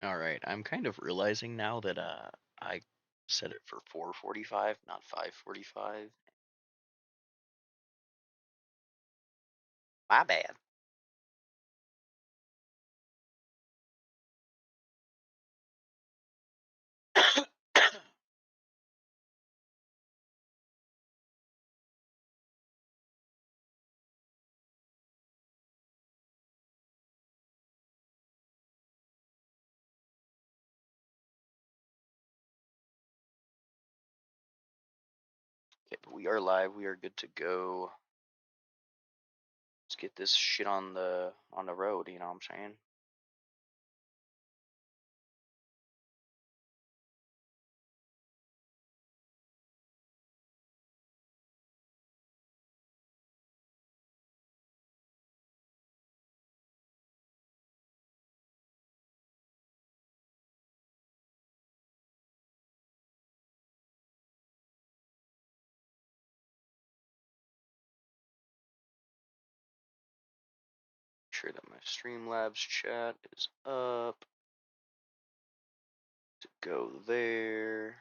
All right, I'm kind of realizing now that I set it for 4:45, not 5:45. My bad. Okay, but we are live. We are good to go. Let's get this shit on the road. You know what I'm saying? Make sure that my Streamlabs chat is up. To go there.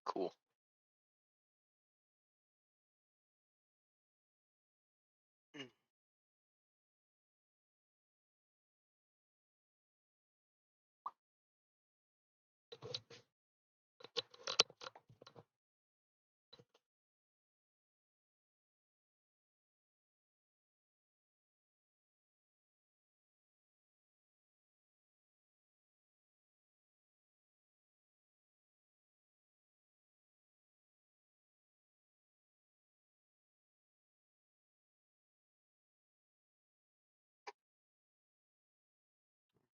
Cool. Mm.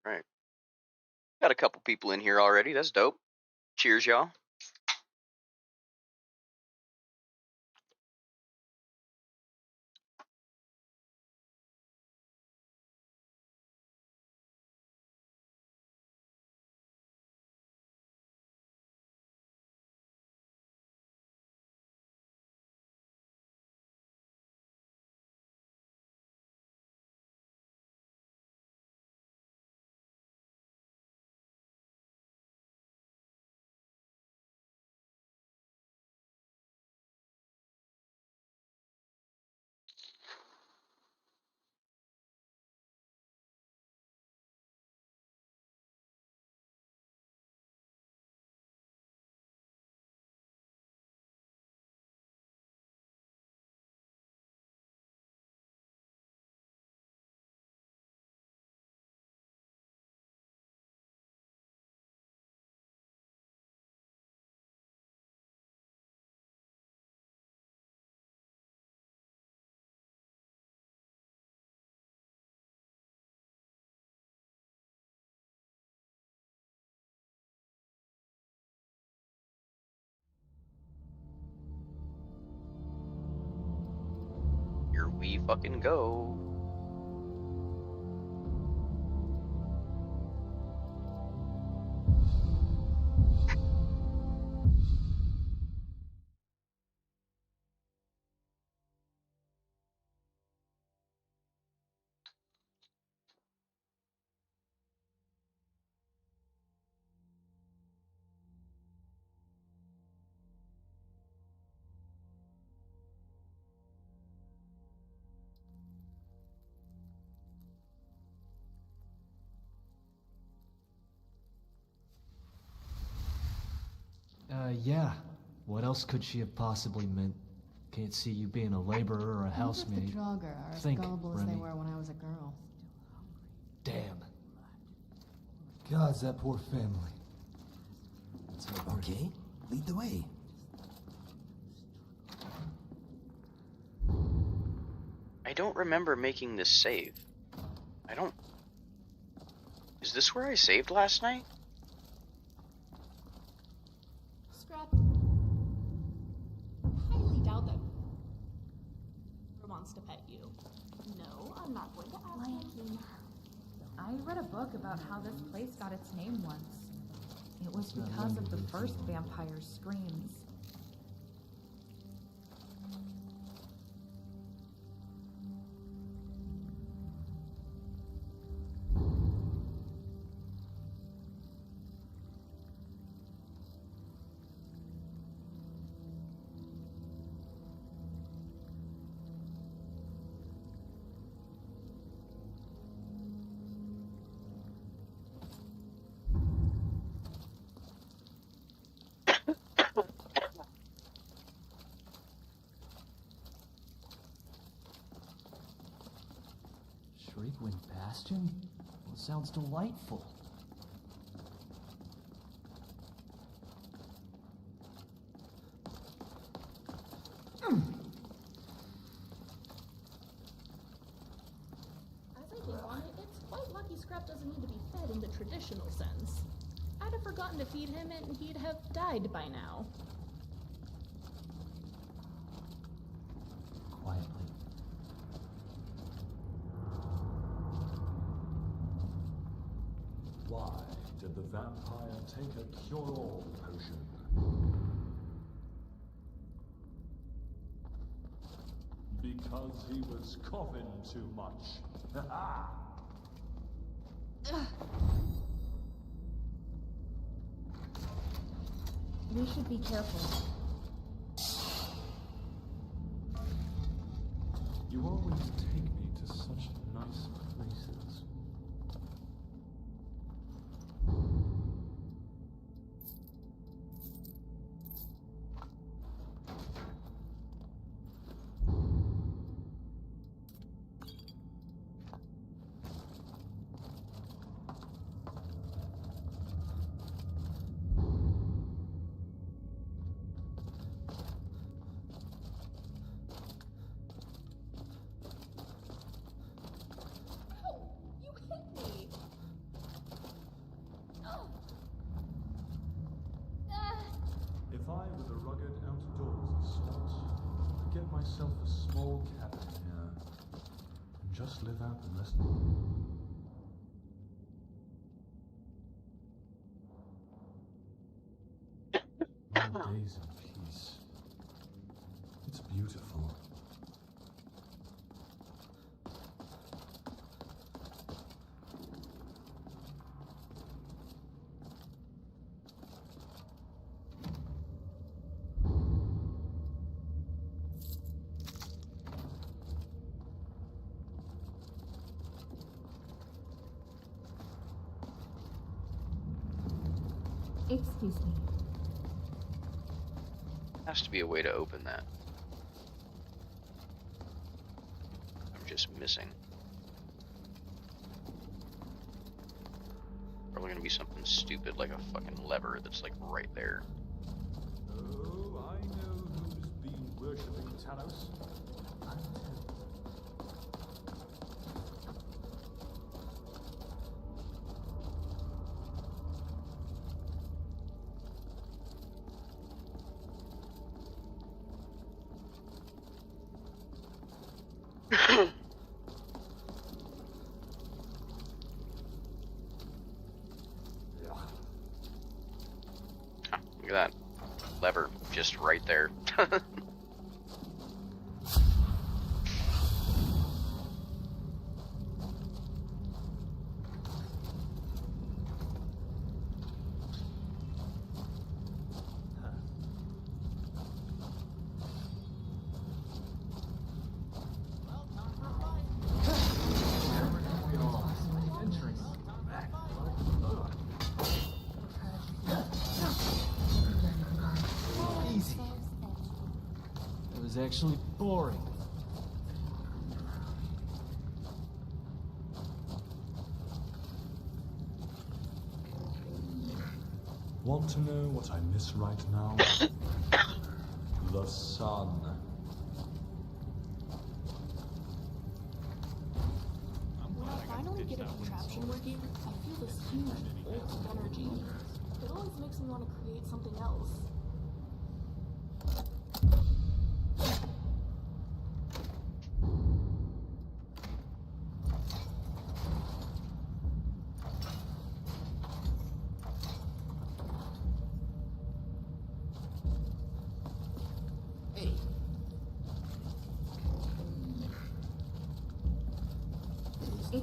Right. Got a couple people in here already. That's dope. Cheers, y'all. fucking go. Yeah. What else could she have possibly meant? Can't see you being a laborer or a housemaid. The Draugr are as Think, gullible as Remy. they were when I was a girl. Damn. Gods, that poor family. Okay, lead the way. I don't remember making this save. I don't... Is this where I saved last night? Scrap. Highly doubt that wants to pet you. No, I'm not going to ask him. I read a book about how this place got its name once. It was because of the first vampire's screams. Shriekwing Bastion? Well, sounds delightful. As I think on it, it's quite lucky Scrap doesn't need to be fed in the traditional sense. I'd have forgotten to feed him and he'd have died by now. Quietly. Why did the vampire take a cure-all potion? Because he was coughing too much. We should be careful. You always take me to such nice places. You hit me! Oh. If I were the rugged outdoorsy sort, I'd get myself a small cabin here and just live out the rest. My days in peace. It's beautiful. Excuse me. Has to be a way to open that. I'm just missing. Probably gonna be something stupid like a fucking lever that's like right there. Oh, I know who's been worshipping Talos. Look at that lever just right there. Easy. It was actually boring. Want to know what I miss right now? The sun. When I finally get a contraption working, I feel this huge bolt of energy. It always makes me want to create something else.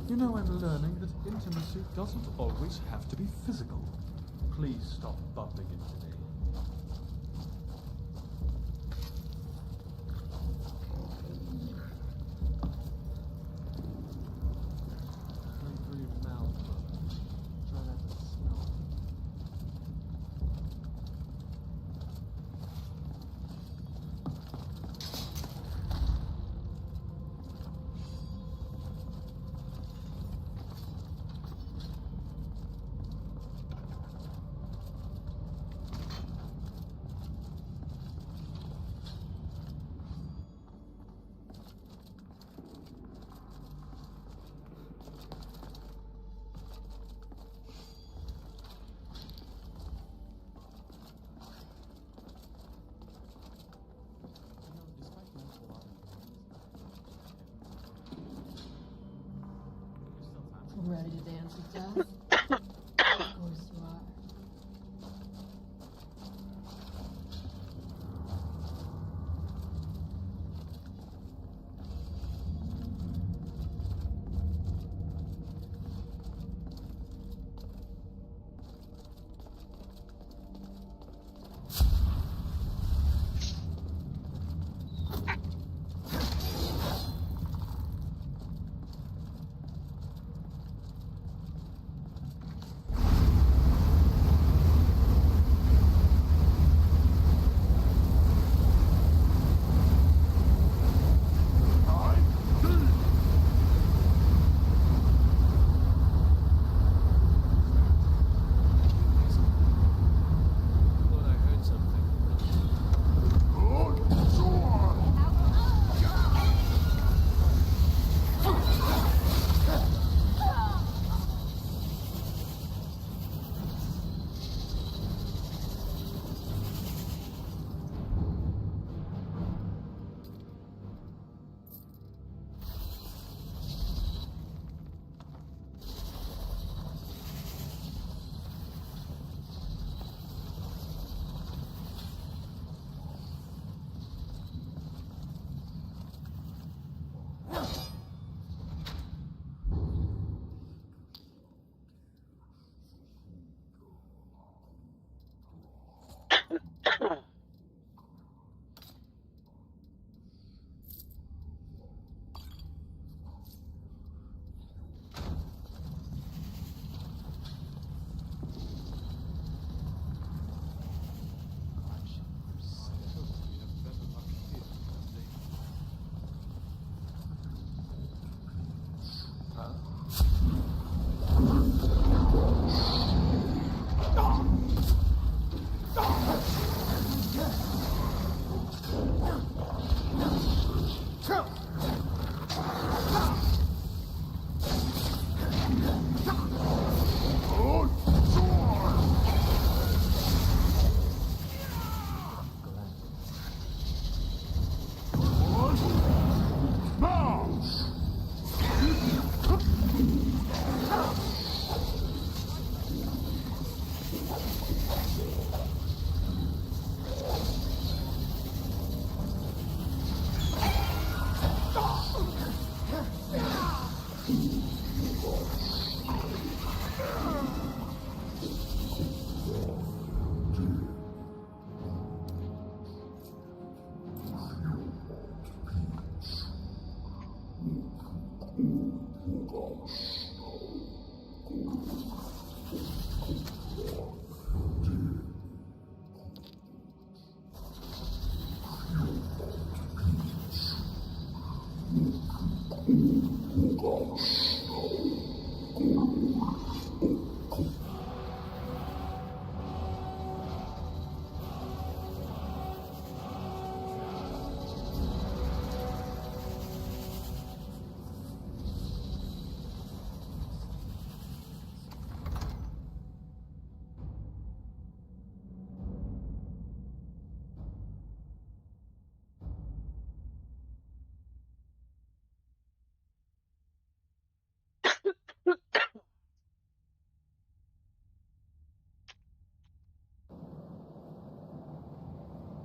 You know, I'm learning that intimacy doesn't always have to be physical. Please stop bumping into me. Ready to dance with death? Of course you are.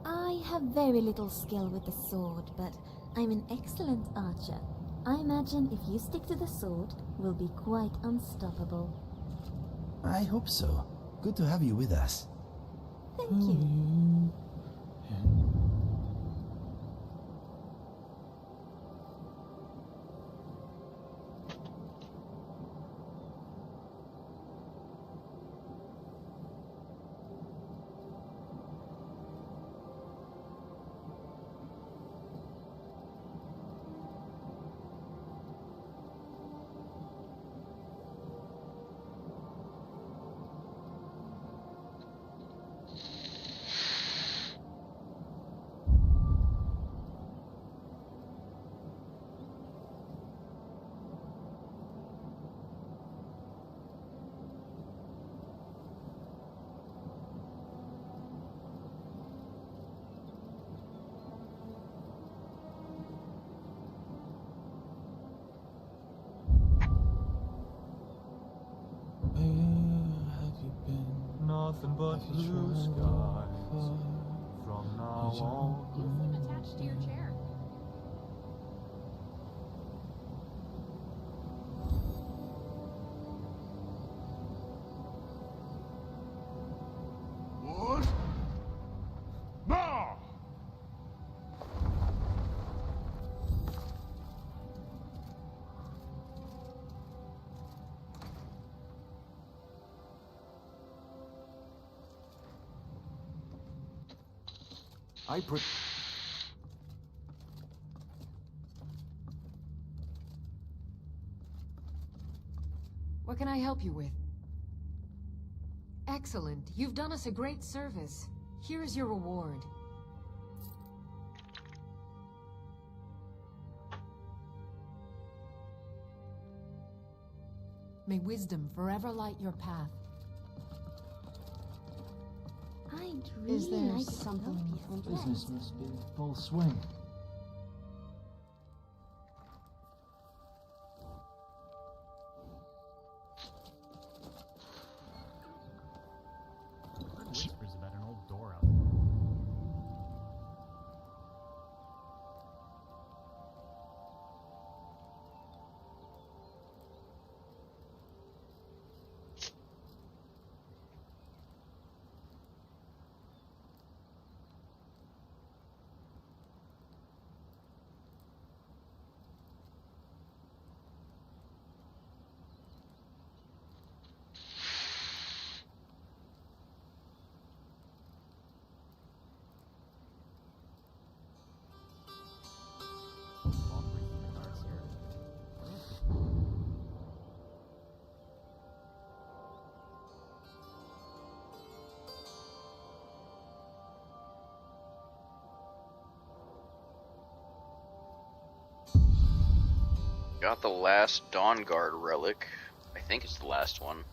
I have very little skill with the sword, but I'm an excellent archer. I imagine if you stick to the sword, we'll be quite unstoppable. I hope so. Good to have you with us. Thank you. Nothing but blue skies from now on. You seem attached to your chair. What? Bah! What can I help you with? Excellent. You've done us a great service. Here is your reward. May wisdom forever light your path. I'd Is really there like something to help you. Business must be in full swing. Whispers about an old door out there. Got the last Dawn Guard relic. I think it's the last one.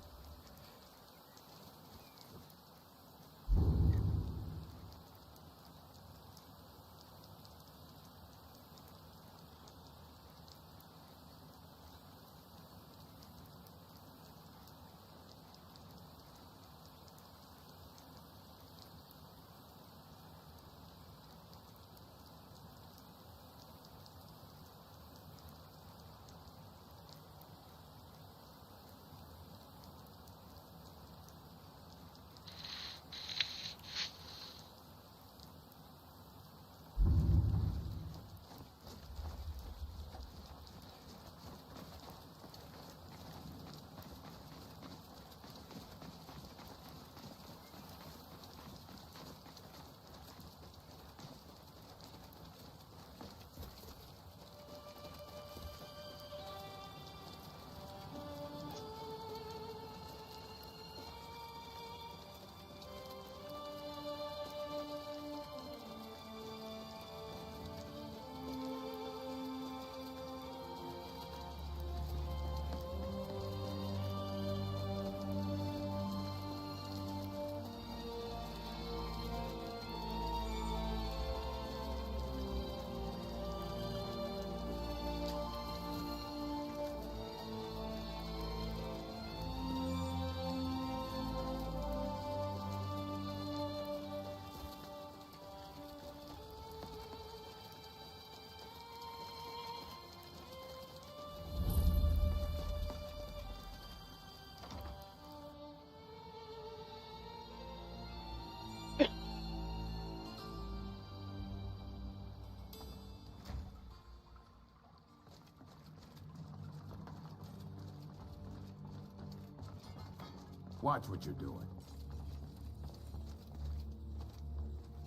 Watch what you're doing.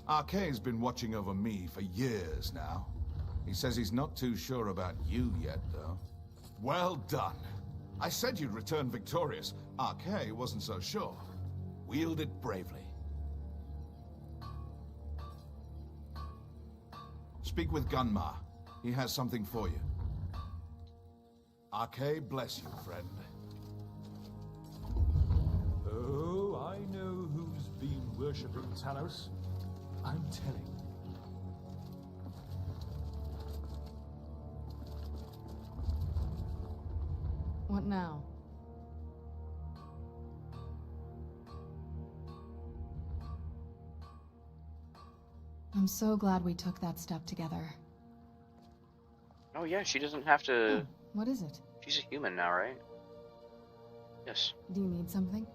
Arcane's been watching over me for years now. He says he's not too sure about you yet, though. Well done. I said you'd return victorious. Arcane wasn't so sure. Wield it bravely. Speak with Gunmar. He has something for you. Arcane bless you, friend. Oh, I know who's been worshipping Talos. I'm telling. What now? I'm so glad we took that step together. Oh yeah, she doesn't have to... Oh, what is it? She's a human now, right? Yes. Do you need something?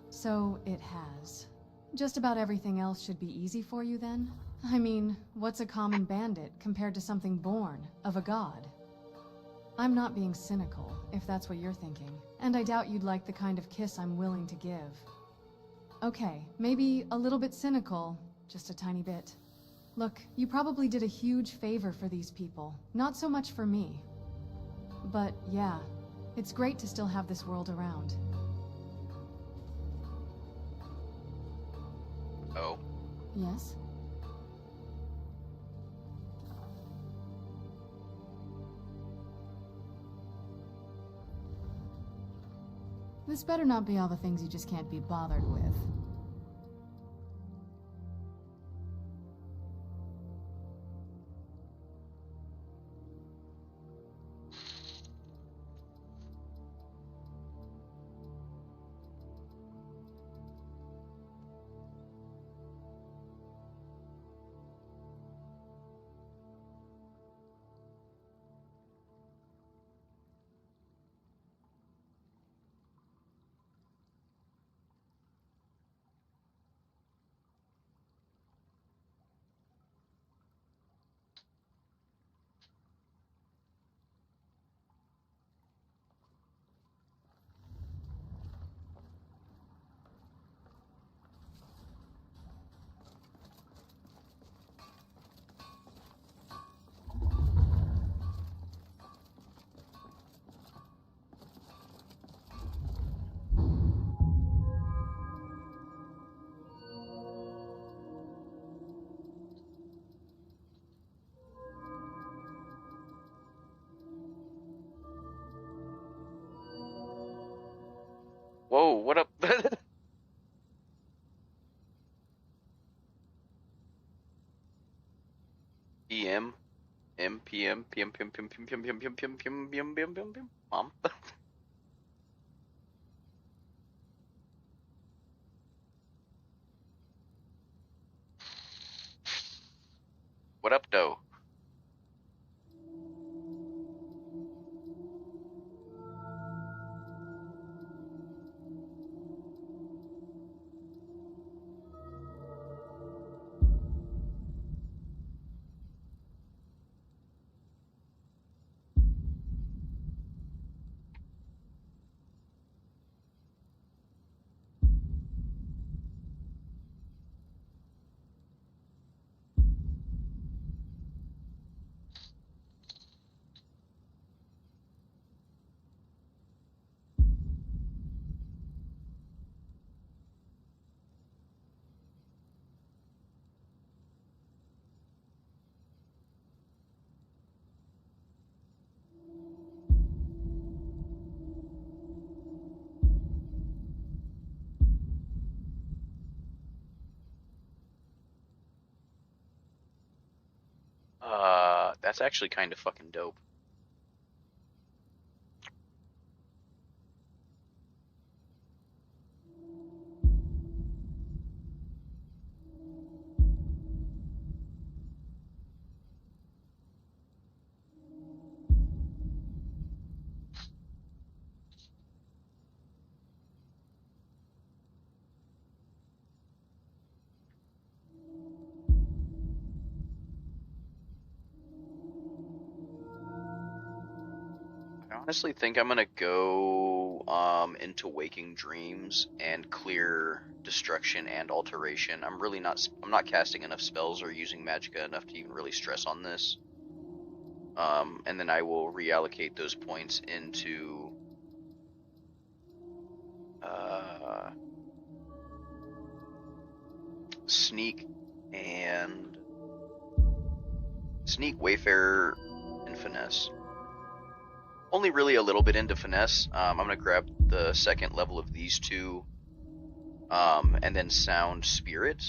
So it has. Just about everything else should be easy for you then? I mean, what's a common bandit compared to something born of a god? I'm not being cynical, if that's what you're thinking. And I doubt you'd like the kind of kiss I'm willing to give. Okay, maybe a little bit cynical, just a tiny bit. Look, you probably did a huge favor for these people, not so much for me. But yeah, it's great to still have this world around. Oh. Yes? This better not be all the things you just can't be bothered with. Whoa, what up? PM, M, PM, PM, PM, PM, PM, PM, PM, PM, PM, PM, PM, PM, PM, PM, Mom. What up, though? That's actually kind of fucking dope. honestly think I'm gonna go into Waking Dreams and clear Destruction and Alteration. I'm not casting enough spells or using Magicka enough to even really stress on this. And then I will reallocate those points into Sneak, Wayfarer, and Finesse. Only really a little bit into Finesse. I'm gonna grab the second level of these two, and then Sound Spirit.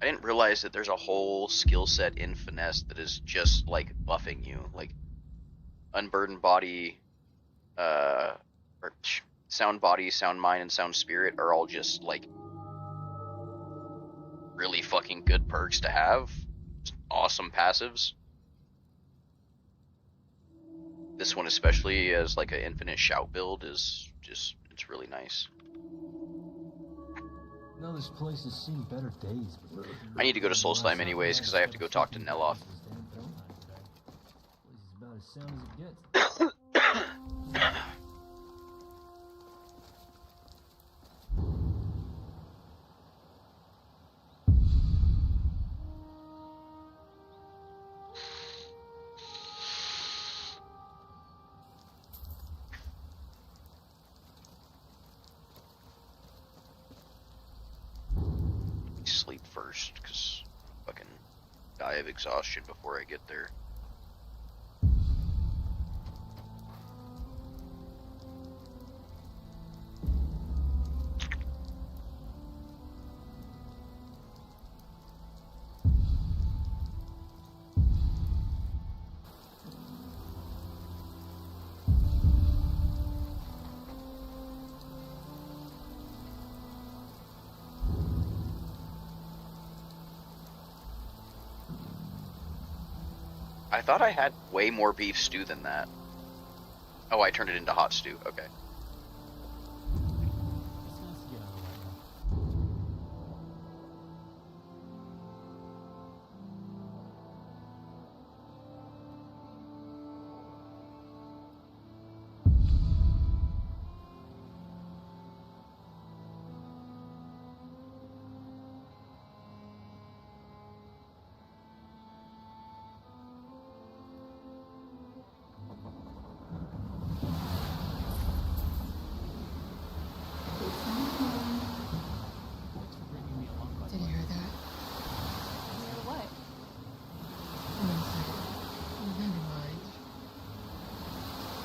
I didn't realize that there's a whole skill set in Finesse that is just like buffing you, like Unburdened Body, or Sound Body, Sound Mind, and Sound Spirit are all just like really fucking good perks to have. Just awesome passives. This one especially as like an infinite shout build is just, it's really nice. No, this place has seen better days. I need to go to Soul Slime anyways because I have to go talk to Neloth. This is about as sound as it gets. Sleep first because fucking die of exhaustion before I get there. I thought I had way more beef stew than that. Oh, I turned it into hot stew. Okay. Did you hear that? Hear what? Never mind.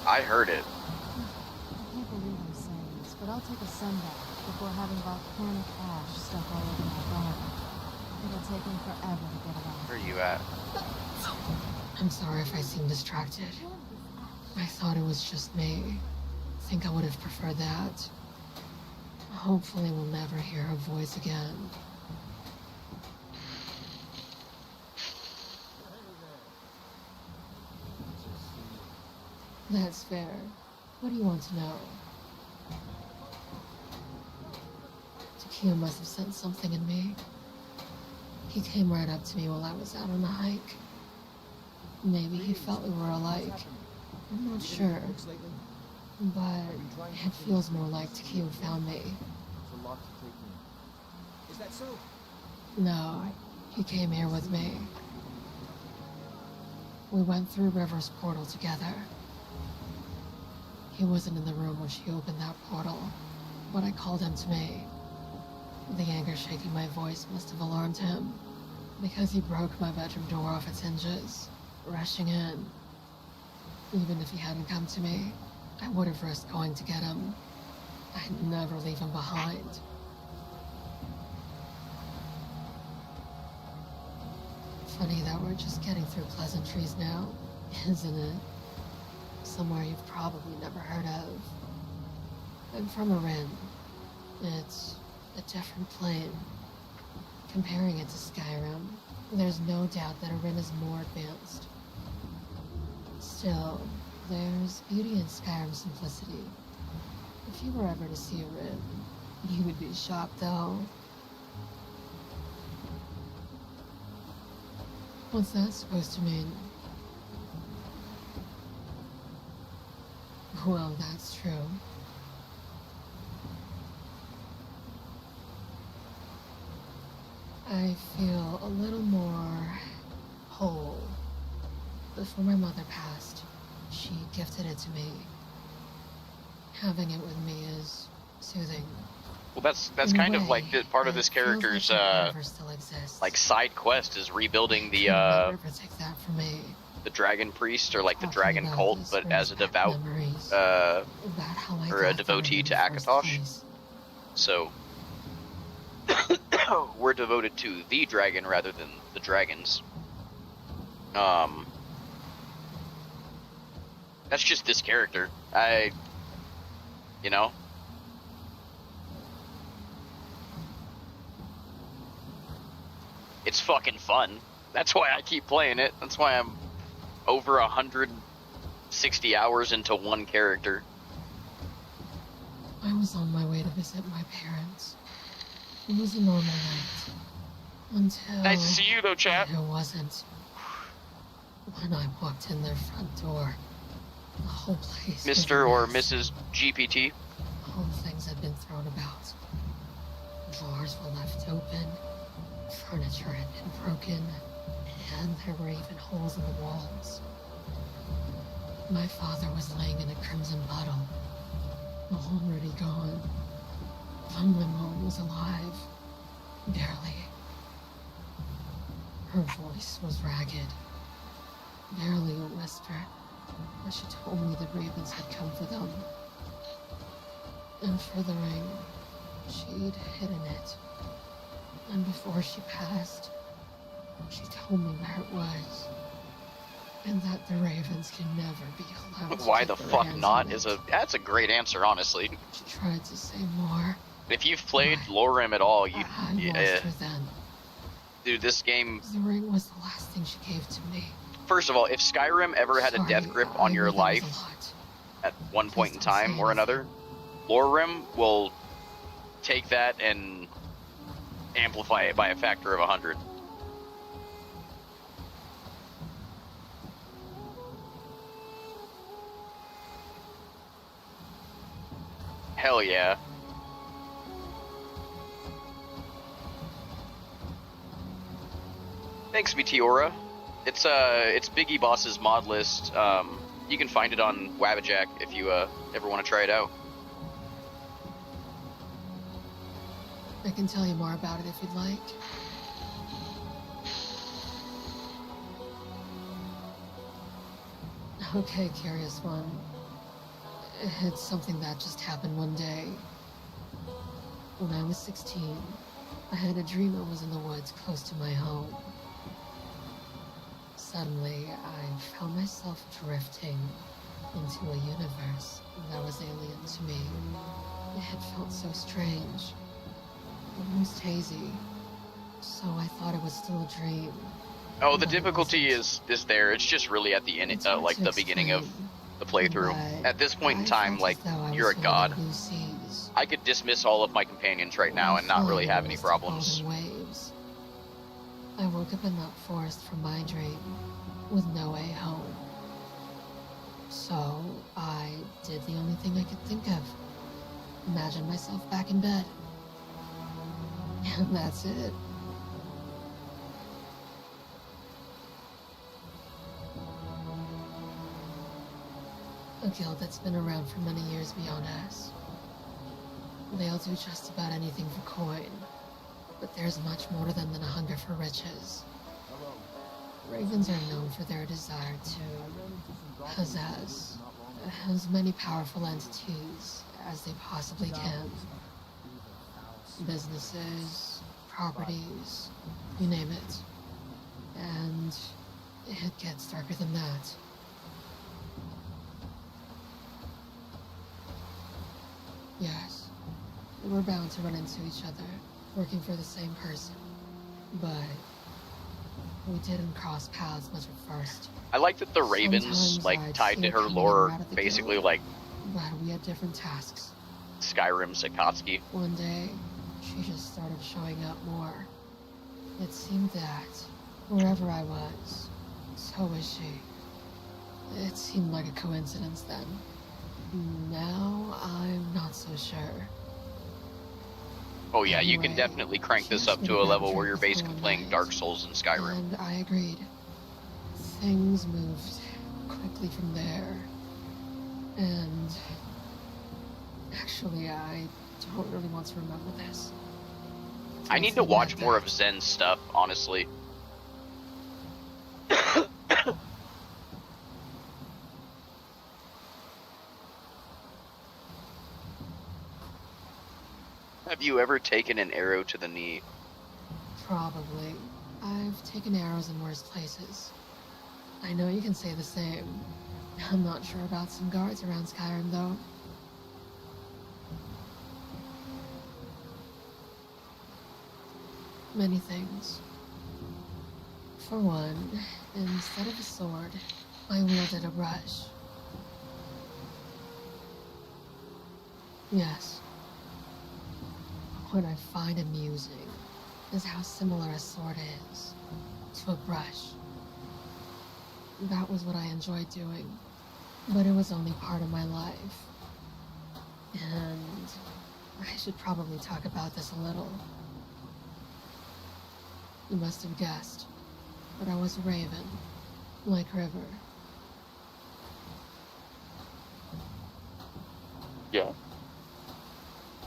I heard it. I can't believe I'm saying this, but I'll take a sunbath before having volcanic ash stuck all over my body. It'll take me forever to get it off. Where are you at? I'm sorry if I seem distracted. I thought it was just me. Think I would have preferred that. Hopefully we'll never hear her voice again. That's fair. What do you want to know? Takeo must have sensed something in me. He came right up to me while I was out on a hike. Maybe he felt we were alike. I'm not sure. But it feels more like Takeo found me. Is that so? No, he came here with me. We went through River's portal together. He wasn't in the room when she opened that portal, but I called him to me. The anger shaking my voice must have alarmed him, because he broke my bedroom door off its hinges, rushing in. Even if he hadn't come to me, I would have risked going to get him. I'd never leave him behind. Funny that we're just getting through pleasantries now, isn't it? Somewhere you've probably never heard of. I'm from Arin. It's a different plane. Comparing it to Skyrim, there's no doubt that Arin is more advanced. Still, there's beauty in Skyrim's simplicity. If you were ever to see Arin, you would be shocked though. What's that supposed to mean? Well, that's true. I feel a little more whole. Before my mother passed, she gifted it to me. Having it with me is soothing. Well, that's In a kind of way, like part of it this feels character's like the river still exists. like side quest is rebuilding the That river takes that from me. the dragon priest or like the Talking dragon about cult, this but as a brings back devout memories uh about how I or a got devotee to there in the first Akatosh. place. So we're devoted to the dragon rather than the dragons. That's just this character. You know? It's fucking fun. That's why I keep playing it. That's why I'm over 160 hours into one character. I was on my way to visit my parents. It was a normal night. Until... Nice to see you though, chap. It wasn't. When I walked in their front door, the whole place was Mr. a or mess. Mrs. GPT. Home things had been thrown about. Drawers were left open. Furniture had been broken. And there were even holes in the walls. My father was laying in a crimson puddle, already gone. But my mom was alive. Barely. Her voice was ragged. Barely a whisper. But she told me the ravens had come for them. And for the ring, she'd hidden it. And before she passed, she told me where it was. And that the ravens can never be allowed to Why get the their fuck hands not on is it. that's a great answer, honestly. She tried to say more. If you've played LoreRim at all, you I lost her then. dude, this game. The ring was the last thing she gave to me. First of all, if Skyrim ever had a death Sorry, grip I on knew your that was life a lot. at one point in Please don't say time or another, LoreRim will take that and amplify it by a factor of 100. Hell yeah. Thanks, Meteora. It's Biggie Boss's Modlist. You can find it on Wabbajack if you ever want to try it out. I can tell you more about it if you'd like. Okay, curious one. It's something that just happened one day. When I was 16, I had a dream I was in the woods close to my home. Suddenly, I found myself drifting into a universe that was alien to me. It had felt so strange, almost hazy, so I thought it was still a dream. Oh, the But it difficulty wasn't. is there. It's just really at the end, It's hard like to the beginning of explain, the playthrough. but At this point in I time, felt like, as though I you're a was god. floating on blue seas. I could dismiss all of my companions right now and not really have any problems. Waves. I woke up in that forest from my dream with no way home. So I did the only thing I could think of. Imagine myself back in bed. And that's it. A guild that's been around for many years beyond us. They'll do just about anything for coin, but there's much more to them than a hunger for riches. Ravens are known for their desire to possess as many powerful entities as they possibly can. Businesses, properties, you name it. And it gets darker than that. Yes, we're bound to run into each other, working for the same person. But we didn't cross paths much at first. I like that the ravens, Sometimes like, I'd tied see to it her coming lore, out of the basically guild, like but we had different tasks. Skyrim Sakatsuki. One day, she just started showing up more. It seemed that wherever I was, so was she. It seemed like a coincidence then. Now I'm not so sure. Oh yeah, you can Anyway, definitely crank she this asked up me to a grab level where drink you're with her basically one playing night, Dark Souls in Skyrim. and I agreed. Things moved quickly from there. And actually, I don't really want to remember this. I need to watch more of Zen's stuff, honestly. Have you ever taken an arrow to the knee? Probably. I've taken arrows in worse places. I know you can say the same. I'm not sure about some guards around Skyrim, though. Many things. For one, instead of a sword, I wielded a brush. Yes. What I find amusing is how similar a sword is to a brush. That was what I enjoyed doing, but it was only part of my life. And I should probably talk about this a little. You must have guessed, but I was a raven, like River. Yeah.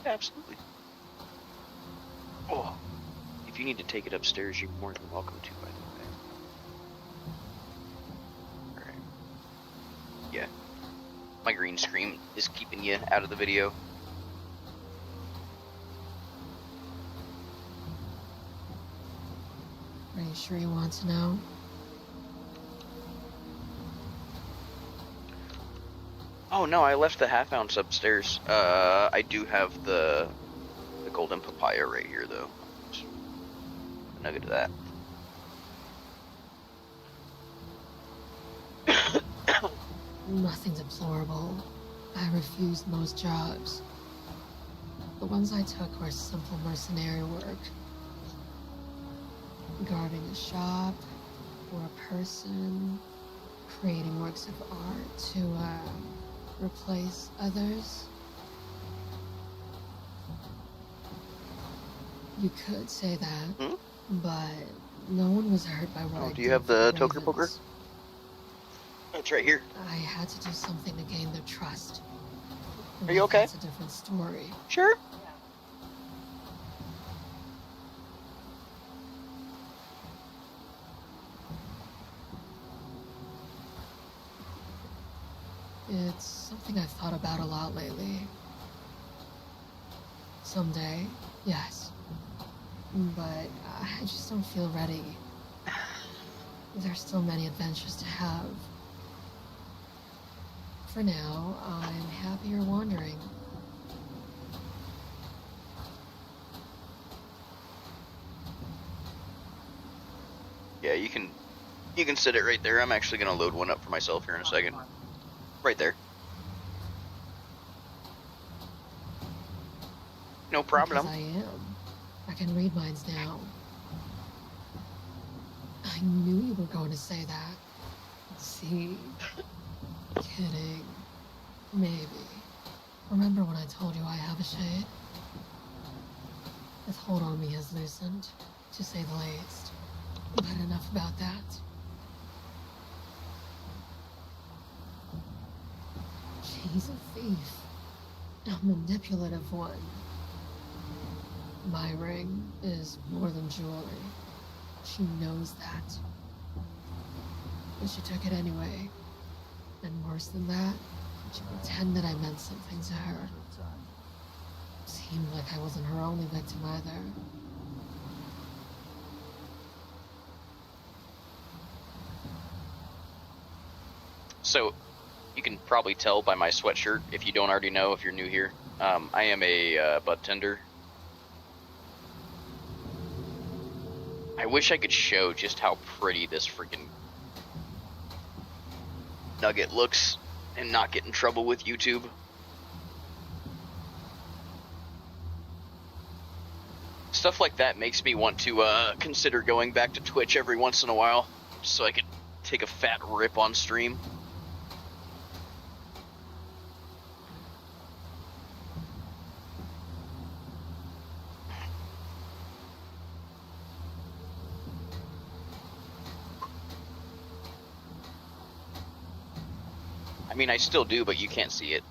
Absolutely. Oh, if you need to take it upstairs, you're more than welcome to, by the way. Alright. Yeah. My green screen is keeping you out of the video. Are you sure you want to know? Oh no, I left the half ounce upstairs. I do have the golden papaya right here, though. Just a nugget of that. Nothing deplorable. I refused most jobs. The ones I took were simple mercenary work. Guarding a shop, or a person, creating works of art to, replace others. You could say that, but no one was hurt by what I did. Do you have the Toker Poker? It's right here. I had to do something to gain their trust. Are you okay? That's a different story. Sure. It's something I've thought about a lot lately. Someday, yes. But I just don't feel ready. There's still many adventures to have. For now, I'm happier wandering. Yeah, you can sit it right there. I'm actually gonna load one up for myself here in a second. Right there. No problem. Because I am. I can read minds now. I knew you were going to say that. See? Kidding. Maybe. Remember when I told you I have a shade? The hold on me has loosened, to say the least. But enough about that. She's a thief. A manipulative one. My ring is more than jewelry. She knows that. But she took it anyway. And worse than that, she pretended I meant something to her. Seemed like I wasn't her only victim either. So, you can probably tell by my sweatshirt, if you don't already know, if you're new here. I am a bud tender. I wish I could show just how pretty this freaking nugget looks and not get in trouble with YouTube. Stuff like that makes me want to consider going back to Twitch every once in a while, just so I could take a fat rip on stream. I mean, I still do, but you can't see it.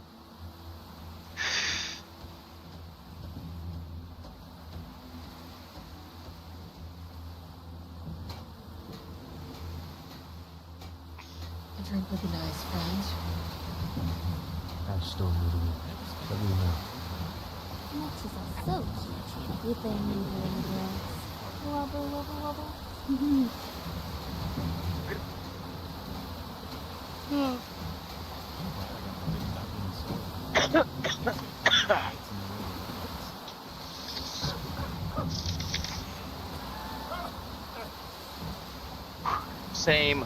A drink would be nice, friend. Ash still moving. Let me know. Matches are so cute with their noodling dress. Wobble, wobble, wobble. Same.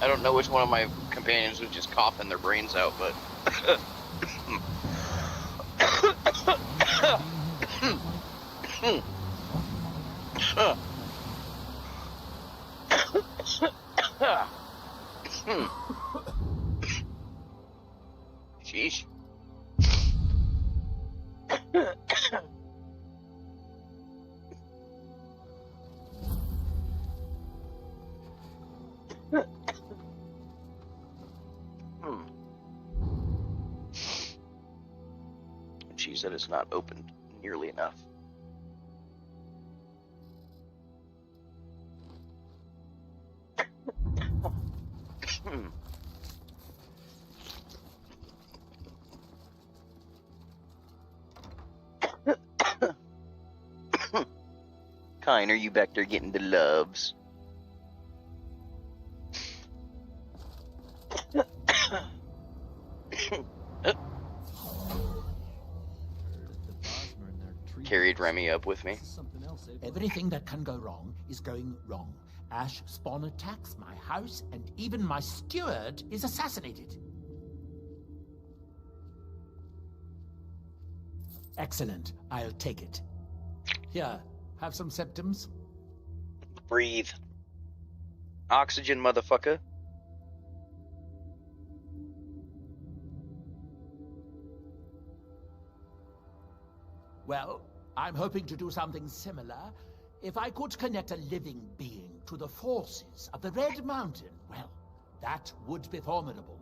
I don't know which one of my companions was just coughing their brains out, but... Sheesh. She said it's not opened nearly enough. Kine, are you back there getting the loves? Carried Remy up with me. Everything that can go wrong is going wrong. Ash spawn attacks my house, and even my steward is assassinated. Excellent. I'll take it. Here, have some symptoms. Breathe. Oxygen, motherfucker. Well, I'm hoping to do something similar. If I could connect a living being to the forces of the Red Mountain, well, that would be formidable.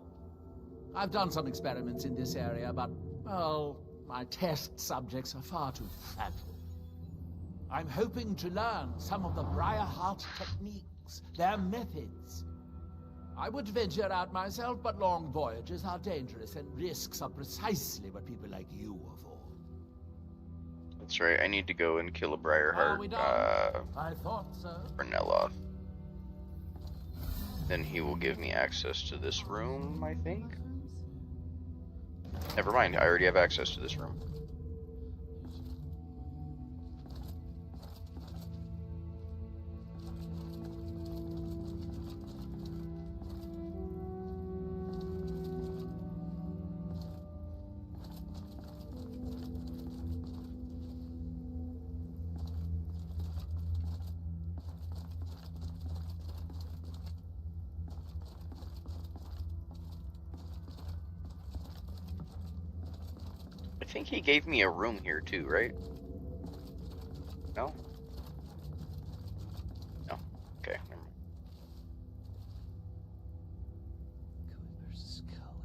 I've done some experiments in this area, but, well, my test subjects are far too fragile. I'm hoping to learn some of the Briarheart techniques, their methods. I would venture out myself, but long voyages are dangerous, and risks are precisely what people like you are for. That's right, I need to go and kill a Briarheart, I thought so. Brunelloff. Then he will give me access to this room, I think? Never mind, I already have access to this room. I think he gave me a room here too, right? No? No. Okay, never mind. Versus Culling.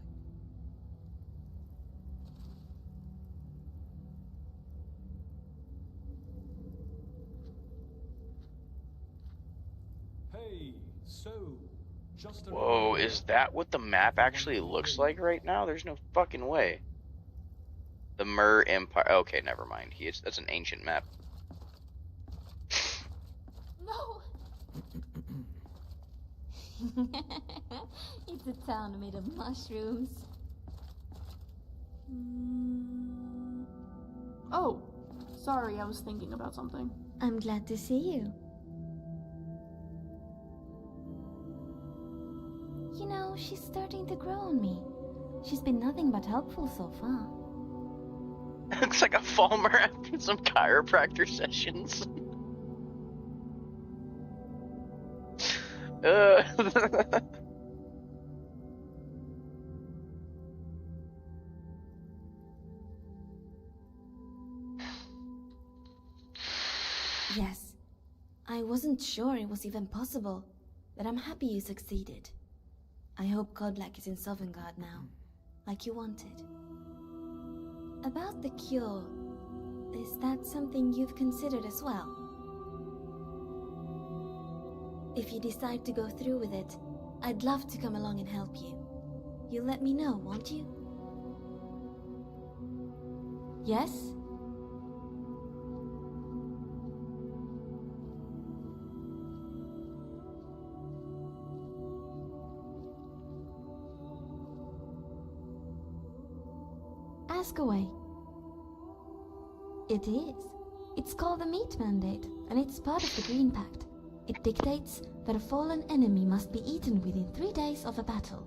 Hey, so just a Whoa, is that what the map actually looks like right now? There's no fucking way. The Myr Empire. Okay, never mind. That's an ancient map. No! It's a town made of mushrooms. Oh, sorry, I was thinking about something. I'm glad to see you. You know, she's starting to grow on me. She's been nothing but helpful so far. Looks like a Falmer after some chiropractor sessions. Yes, I wasn't sure it was even possible, but I'm happy you succeeded. I hope Godblack is in Sovngarde now, like you wanted. About the cure, is that something you've considered as well? If you decide to go through with it, I'd love to come along and help you. You'll let me know, won't you? Yes? Ask away. It is. It's called the Meat Mandate, and it's part of the Green Pact. It dictates that a fallen enemy must be eaten within 3 days of a battle.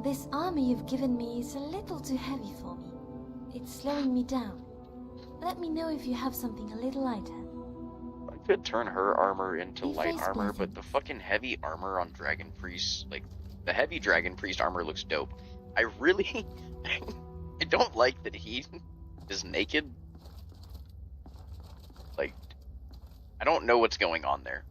This armor you've given me is a little too heavy for me. It's slowing me down. Let me know if you have something a little lighter. I could turn her armor into light face armor, pleasing. but the fucking heavy armor on Dragon Priest, like, the heavy Dragon Priest armor looks dope. I really... I don't like that he is naked. Like, I don't know what's going on there.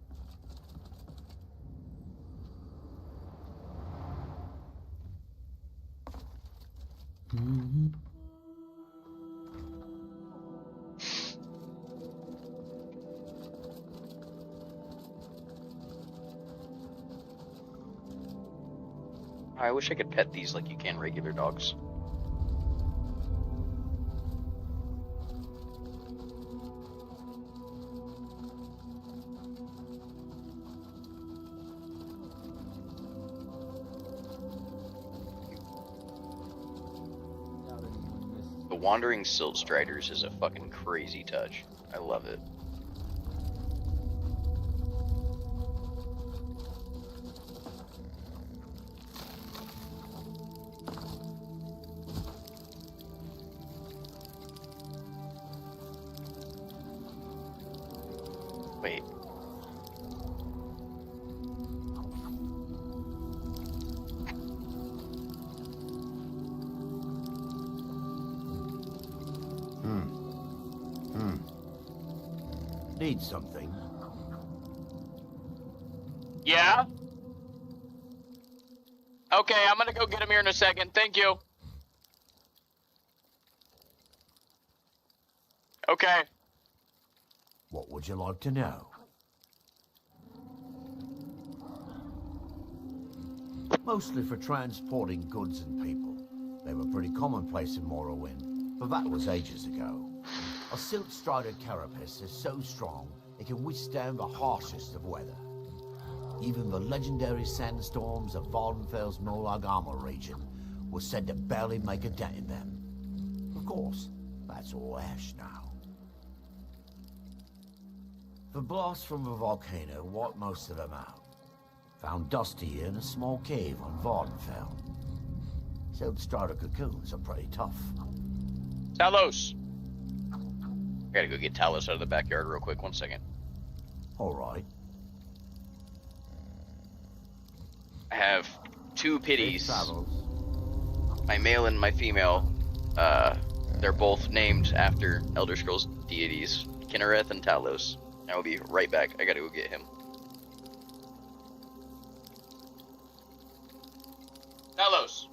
I wish I could pet these like you can regular dogs. The Wandering Silt Striders is a fucking crazy touch. I love it. Wait. Need something? Yeah? Okay, I'm gonna go get him here in a second. Thank you. Okay. What would you like to know? Mostly for transporting goods and people. They were pretty commonplace in Morrowind, but that was ages ago. A silt-strided carapace is so strong it can withstand the harshest of weather. Even the legendary sandstorms of Valdenfell's Molag Armor region were said to barely make a dent in them. Of course, that's all ash now. The blast from the volcano wiped most of them out. Found Dusty in a small cave on Valdenfell. Silt-strider cocoons are pretty tough. Talos! I gotta go get Talos out of the backyard real quick. 1 second. All right. I have 2 pitties. Safe travels. My male and my female. They're both named after Elder Scrolls deities, Kinnereth and Talos. I will be right back. I gotta go get him. Talos!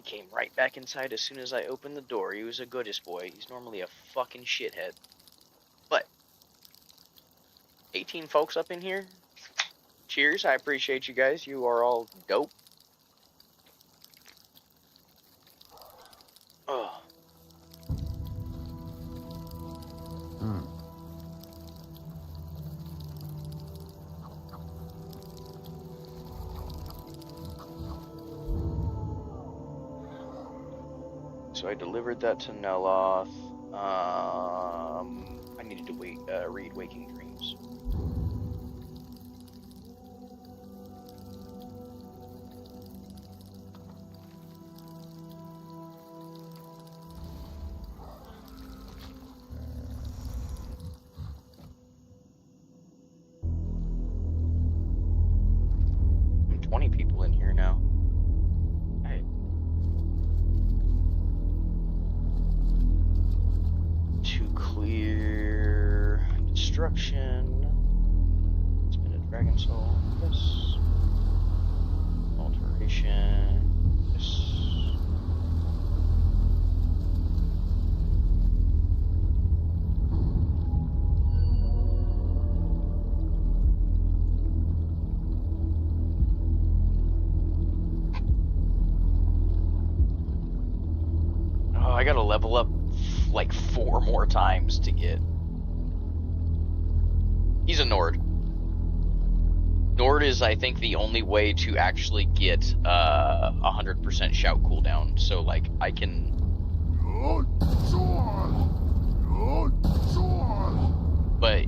He came right back inside as soon as I opened the door. He was a goodest boy. He's normally a fucking shithead. But 18 folks up in here. Cheers. I appreciate you guys. You are all dope. Oh. So I delivered that to Neloth. I needed to read Waking Dreams. I'm 20 people in here now. Hey. To clear destruction. Spin a dragon soul. Yes. Alteration. Yes. Oh, I gotta level up like 4 more times to get. He's a Nord. Nord is, I think, the only way to actually get 100% shout cooldown. So, like, I can. But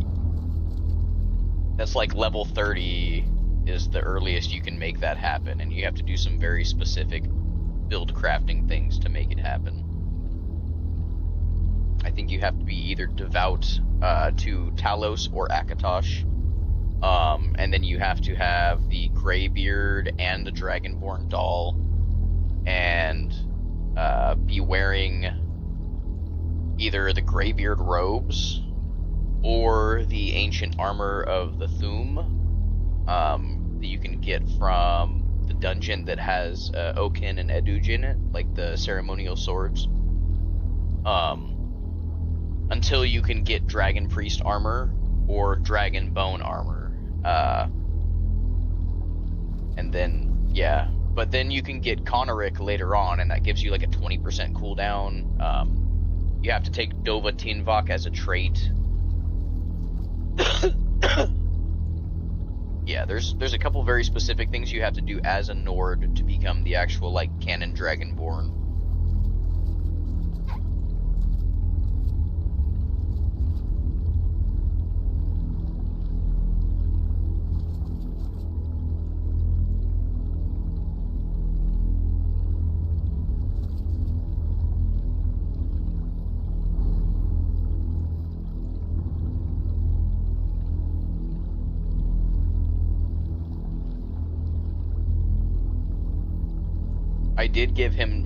that's like level 30 is the earliest you can make that happen, and you have to do some very specific build crafting things to make it happen. I think you have to be either devout to Talos or Akatosh, and then you have to have the Greybeard and the Dragonborn doll, and be wearing either the Greybeard robes or the ancient armor of the Thum that you can get from the dungeon that has Okin and Eduj in it, like the ceremonial swords. Until you can get Dragon Priest armor or Dragon Bone armor. And then, yeah. But then you can get Conoric later on, and that gives you like a 20% cooldown. You have to take Dova Tinvok as a trait. Yeah, there's a couple very specific things you have to do as a Nord to become the actual, like, canon Dragonborn. I did give him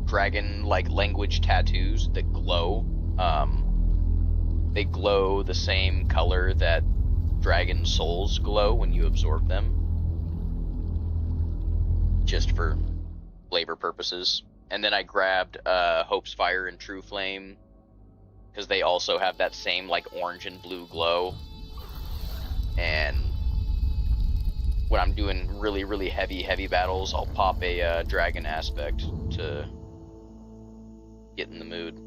dragon-like language tattoos that glow. They glow the same color that dragon souls glow when you absorb them. Just for flavor purposes. And then I grabbed Hope's Fire and True Flame, because they also have that same like orange and blue glow. And when I'm doing really heavy battles, I'll pop a dragon aspect to get in the mood.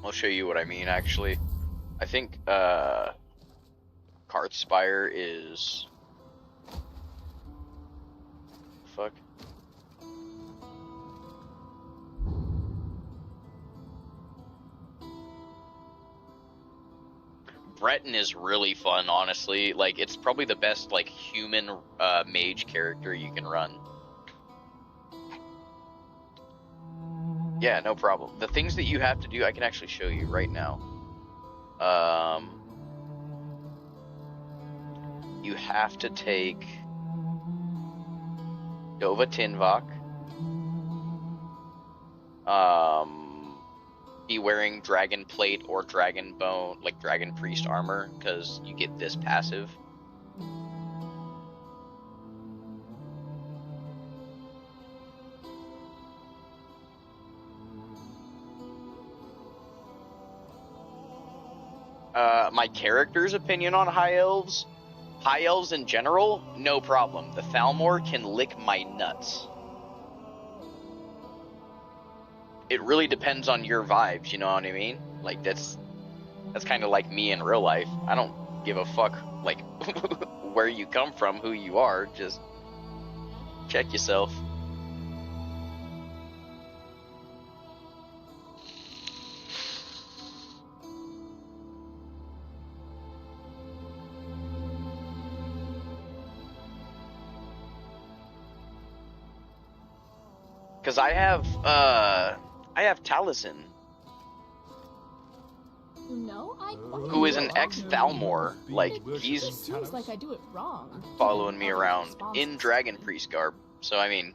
I'll show you what I mean, actually. I think, Karthspire is... Fuck. Breton is really fun, honestly. Like, it's probably the best, like, human mage character you can run. Yeah, no problem. The things that you have to do, I can actually show you right now. You have to take Dova Tinvok. Be wearing Dragon Plate or Dragon Bone, like Dragon Priest armor, because you get this passive. My character's opinion on High Elves in general, no problem. The Thalmor can lick my nuts. It really depends on your vibes, you know what I mean? Like, that's kind of like me in real life. I don't give a fuck, like, where you come from, who you are, just check yourself. Because I have Taliesin, who is an ex-Thalmor. Like, he's seems like I do it wrong. following me around in Dragon Priest garb. So, I mean,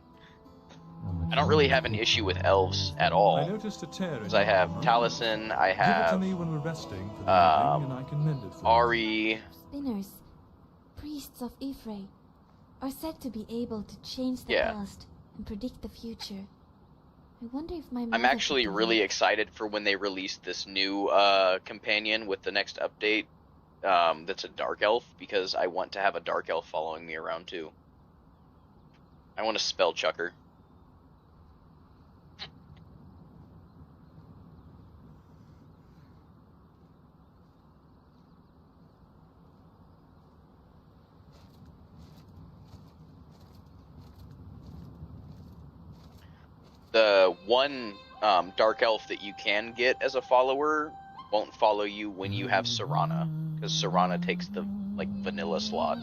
I don't really have an issue with elves at all. I noticed a tear. Because I have Taliesin, I Give it to have me when we're resting for the evening, and I can mend it for Ari. Spinners, priests of Ifrei, are said to be able to change the Yeah. past and predict the future. I wonder if my I'm mother actually could really excited for when they release this new companion with the next update that's a Dark Elf, because I want to have a Dark Elf following me around too. I want a spell chucker. The one Dark Elf that you can get as a follower won't follow you when you have Serana, because Serana takes the, like, vanilla slot.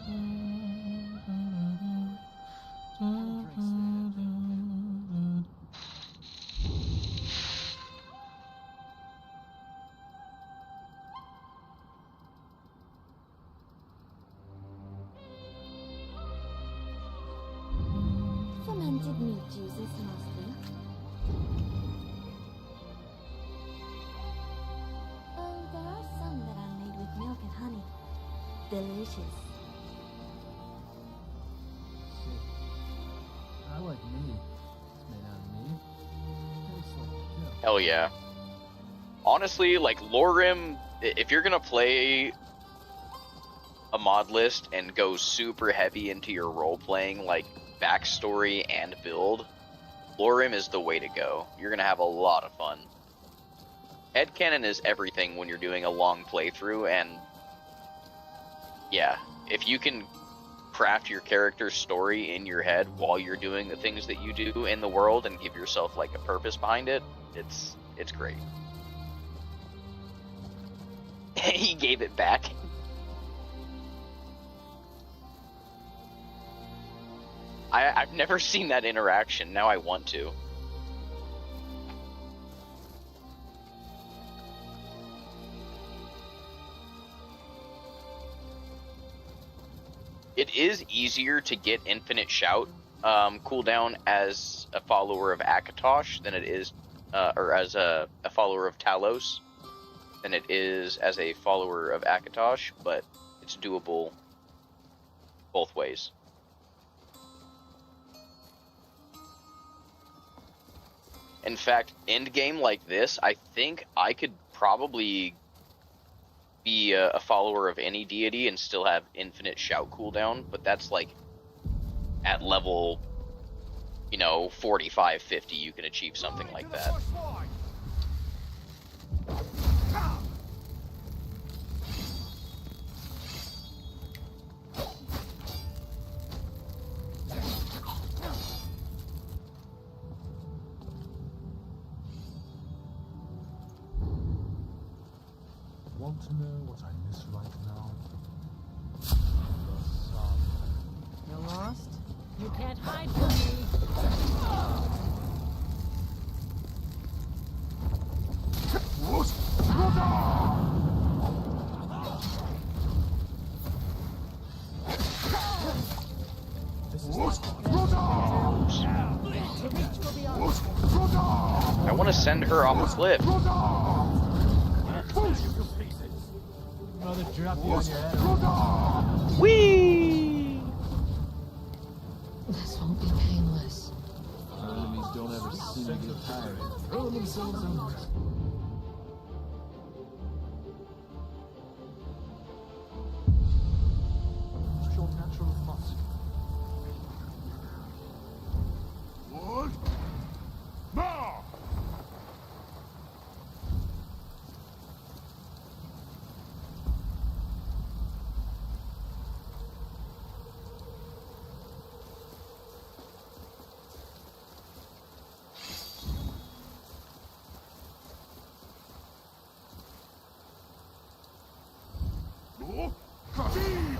fermented meat juices mostly. Oh, there are some that are made with milk and honey. Delicious. I like meat. It's made out of meat. Tastes like milk. Hell yeah. Honestly, like, LoreRim, if you're gonna play a mod list and go super heavy into your role-playing, like, backstory and build, LoreRim is the way to go. You're gonna have a lot of fun. Headcanon is everything when you're doing a long playthrough, and yeah, if you can craft your character's story in your head while you're doing the things that you do in the world and give yourself, like, a purpose behind it, it's great. He gave it back. I've never seen that interaction. Now I want to. It is easier to get Infinite Shout cooldown as a follower of Akatosh than it is, or as a follower of Talos, than it is as a follower of Akatosh, but it's doable both ways. In fact, endgame like this, I think I could probably be a follower of any deity and still have Infinite Shout cooldown, but that's like at level, 45, 50, you can achieve something like that. want to know what I miss right now? The sun. You lost? You can't hide from me! I want to send her off a cliff. Mother drop you on your head. Whee! This won't be painless. Our enemies don't ever seem to get tired. Throwing themselves in there. What's your natural thought? What? Now! Oh, Khabib!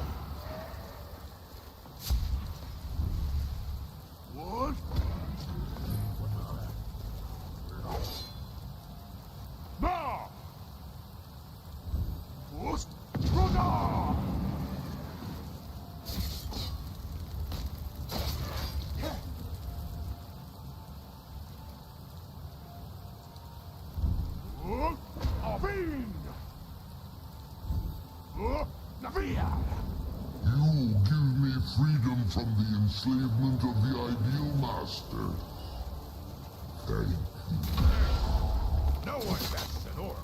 What? Now! What? Brother! What? Oblivion! Navia! You give me freedom from the enslavement of the ideal master. Thank you. No one bests an orc.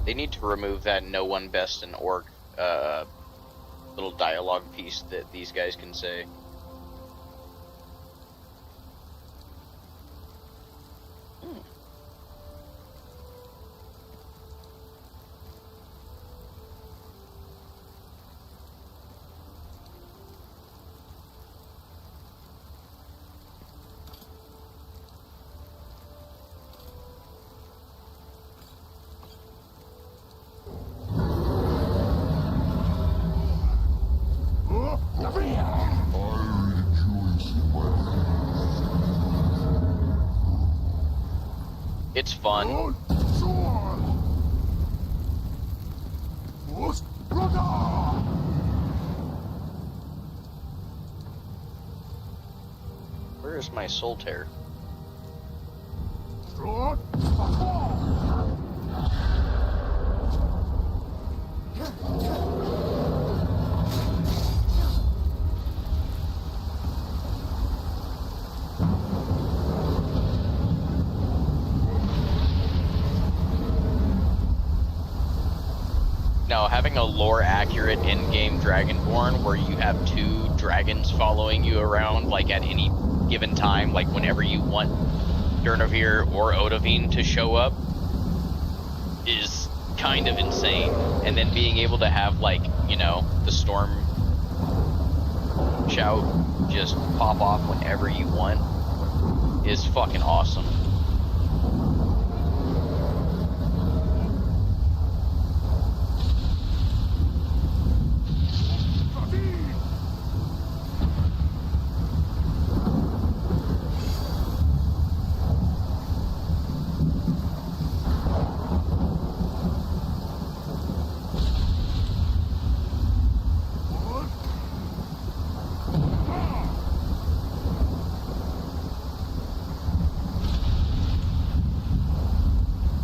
They need to remove that no one best an orc little dialogue piece that these guys can say. It's fun. Where is my soul tear? Now, having a lore-accurate in-game Dragonborn where you have 2 dragons following you around, like at any given time, like whenever you want Durnavir or Oblivion to show up, is kind of insane. And then being able to have, like, you know, the storm shout just pop off whenever you want is fucking awesome.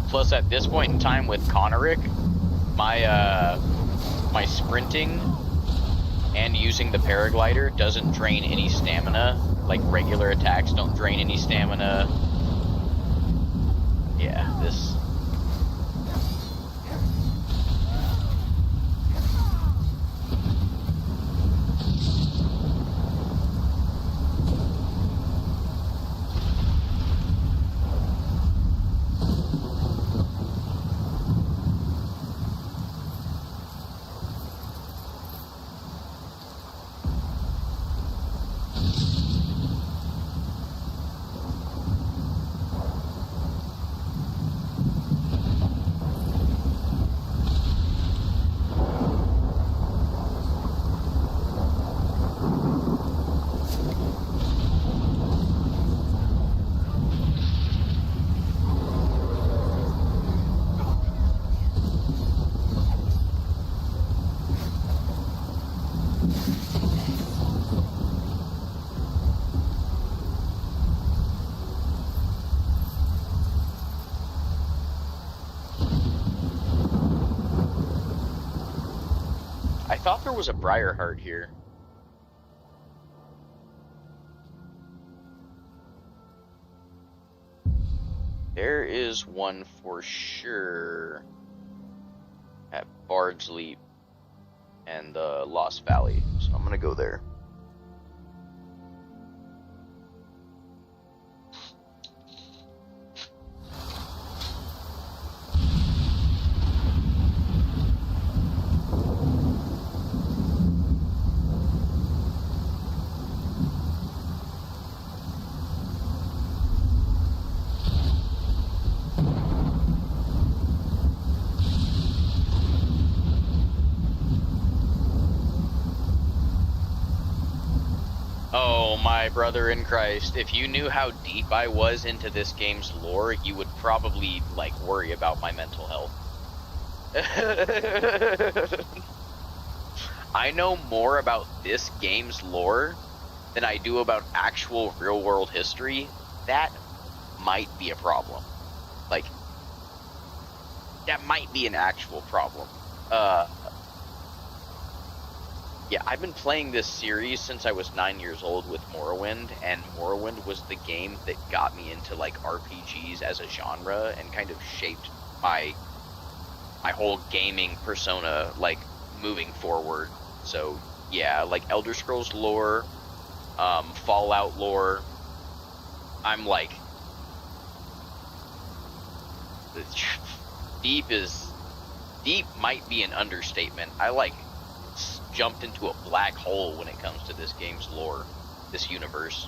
Plus, at this point in time with Conoric, my sprinting and using the paraglider doesn't drain any stamina. Like regular attacks don't drain any stamina. Yeah, this. I thought there was a Briarheart here. There is one for sure at Bard's Leap and Lost Valley, so I'm gonna go there. Oh, my brother in Christ, if you knew how deep I was into this game's lore, you would probably, like, worry about my mental health. I know more about this game's lore than I do about actual real-world history. That might be a problem. Like, that might be an actual problem. Yeah, I've been playing this series since I was 9 years old with Morrowind, and Morrowind was the game that got me into, like, RPGs as a genre and kind of shaped my whole gaming persona, like, moving forward. So, yeah, like, Elder Scrolls lore, Fallout lore, I'm, like, deep might be an understatement. I, like, jumped into a black hole when it comes to this game's lore, this universe.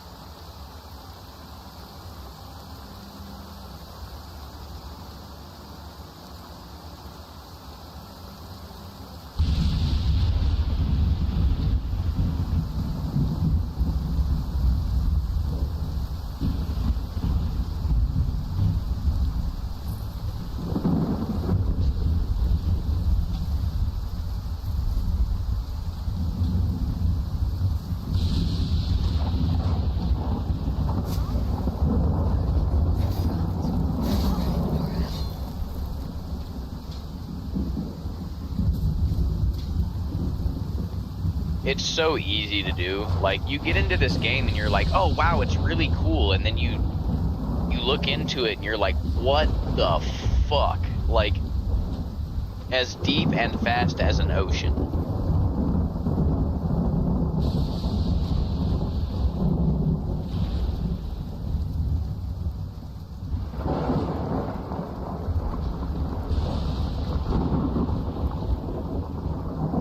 It's so easy to do. Like, you get into this game and you're like, oh wow, it's really cool, and then you look into it and you're like, what the fuck? Like, as deep and fast as an ocean.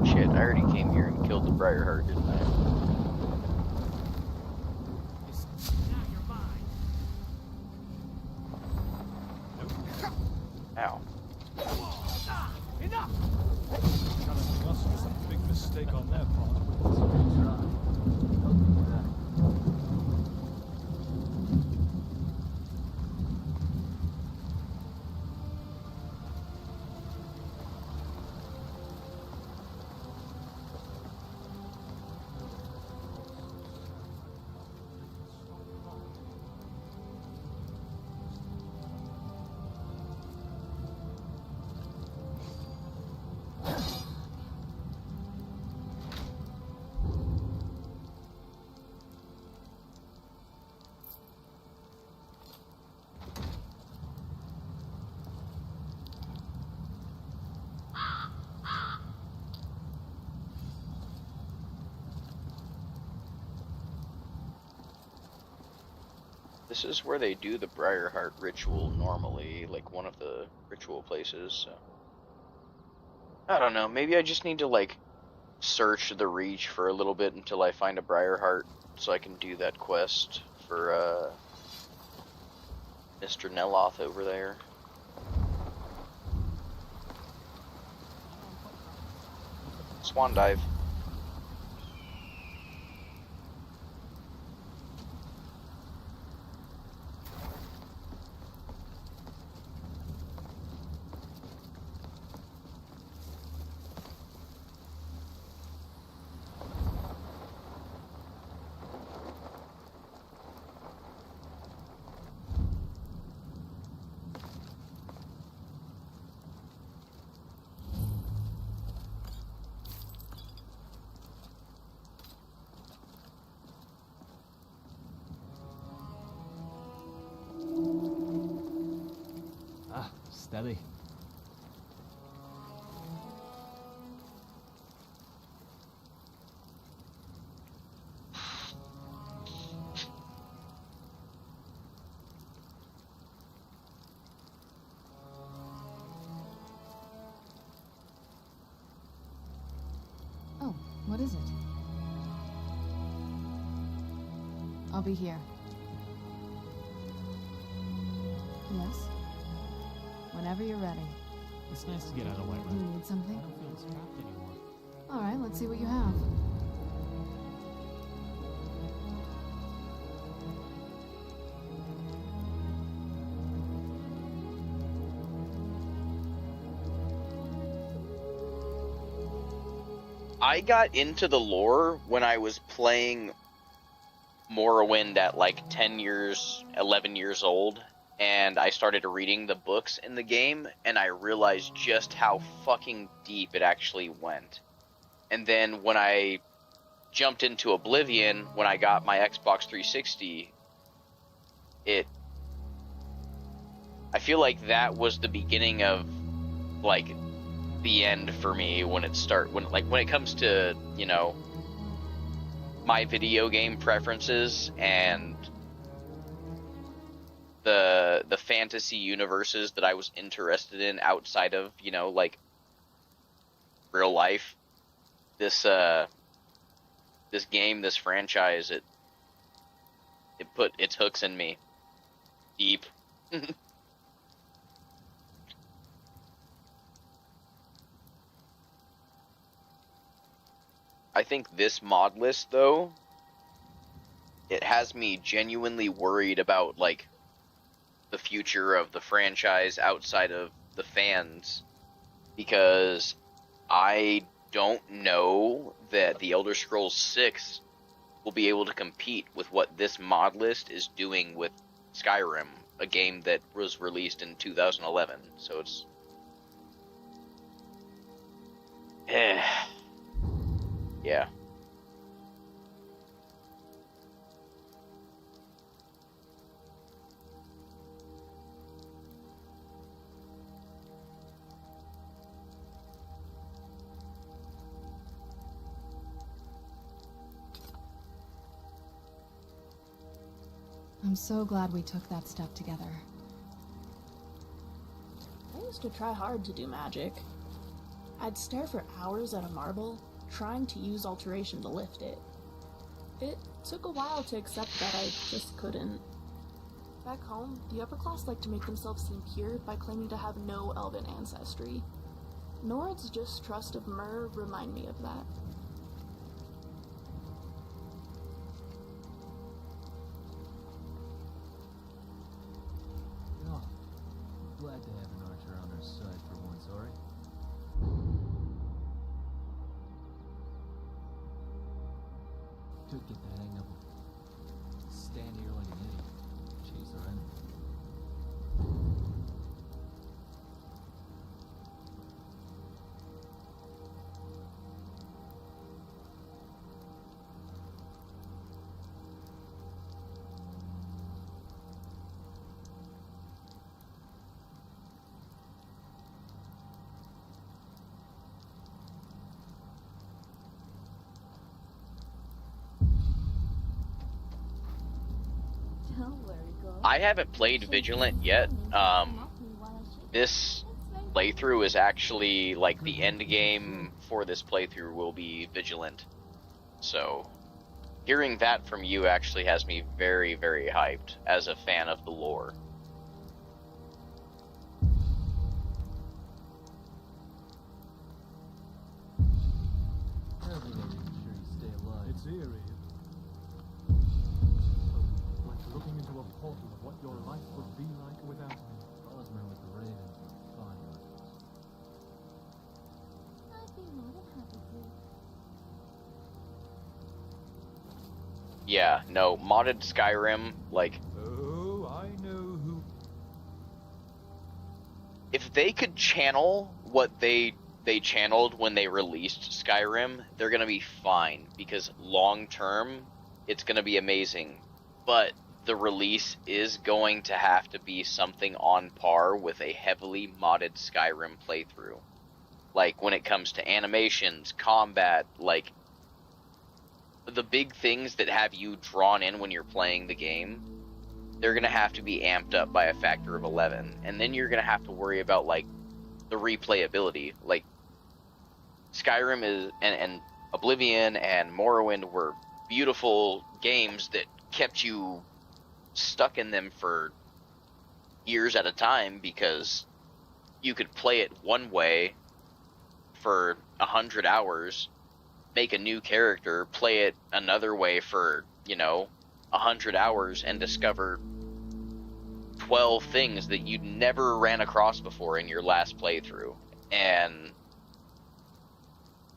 Shit, I already came here and killed the Briarheart, didn't I? Ow. Enough! Challenging us was a big mistake on their part. This is where they do the Briarheart ritual normally, like one of the ritual places, so. I don't know, maybe I just need to, like, search the Reach for a little bit until I find a Briarheart so I can do that quest for, Mr. Neloth over there. Swan dive. Steady. Oh, what is it? I'll be here. Yes? Whenever you're ready. It's nice to get out of White Do you need something? I don't feel as trapped anymore. Alright, let's see what you have. I got into the lore when I was playing Morrowind at like 10 years, 11 years old, and I started reading the books in the game, and I realized just how fucking deep it actually went. And then when I jumped into Oblivion, when I got my Xbox 360, I feel like that was the beginning of, like, the end for me when it comes to, you know, my video game preferences and the fantasy universes that I was interested in outside of, you know, like real life. This game, this franchise, it put its hooks in me deep. I think this mod list, though, it has me genuinely worried about, like, the future of the franchise outside of the fans, because I don't know that The Elder Scrolls 6 will be able to compete with what this mod list is doing with Skyrim, a game that was released in 2011, so it's... Yeah. I'm so glad we took that step together. I used to try hard to do magic. I'd stare for hours at a marble, trying to use alteration to lift it. It took a while to accept that I just couldn't. Back home, the upper class like to make themselves seem pure by claiming to have no elven ancestry. Norad's distrust of Myr remind me of that. Oh, glad to have an archer on our side for once, Ori. Could get the hang of him. Stand here like an idiot. Chase our enemy. I haven't played Vigilant yet. This playthrough is actually, like, the end game for this playthrough will be Vigilant. So, hearing that from you actually has me very, very hyped as a fan of the lore. It's eerie. Like looking into a portal of what your life would be like without me. Osmer with the ravens were fine ravens. I'd be more than happy to. Yeah, no, modded Skyrim, like... Oh, I know who... If they could channel what they channeled when they released Skyrim, they're gonna be fine, because long term, it's gonna be amazing. But the release is going to have to be something on par with a heavily modded Skyrim playthrough. Like, when it comes to animations, combat, like, the big things that have you drawn in when you're playing the game, they're gonna have to be amped up by a factor of 11. And then you're gonna have to worry about, like, the replayability. Like, Skyrim is, and Oblivion and Morrowind were beautiful games that kept you stuck in them for years at a time, because you could play it one way for 100 hours, make a new character, play it another way for, 100 hours, and discover 12 things that you'd never ran across before in your last playthrough. And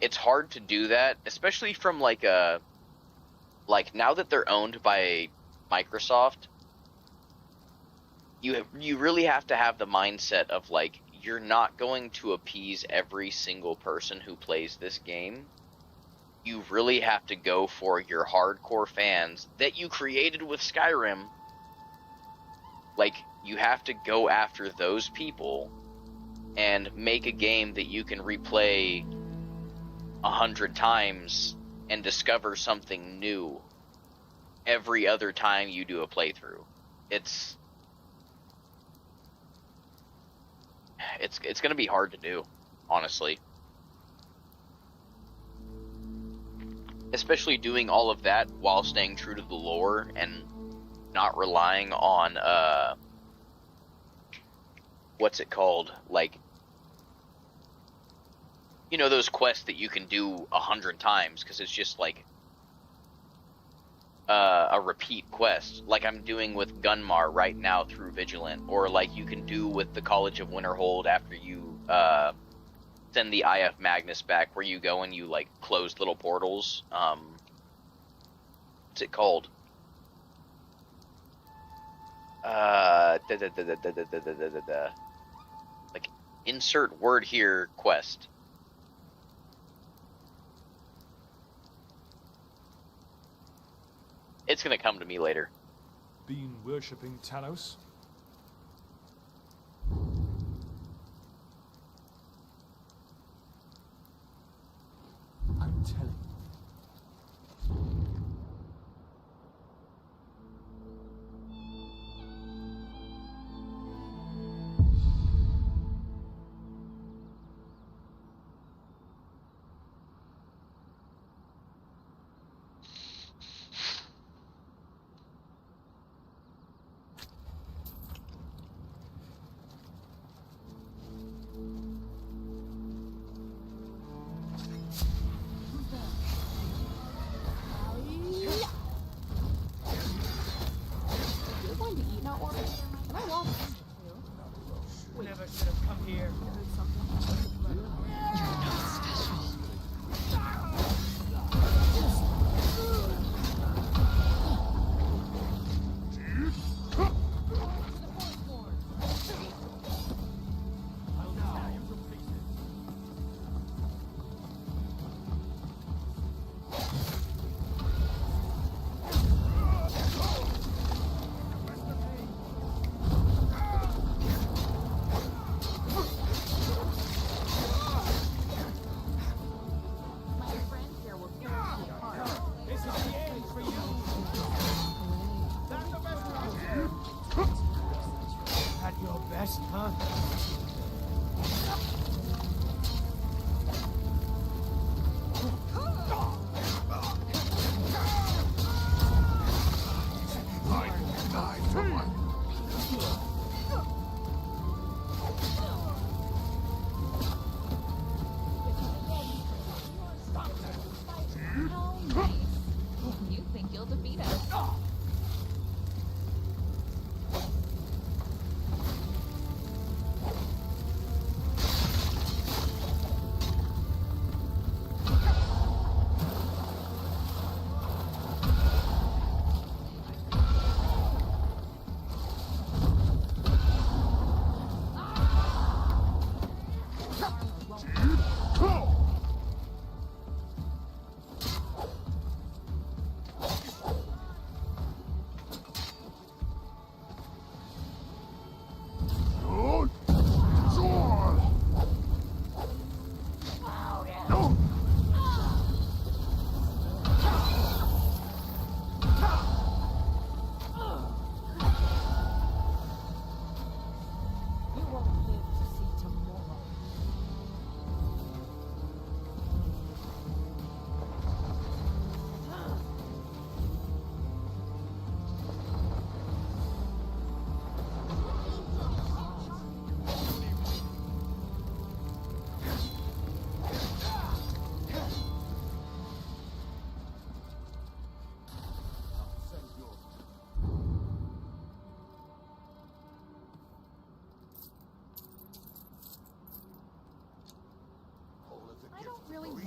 it's hard to do that, especially from like now that they're owned by Microsoft, you really have to have the mindset of, like, you're not going to appease every single person who plays this game. You really have to go for your hardcore fans that you created with Skyrim. Like, you have to go after those people and make a game that you can replay 100 times and discover something new every other time you do a playthrough. It's going to be hard to do, honestly. Especially doing all of that while staying true to the lore and not relying on, what's it called? Like, those quests that you can do 100 times, because it's just like a repeat quest, like I'm doing with Gunmar right now through Vigilant, or like you can do with the College of Winterhold after you send the IF Magnus back, where you go and you, like, close little portals. What's it called? Like, insert word here, quest. It's gonna come to me later. Been worshipping Talos? I'm telling you. You think you'll defeat us?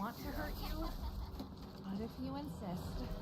want to hurt you, but if you insist.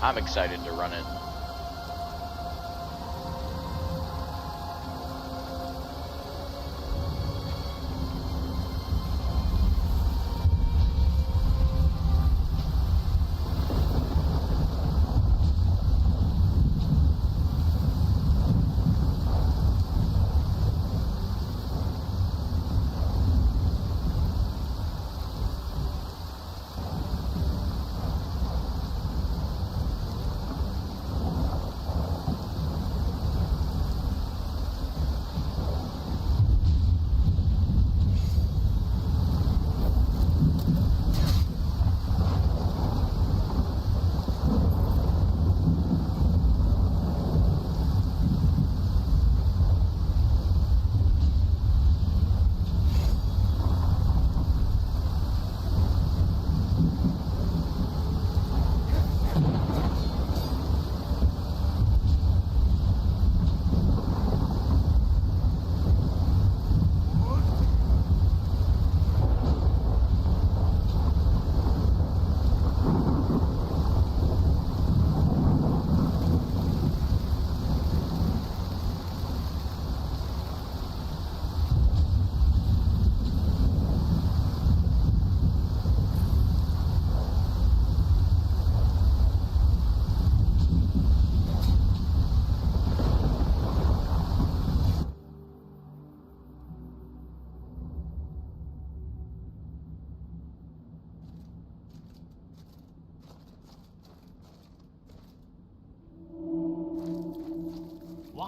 I'm excited to run it.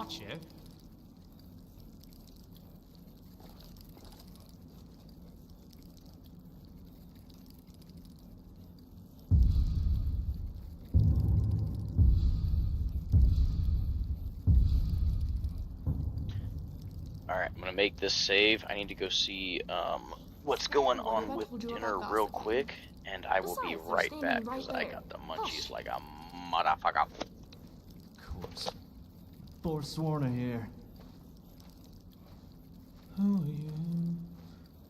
watch it. Alright, I'm gonna make this save. I need to go see what's going on with dinner real quick, and I will be right back because I got the munchies like a motherfucker. Of course. Forsworna here. Who are you?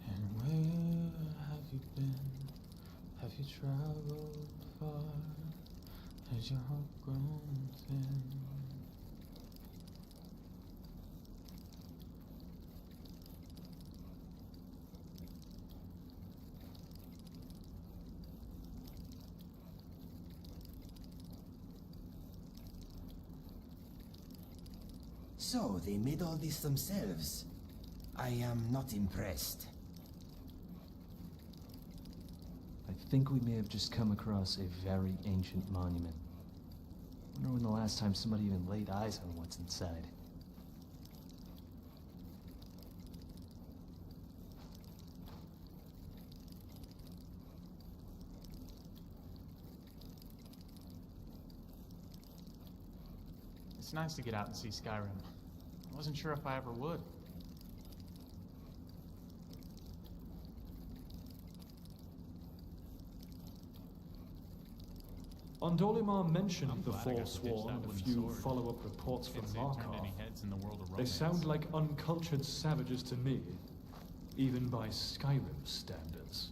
And where have you been? Have you traveled far? Has your heart grown thin? So, they made all this themselves. I am not impressed. I think we may have just come across a very ancient monument. Wonder when the last time somebody even laid eyes on what's inside. It's nice to get out and see Skyrim. I wasn't sure if I ever would. Ondolimar mentioned I'm the glad I got to ditch Forsworn that in a wooden few sword. follow-up reports from Can't say it turned Markov. any heads in the world of They romance. sound like uncultured savages to me, even by Skyrim standards.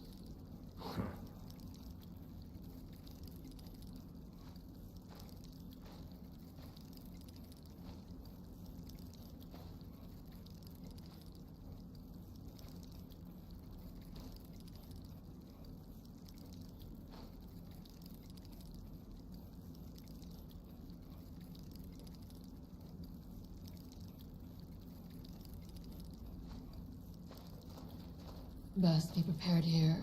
Best be prepared here.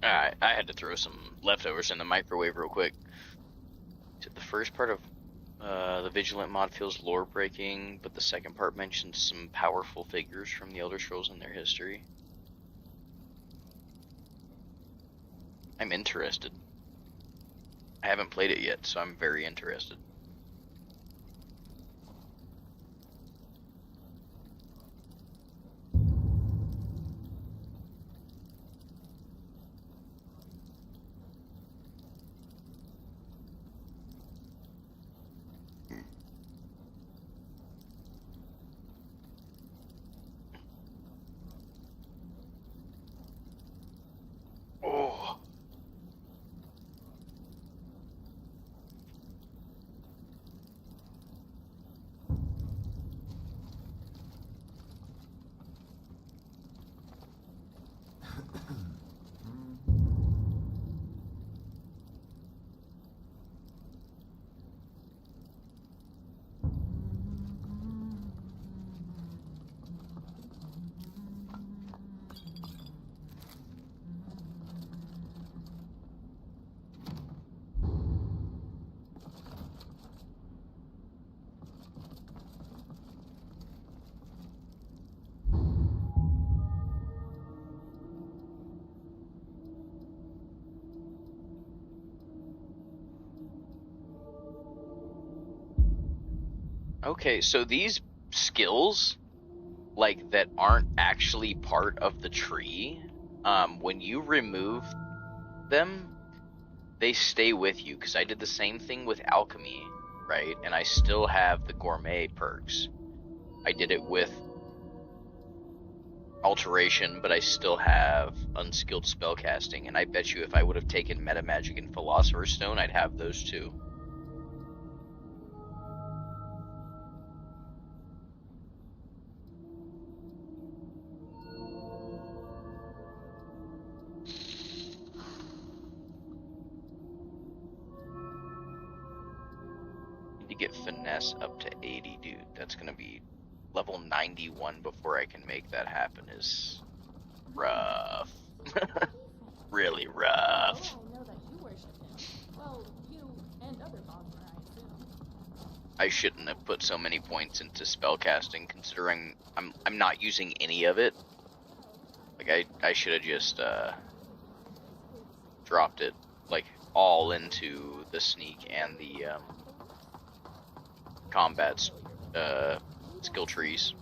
Alright, I had to throw some leftovers in the microwave real quick. So the first part of the Vigilant mod feels lore breaking, but the second part mentions some powerful figures from the Elder Scrolls and their history. I'm interested. I haven't played it yet, so I'm very interested. Okay, so these skills, like, that aren't actually part of the tree, when you remove them, they stay with you, because I did the same thing with alchemy, right? And I still have the gourmet perks. I did it with alteration, but I still have unskilled spellcasting, and I bet you if I would have taken meta magic and philosopher's stone, I'd have those too. Need to get finesse up to 80, dude. That's gonna be level 91 before I can make that happen. Is rough. Really rough. I know that you worship him. Well, you and other gods, I assume. I shouldn't have put so many points into spellcasting, considering I'm not using any of it. Like I should have just dropped it like all into the sneak and the combat skill trees.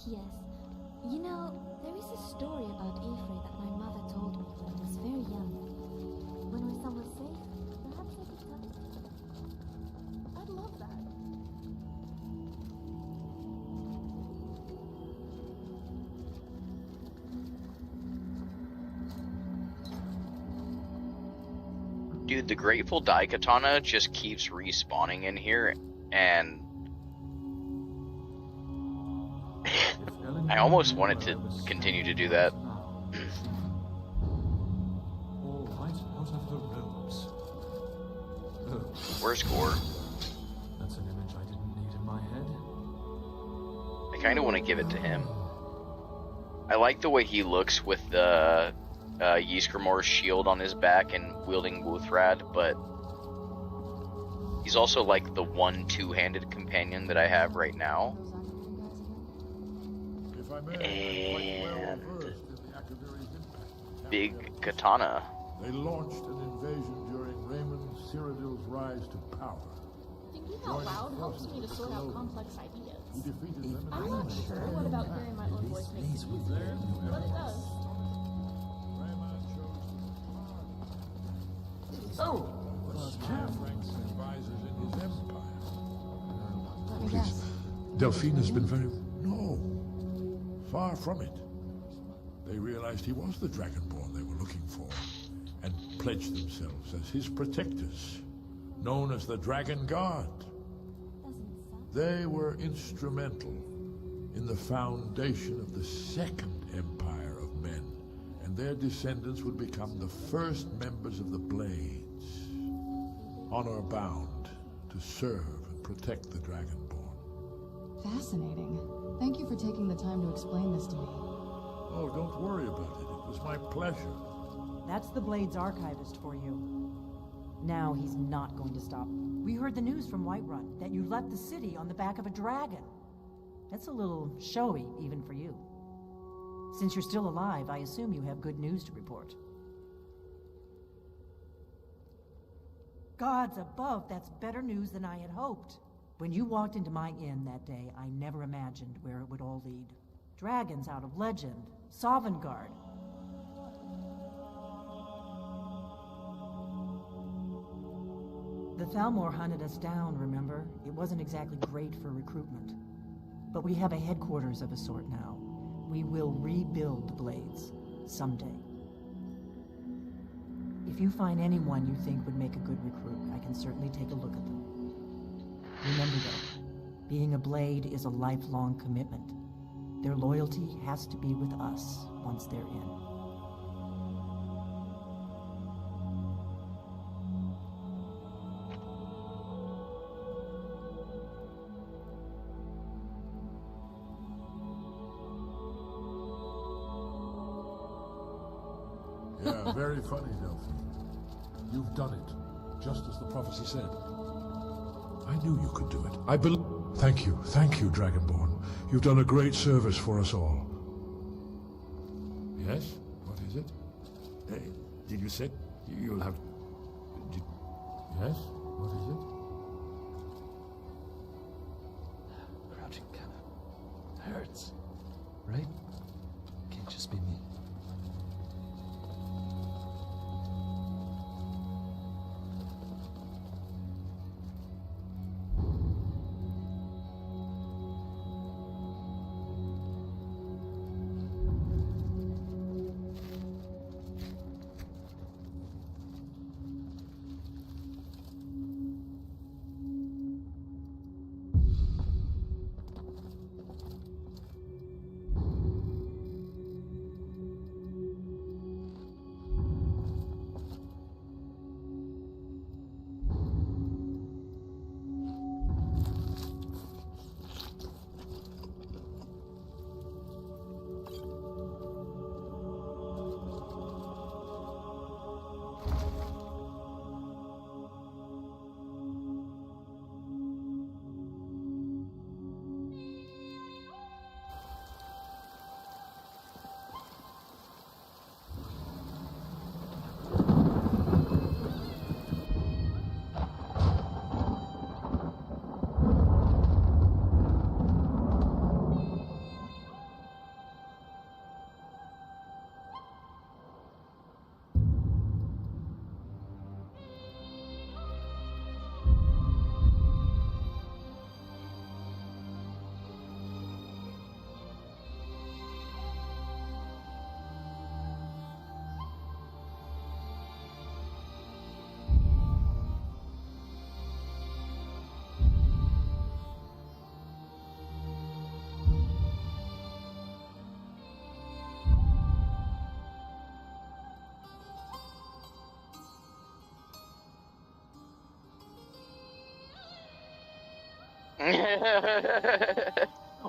Yes. You know, there is a story about Ifrei that my mother told me when I was very young. When we're somewhere safe, perhaps I could tell it. I'd love that. Dude, the Grateful Daikatana just keeps respawning in here, and I almost wanted to continue to do that. Where's Gore? That's an image I didn't need in my head. I kind of want to give it to him. I like the way he looks with the Ysgramor's shield on his back and wielding Wuthrad, but he's also like the one two-handed companion that I have right now. And big katana. They launched an invasion during Raymond Cyrodiil's rise to power. Thinking out loud helps me to sort out complex ideas. He defeated them. I'm not sure what about hearing my own voice makes it easier, but it does. Oh! Ranks and advisors in his empire. Please. Delphine has been very... No. Far from it. They realized he was the Dragonborn they were looking for, and pledged themselves as his protectors, known as the Dragon Guard. They were instrumental in the foundation of the Second Empire of Men, and their descendants would become the first members of the Blades, honor-bound to serve and protect the Dragonborn. Fascinating. Thank you for taking the time to explain this to me. Oh, don't worry about it. It was my pleasure. That's the Blades archivist for you. Now he's not going to stop. We heard the news from Whiterun that you left the city on the back of a dragon. That's a little showy, even for you. Since you're still alive, I assume you have good news to report. Gods above, that's better news than I had hoped. When you walked into my inn that day, I never imagined where it would all lead. Dragons out of legend, Sovngarde. The Thalmor hunted us down, remember? It wasn't exactly great for recruitment. But we have a headquarters of a sort now. We will rebuild the Blades, someday. If you find anyone you think would make a good recruit, I can certainly take a look at them. Remember though, being a Blade is a lifelong commitment. Their loyalty has to be with us once they're in. Yeah, very funny, Delphine. You've done it, just as the prophecy said. I knew you could do it. I believe. Thank you, Dragonborn. You've done a great service for us all. Yes? What is it? Did you say you'll have... Yes? What is it? Crouching kinda hurts, right? Can't just be me.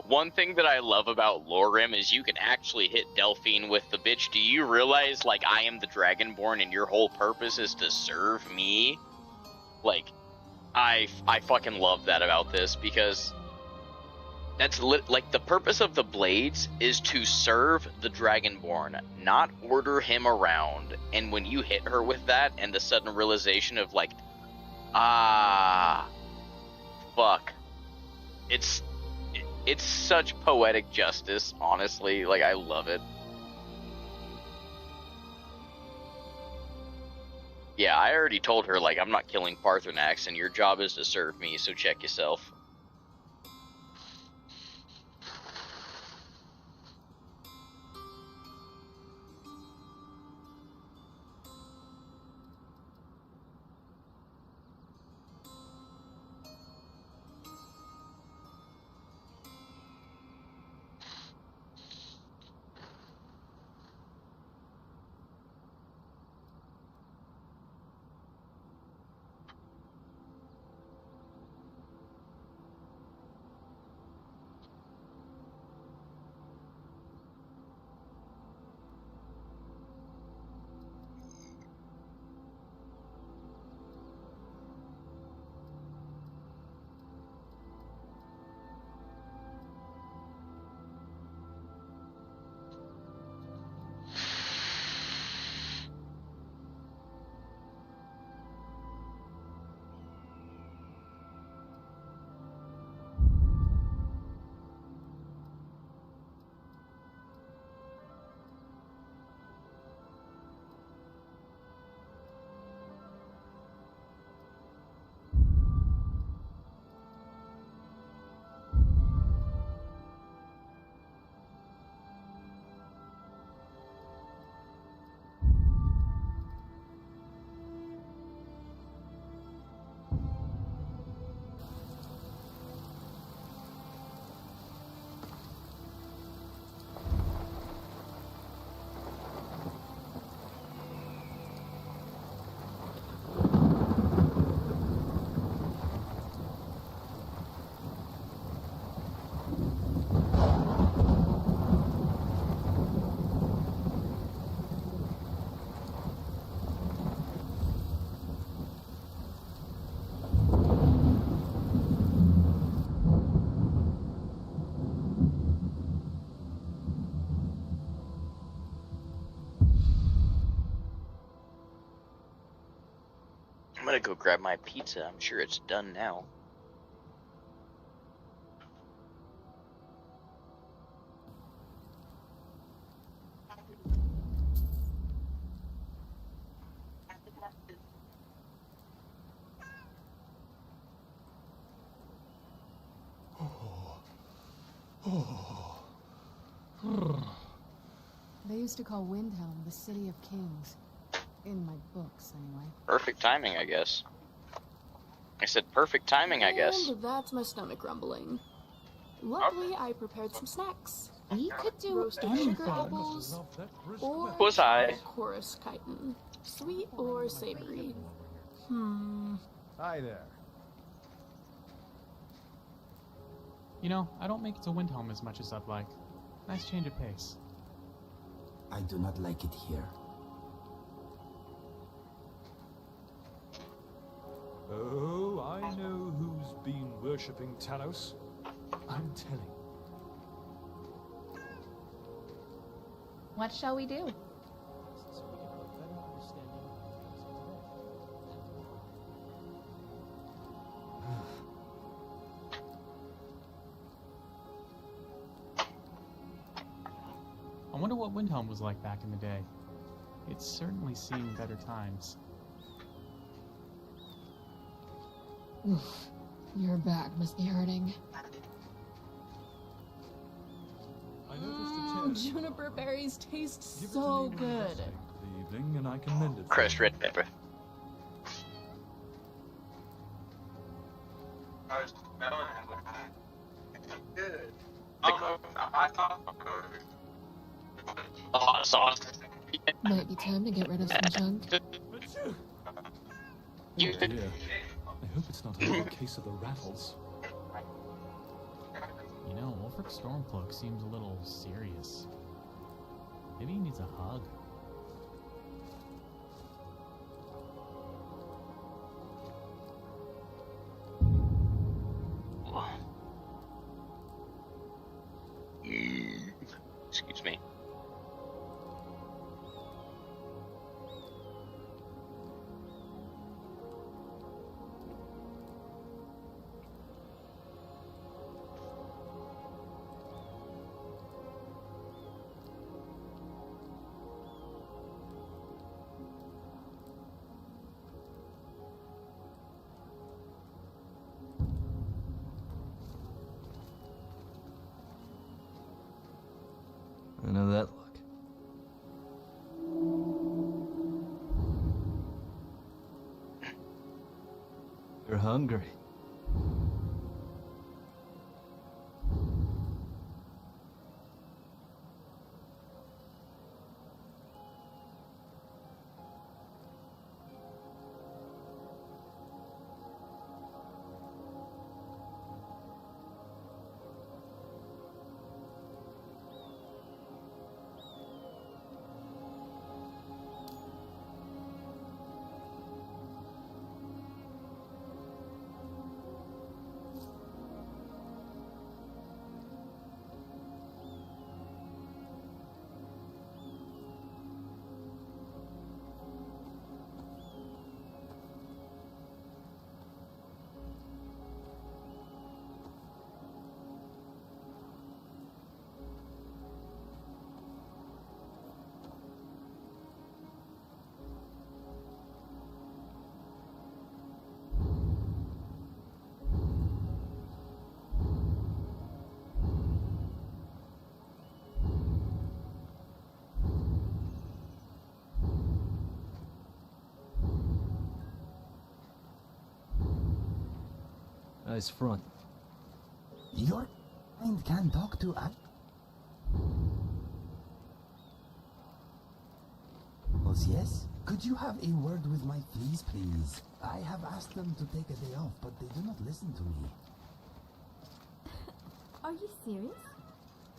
One thing that I love about LoreRim is you can actually hit Delphine with the bitch. Do you realize, like, I am the Dragonborn and your whole purpose is to serve me? Like, I fucking love that about this, because that's like the purpose of the blades is to serve the Dragonborn, not order him around. And when you hit her with that and the sudden realization of like, fuck, it's such poetic justice, honestly. Like, I love it. Yeah, I already told her, like, I'm not killing Parthenax, and your job is to serve me, so check yourself. I'm gonna go grab my pizza. I'm sure it's done now. They used to call Windhelm the City of Kings. In my books, anyway. Perfect timing, I guess. I said perfect timing, I guess. And that's my stomach rumbling. Luckily, I prepared some snacks. We could do Roasted anything. sugar apples, or Was I? chorus chitin. Sweet or savory? Hi there. You know, I don't make it to Windhelm as much as I'd like. Nice change of pace. I do not like it here. Oh, I know who's been worshipping Talos. I'm telling. What shall we do? I wonder what Windhelm was like back in the day. It's certainly seen better times. Oof. Your back must be hurting. I noticed a tear. Juniper berries taste Give it so to me good. for the evening, and I can mend it. Crushed red pepper. Hot sauce. Might be time to get rid of some junk. Oh dear. I hope it's not another case of the rattles. You know, Ulfric Stormcloak seems a little serious. Maybe he needs a hug. Excuse me. I know that look. You're hungry. Nice front. Your mind can talk to us. Yes? Could you have a word with my fleas, please? I have asked them to take a day off, but they do not listen to me. Are you serious?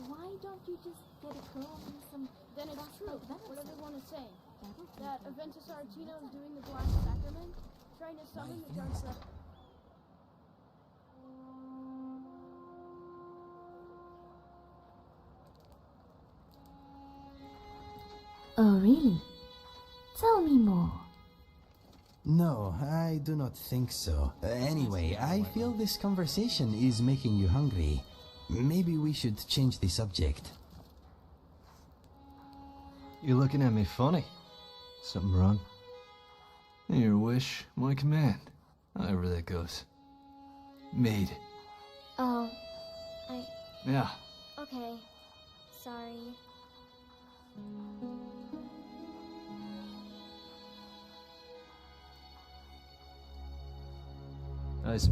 Why don't you just get a girl and some... Then it's true. What do they want to say? That That Aventus Artino is doing the Black Sacrament? Trying to summon the Dark Side. Oh, really? Tell me more. No, I do not think so. Anyway, I feel this conversation is making you hungry. Maybe we should change the subject. You're looking at me funny. Something wrong? Your wish, my command. However that goes. Maid. Oh, Yeah. okay. Sorry. Nice.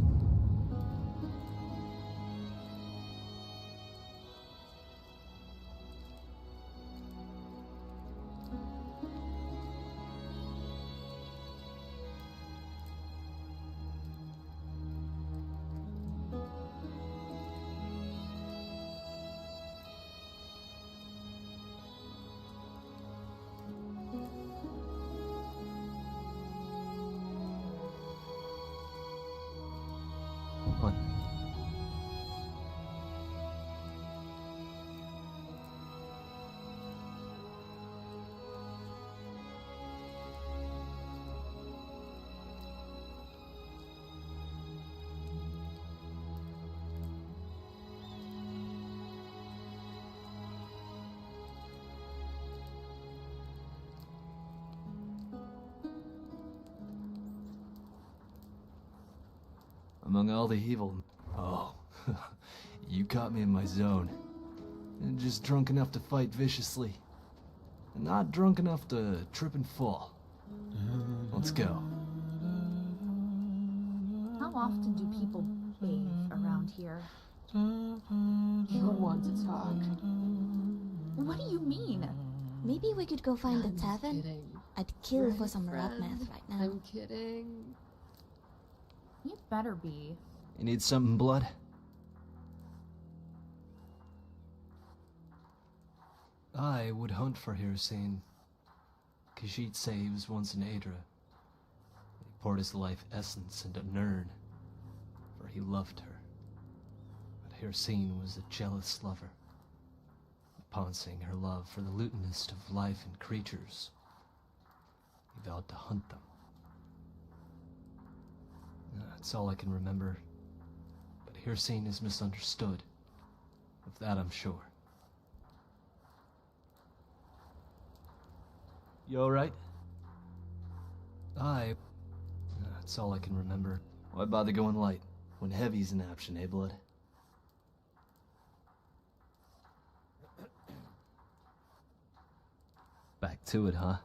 What? Among all the evil... Oh, you caught me in my zone. And just drunk enough to fight viciously. And not drunk enough to trip and fall. Let's go. How often do people bathe around here? You want to talk? What do you mean? Maybe we could go find I'm a just tavern? kidding. I'd kill for Right, some rat friend? meth right now. I'm kidding. You better be. You need something, blood? I would hunt for Hirsane. Khajiit say he was once an Aedra. He poured his life essence into Nirn, for he loved her. But Hirsane was a jealous lover. Upon seeing her love for the lutenist of life and creatures, he vowed to hunt them. That's all I can remember. But Hirsane is misunderstood. Of that I'm sure. You alright? That's all I can remember. Why bother going light when heavy's in action, eh, blood? Back to it, huh?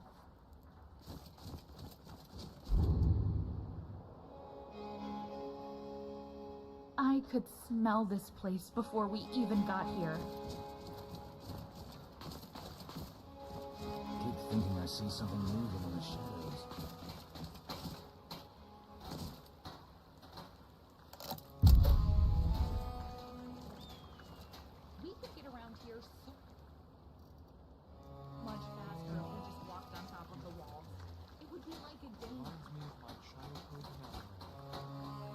I could smell this place before we even got here. Keep thinking I see something moving in the shadows. We could get around here so much faster if we just walked on top of the wall. It would be like a game. Reminds me of my childhood memory.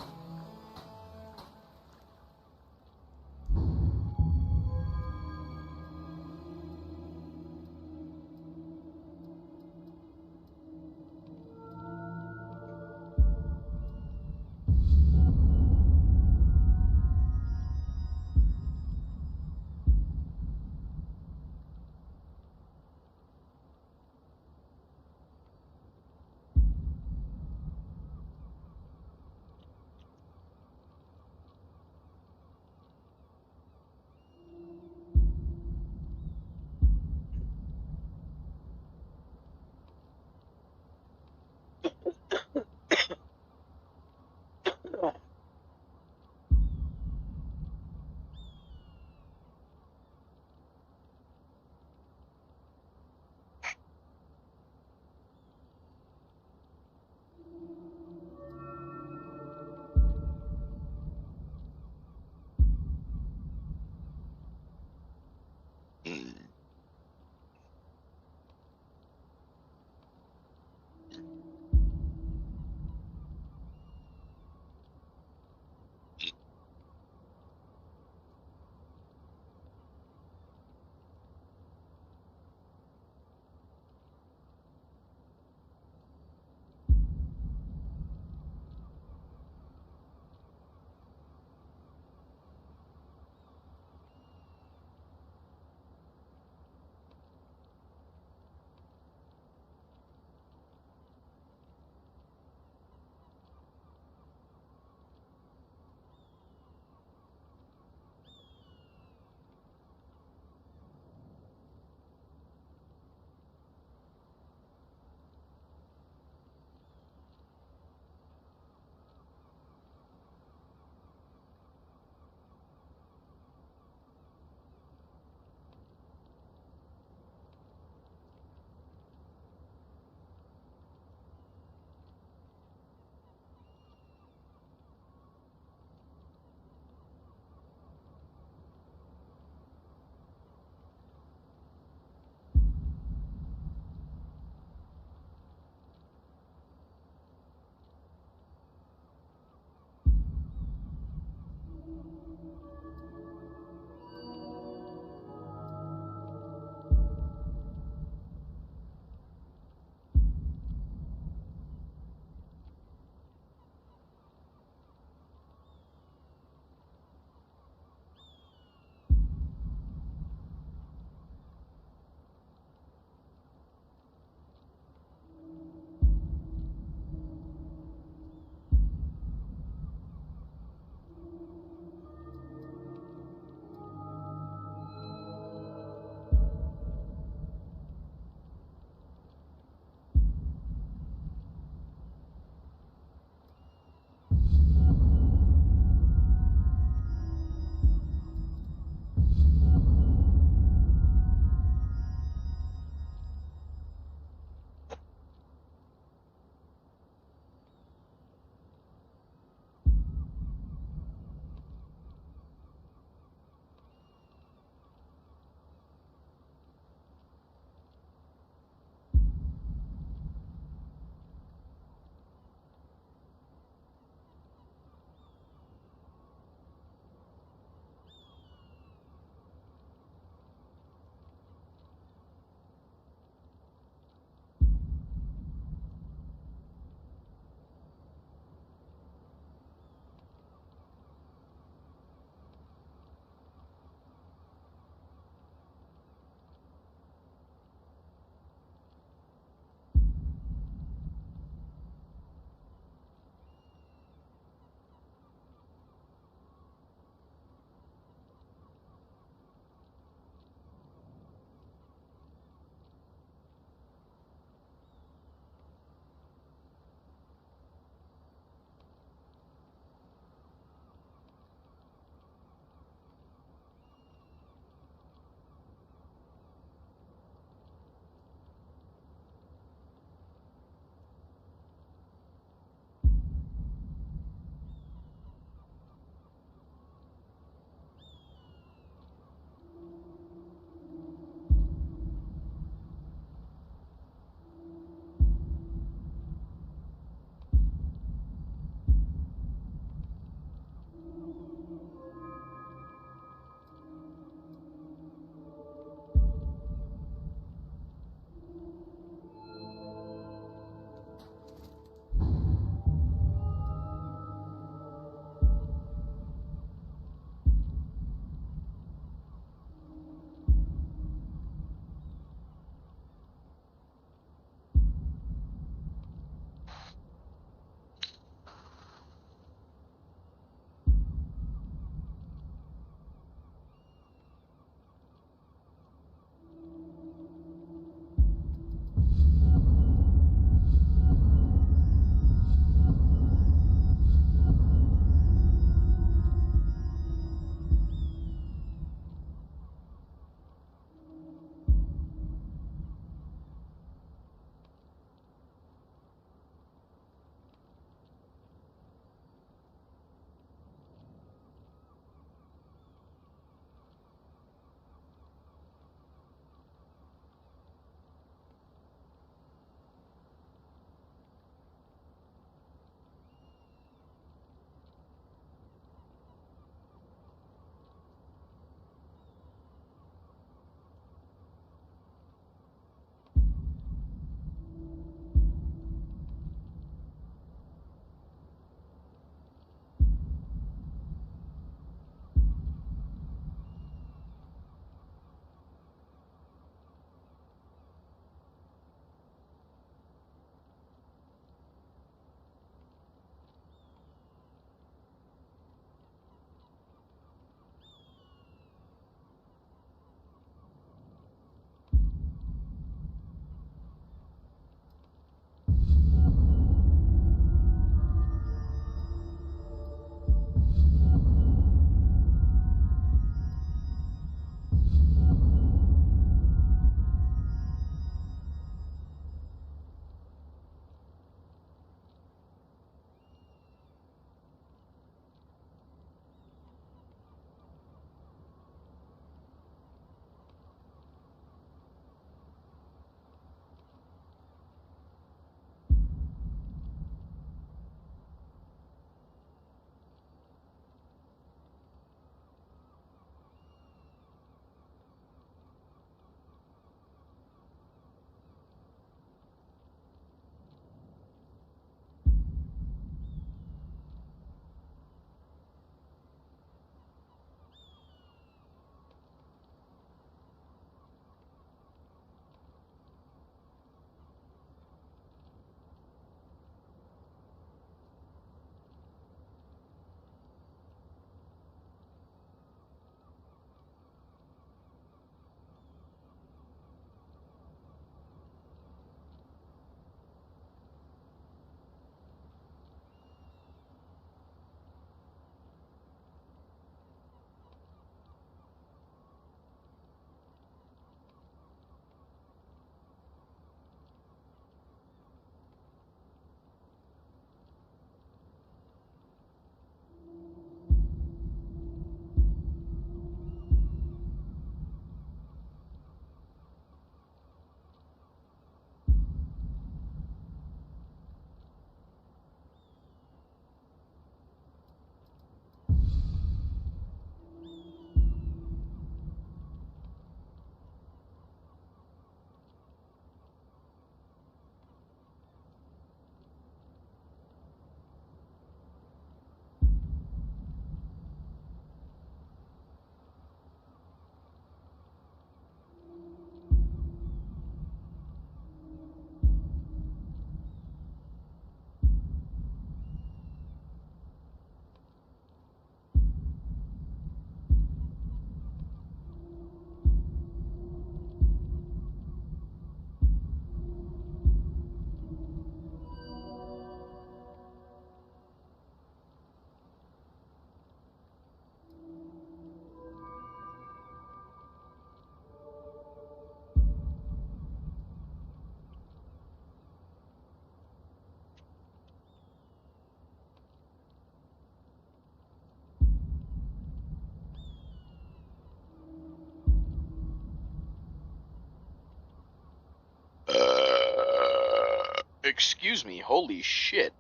Excuse me, holy shit.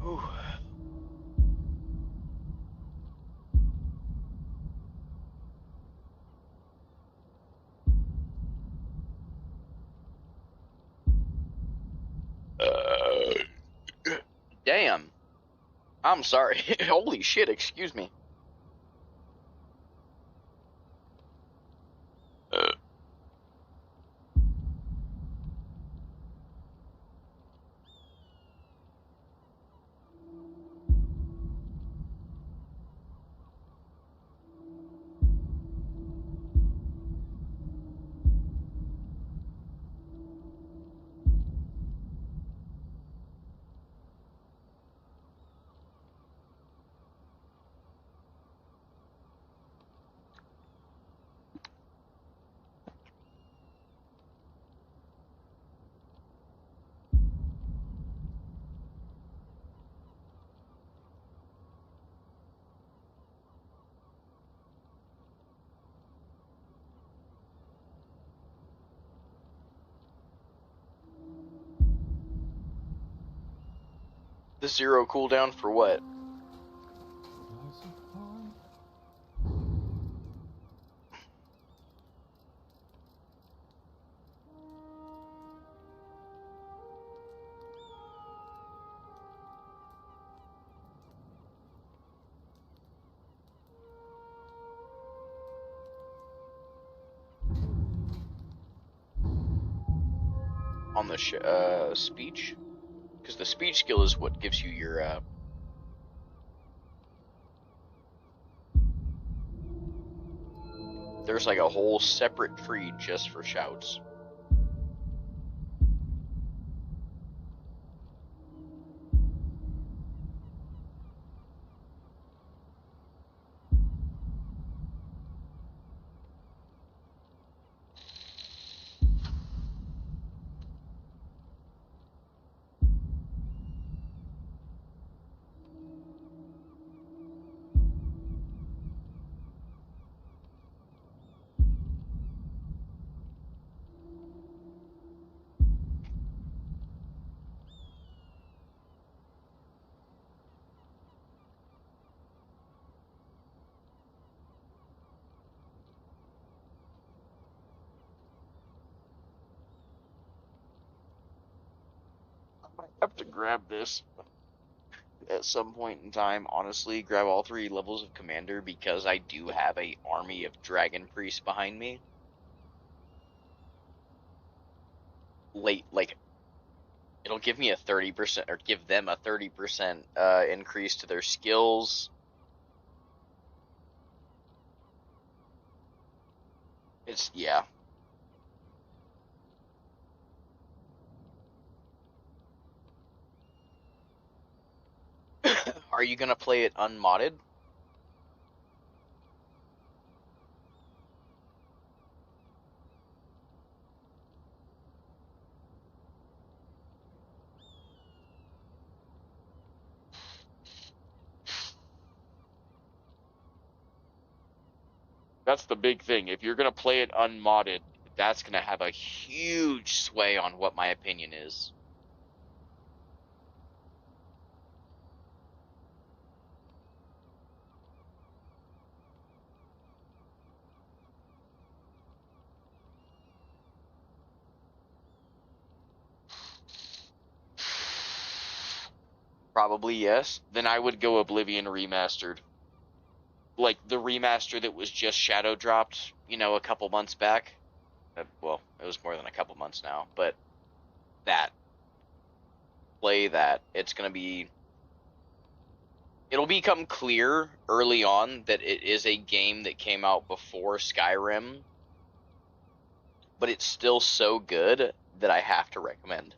Ooh. Damn. I'm sorry. Holy shit, excuse me. The 0 cooldown for what? On the speech? Because the speech skill is what gives you your there's like a whole separate tree just for shouts. I have to grab this at some point in time, honestly, grab all 3 levels of commander because I do have a army of dragon priests behind me. Like it'll give me a 30% or give them a 30% increase to their skills. It's yeah. Are you gonna play it unmodded? That's the big thing. If you're gonna play it unmodded, that's gonna have a huge sway on what my opinion is. Probably yes. Then I would go Oblivion Remastered. Like the remaster that was just shadow dropped, a couple months back. Well, it was more than a couple months now, but that. Play that. It'll become clear early on that it is a game that came out before Skyrim, but it's still so good that I have to recommend.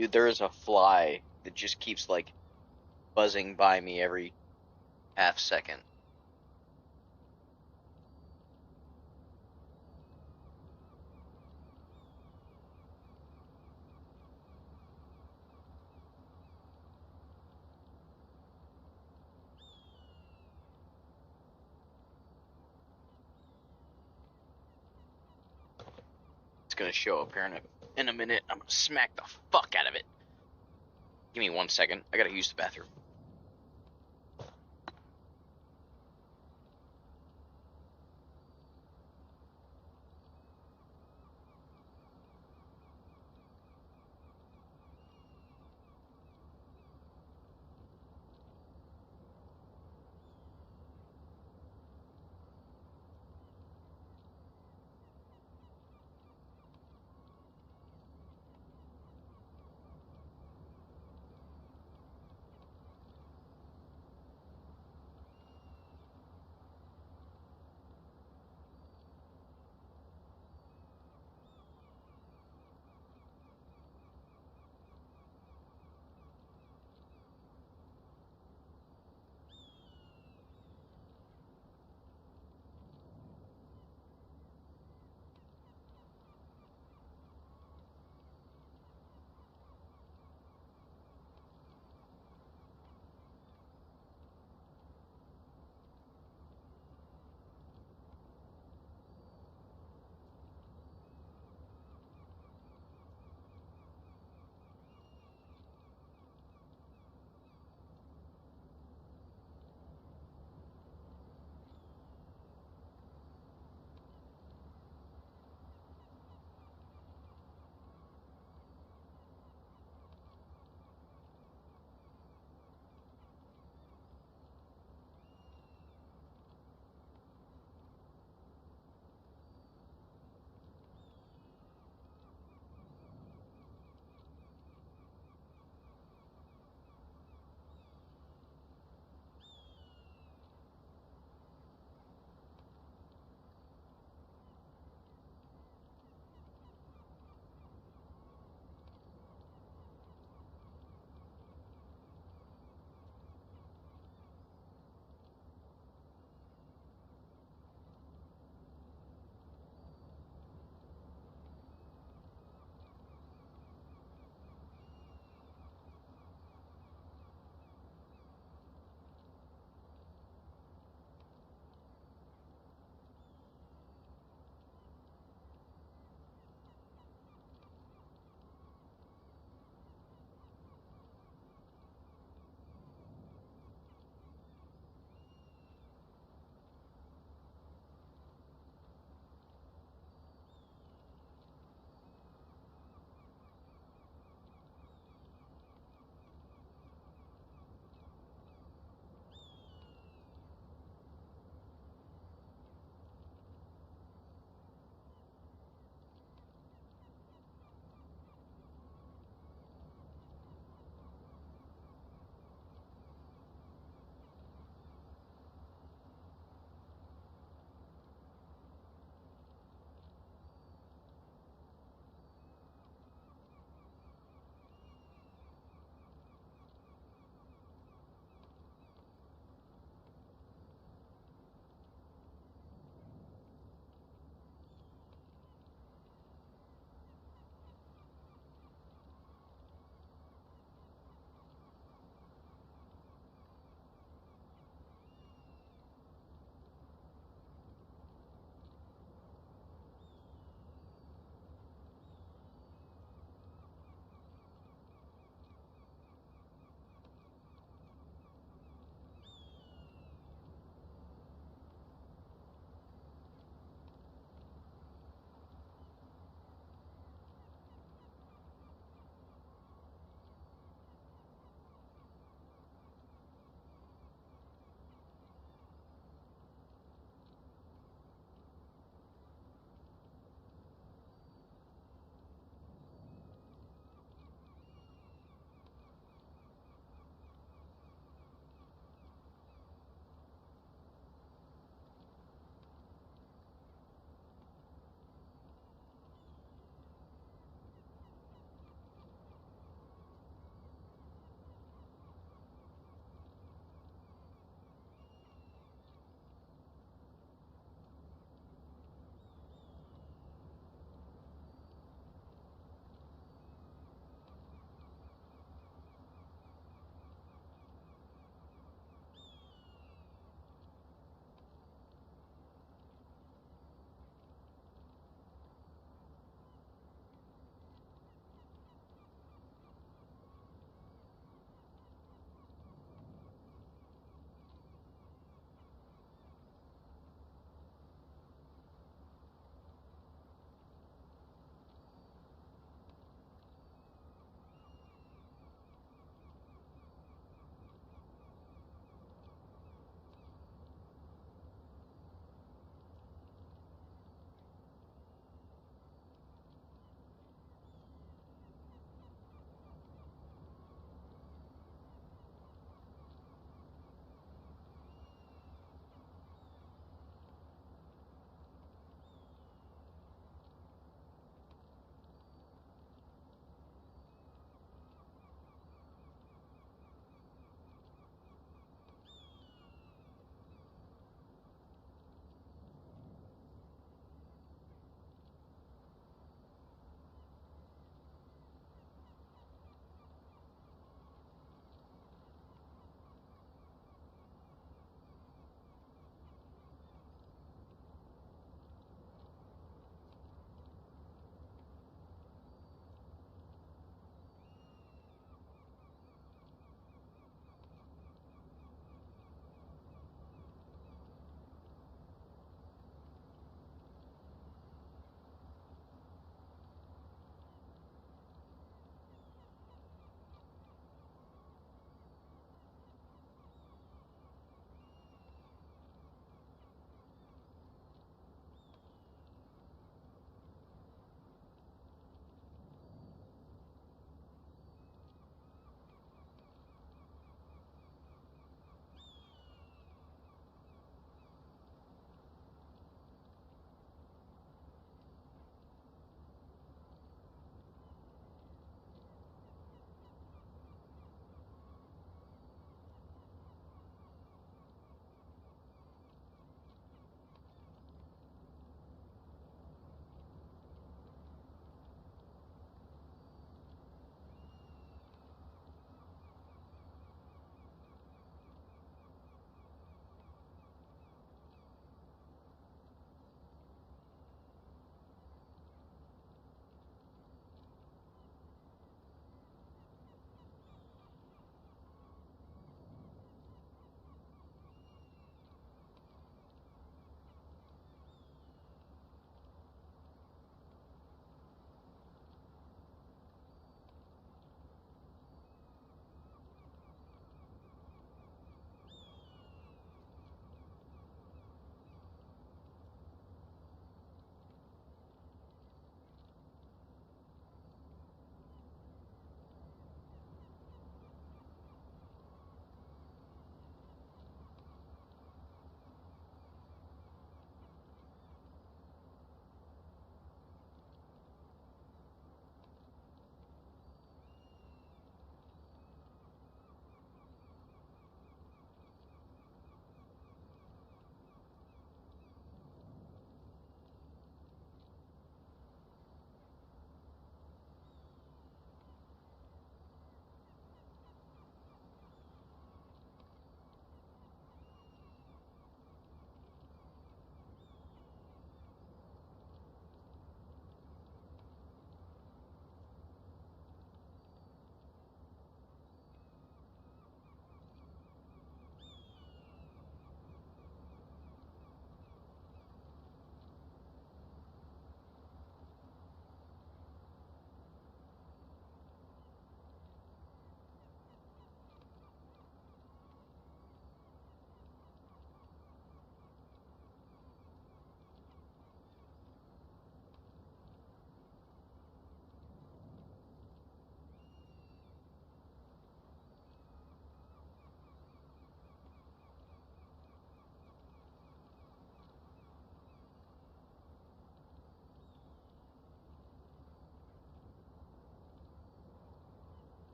Dude, there is a fly that just keeps, like, buzzing by me every half second. It's gonna show up here in a minute. I'm gonna smack the fuck out of it. Give me 1 second. I gotta use the bathroom.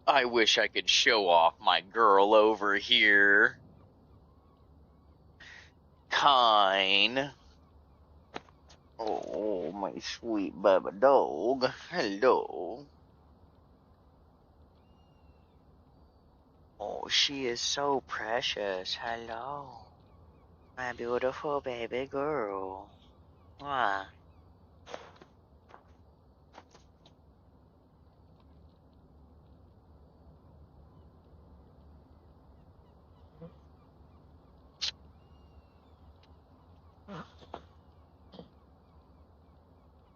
I wish I could show off my girl over here. Kine. Oh, my sweet baby dog. Hello. Oh, she is so precious. Hello. My beautiful baby girl. Mwah.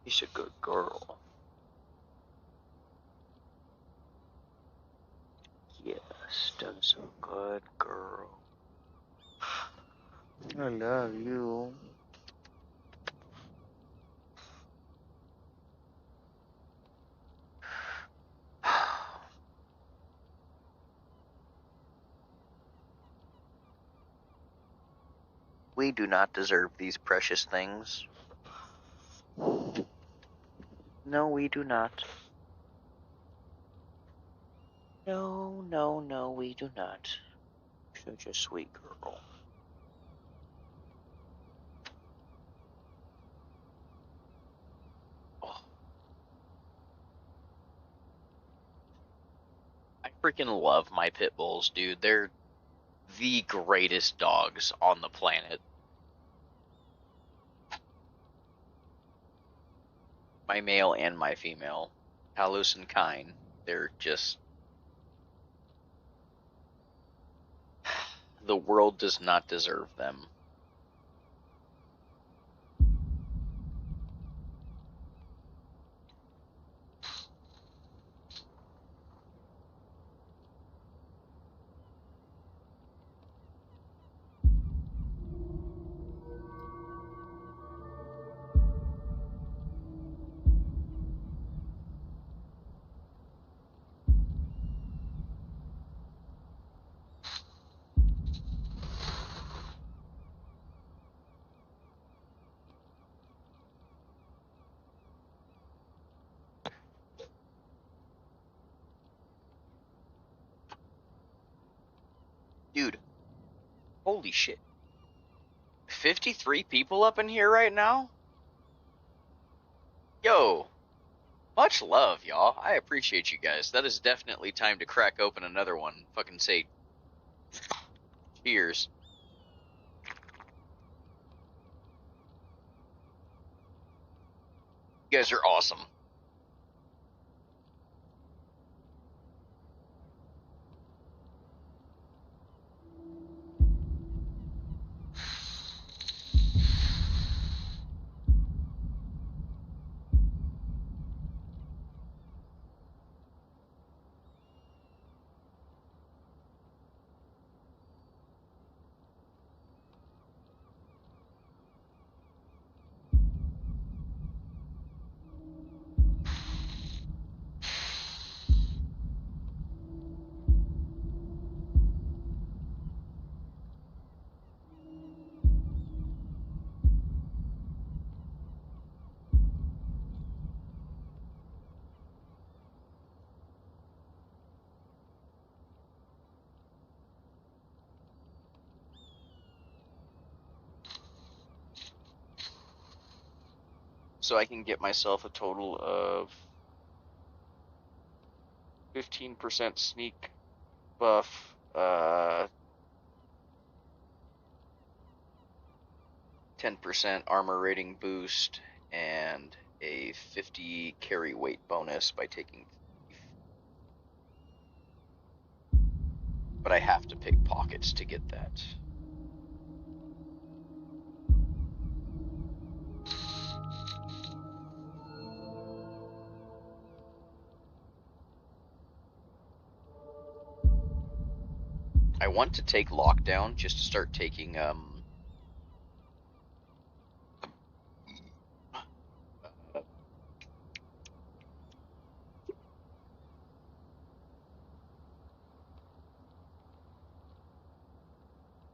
She's a good girl. Yes, that's a good girl. I love you. We do not deserve these precious things. No, we do not. No, no, no, we do not. Such a sweet girl. Oh. I freaking love my pit bulls, dude. They're the greatest dogs on the planet. My male and my female. Halus and Kine. They're just... The world does not deserve them. Dude, holy shit. 53 people up in here right now? Yo, much love, y'all. I appreciate you guys. That is definitely time to crack open another one. Fucking say cheers. You guys are awesome. So I can get myself a total of 15% sneak buff, 10% armor rating boost, and a 50 carry weight bonus by taking thief. But I have to pick pockets to get that. I want to take lockdown just to start taking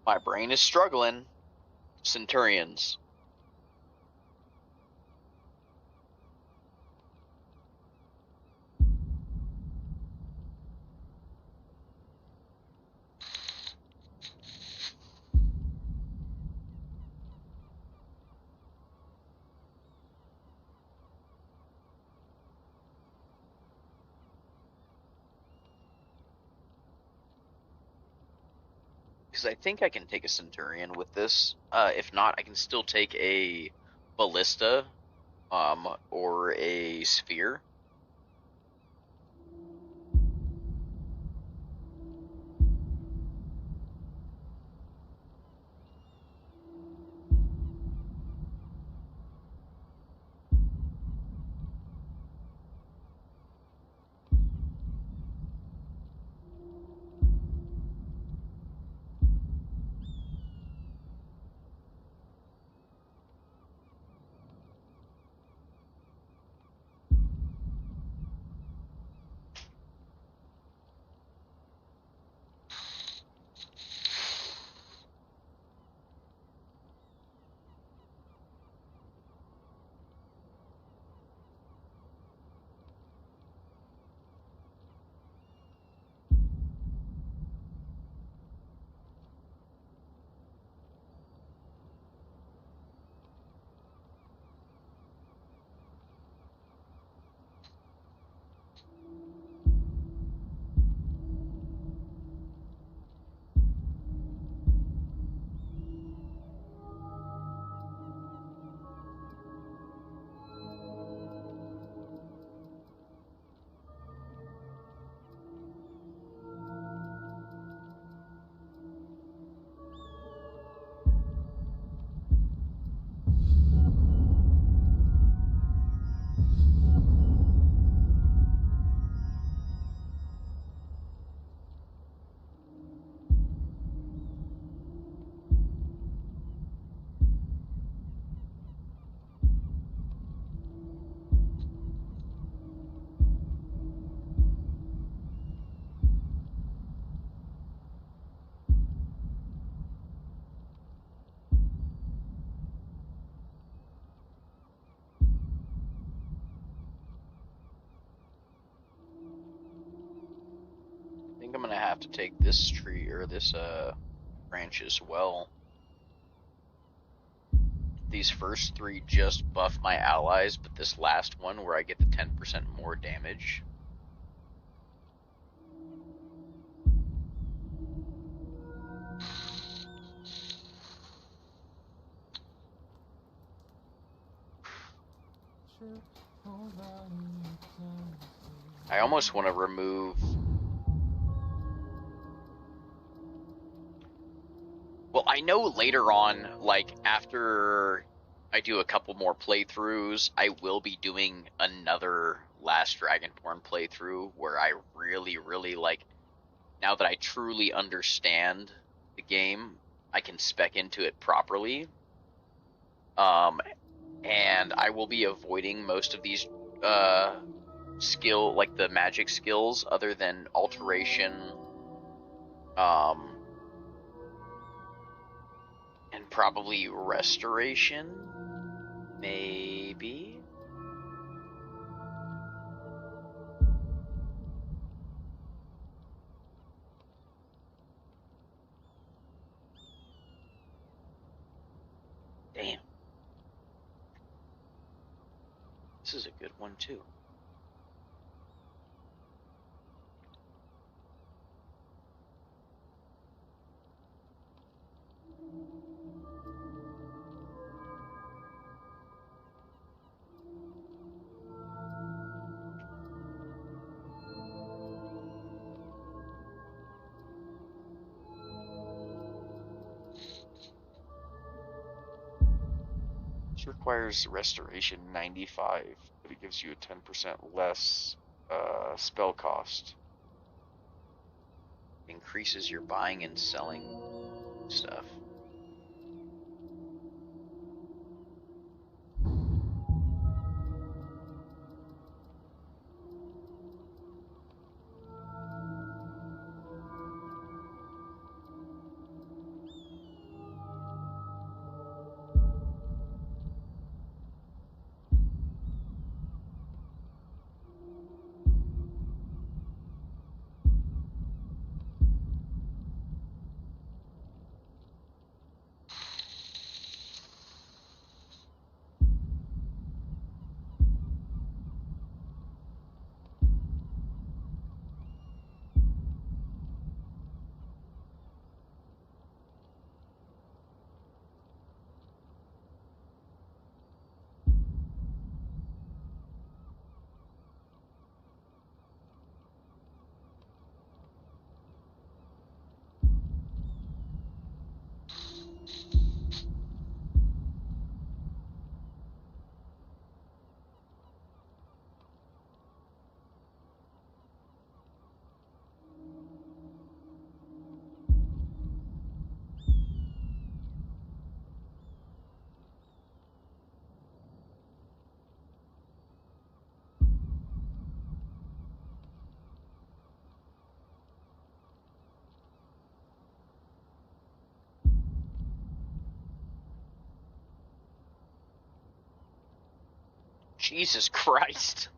my brain is struggling. Centurions. because I think I can take a Centurion with this. If not, I can still take a Ballista, or a Sphere. I think I'm gonna have to take this tree or this branch as well. These first three just buff my allies, but this last one where I get the 10% more damage. I almost want to remove... Well, I know later on, like, after I do a couple more playthroughs, I will be doing another Last Dragonborn playthrough where I really, really, like, now that I truly understand the game, I can spec into it properly. And I will be avoiding most of these like the magic skills, other than alteration, and probably restoration, maybe. Damn. This is a good one too. This requires restoration 95, but it gives you a 10% less spell cost. Increases your buying and selling stuff. Jesus Christ.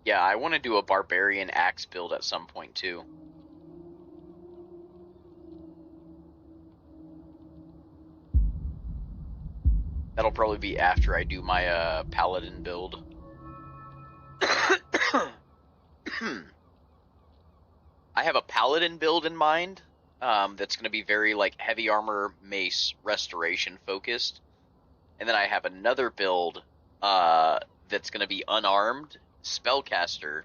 Yeah, I want to do a barbarian axe build at some point too. That'll probably be after I do my paladin build. I have a paladin build in mind that's going to be very like heavy armor mace restoration focused. And then I have another build that's going to be unarmed spellcaster.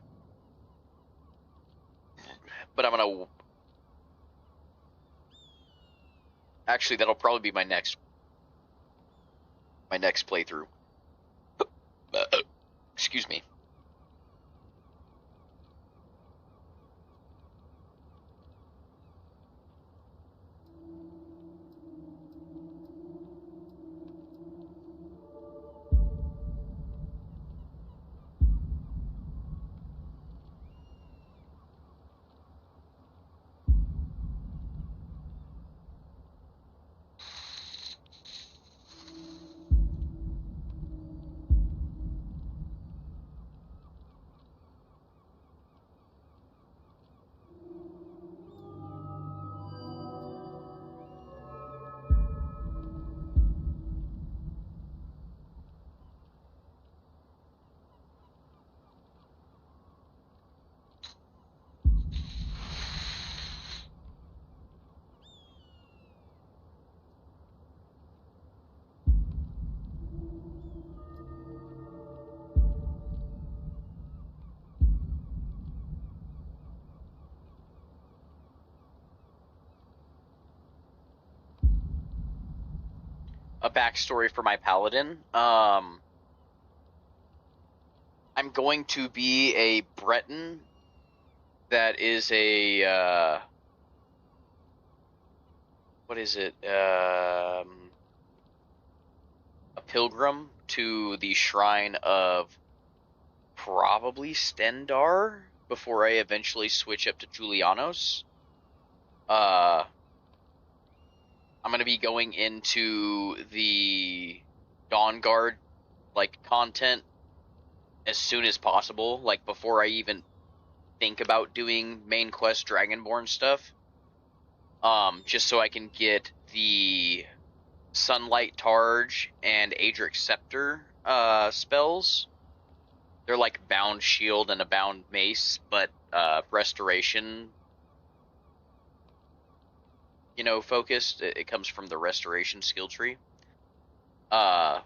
But I'm going to... Actually, that'll probably be my next playthrough. Excuse me. A backstory for my paladin. I'm going to be a Breton that is a what is it? A pilgrim to the shrine of probably Stendar before I eventually switch up to Julianos. I'm going to be going into the Dawn Guard like content as soon as possible, like before I even think about doing main quest Dragonborn stuff. Just so I can get the Sunlight Targe and Adric Scepter spells. They're like bound shield and a bound mace, but restoration, focused. It comes from the restoration skill tree. Kind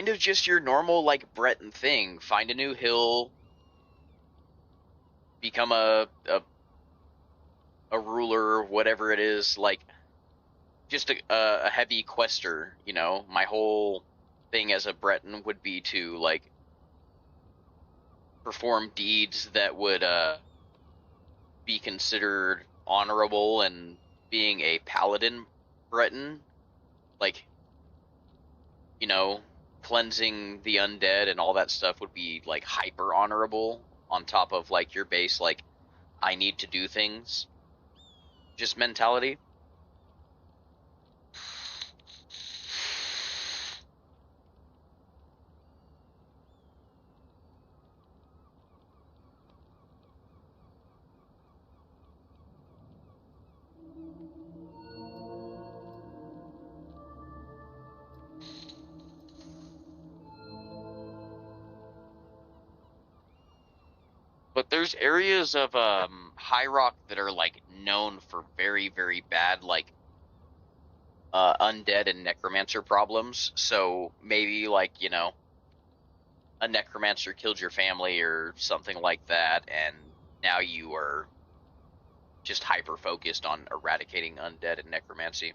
of just your normal like Breton thing. Find a new hill, become a ruler, whatever it is, like just a heavy quester, My whole thing as a Breton would be to like perform deeds that would be considered honorable, and being a paladin Breton, like, cleansing the undead and all that stuff would be like hyper honorable on top of like your base, like, I need to do things just mentality. But there's areas of High Rock that are like known for very, very bad like undead and necromancer problems. So maybe like, a necromancer killed your family or something like that, and now you are just hyper focused on eradicating undead and necromancy.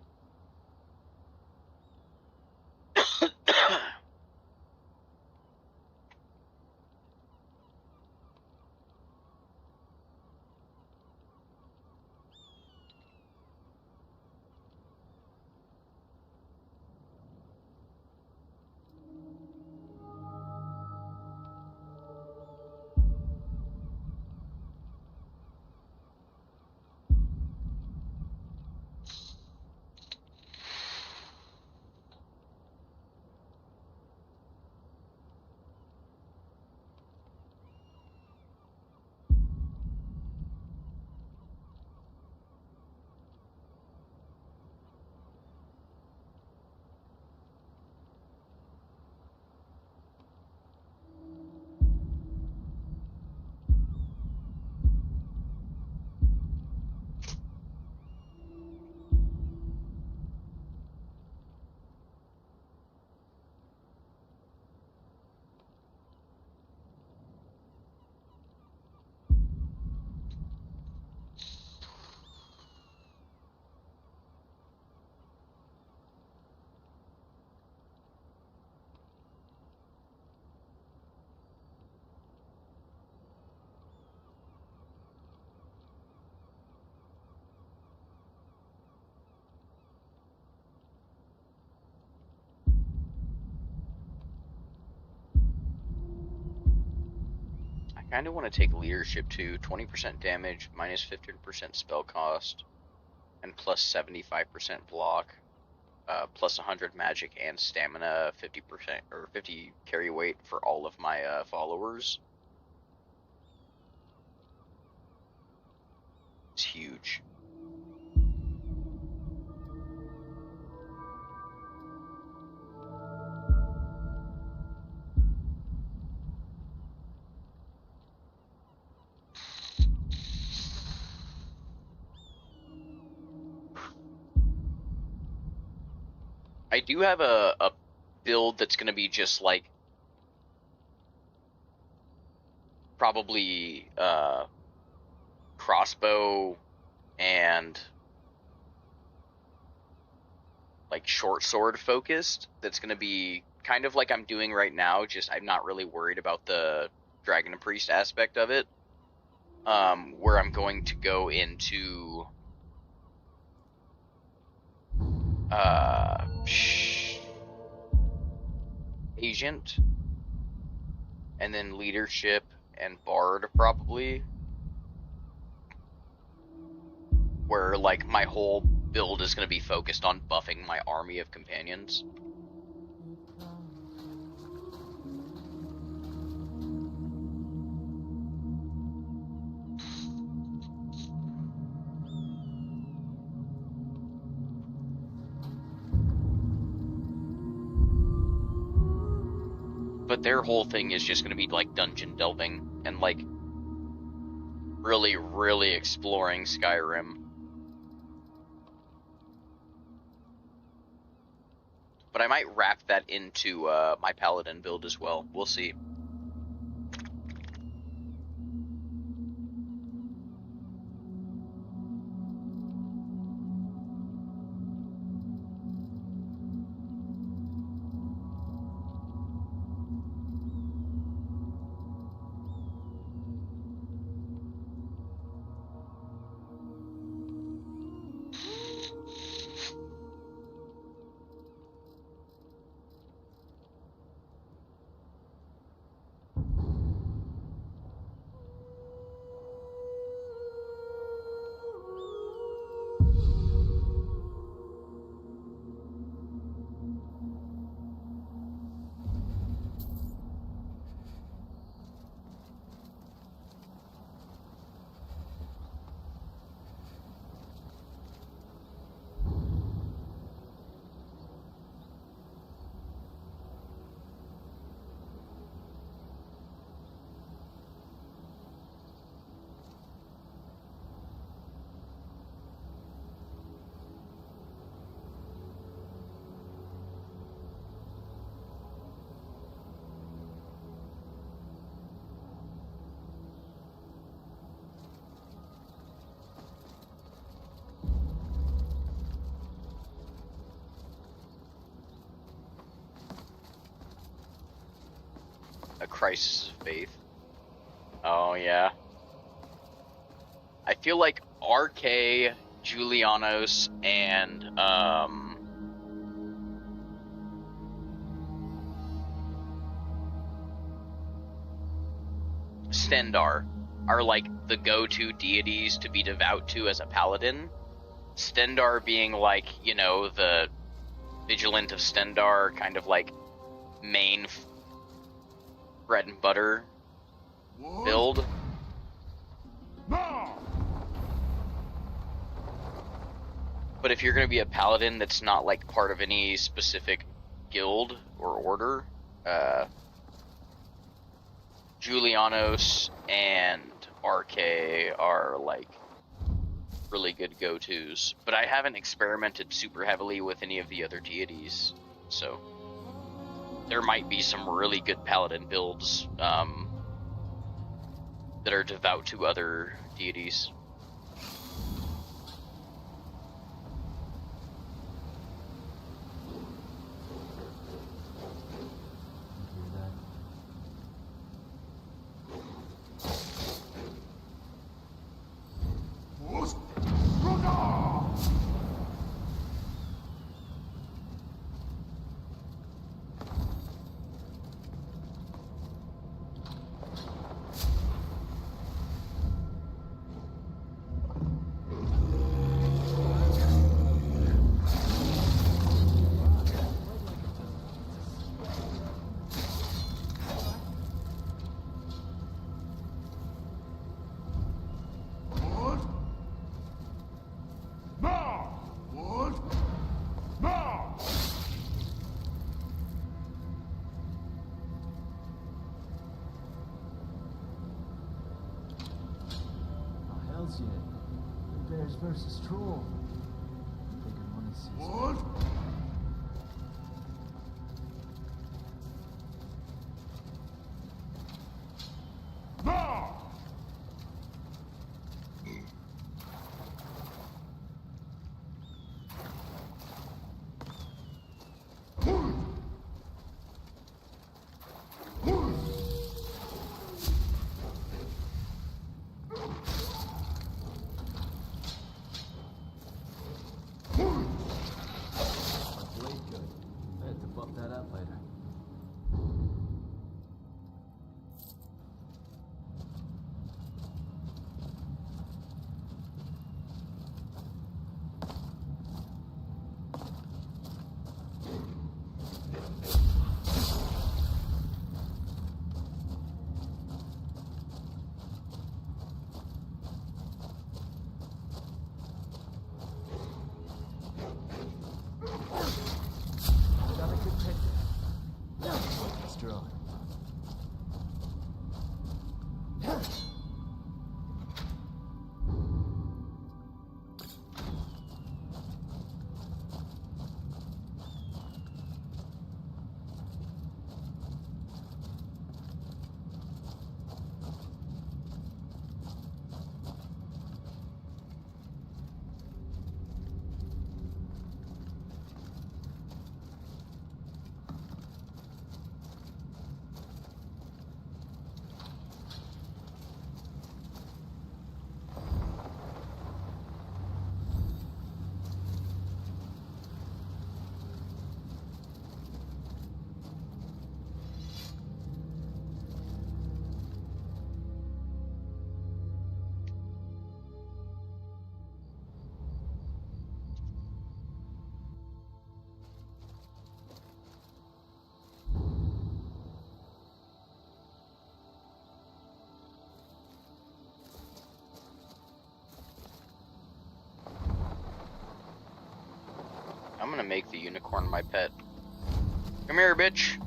Kind of want to take leadership too. 20% damage, minus 15% spell cost, and plus 75% block, plus 100 magic and stamina, 50% or 50 carry weight for all of my followers. It's huge. I do have a build that's going to be just like probably crossbow and like short sword focused. That's going to be kind of like I'm doing right now, just I'm not really worried about the dragon and priest aspect of it. Where I'm going to go into agent, and then leadership and bard probably, where like my whole build is going to be focused on buffing my army of companions. But their whole thing is just going to be like dungeon delving and like really, really exploring Skyrim. But I might wrap that into my paladin build as well. We'll see. A crisis of faith. Oh yeah. I feel like RK, Julianos, and Stendarr are like the go-to deities to be devout to as a paladin. Stendarr being like, you know, the Vigilant of Stendarr, kind of like main bread and butter build. No! But if you're going to be a paladin that's not like part of any specific guild or order, Julianos and RK are like really good go-tos. But I haven't experimented super heavily with any of the other deities, so there might be some really good paladin builds that are devout to other deities. results yet. Bears versus Troll. Figure money sees. What? I'm gonna make the unicorn my pet. Come here, bitch.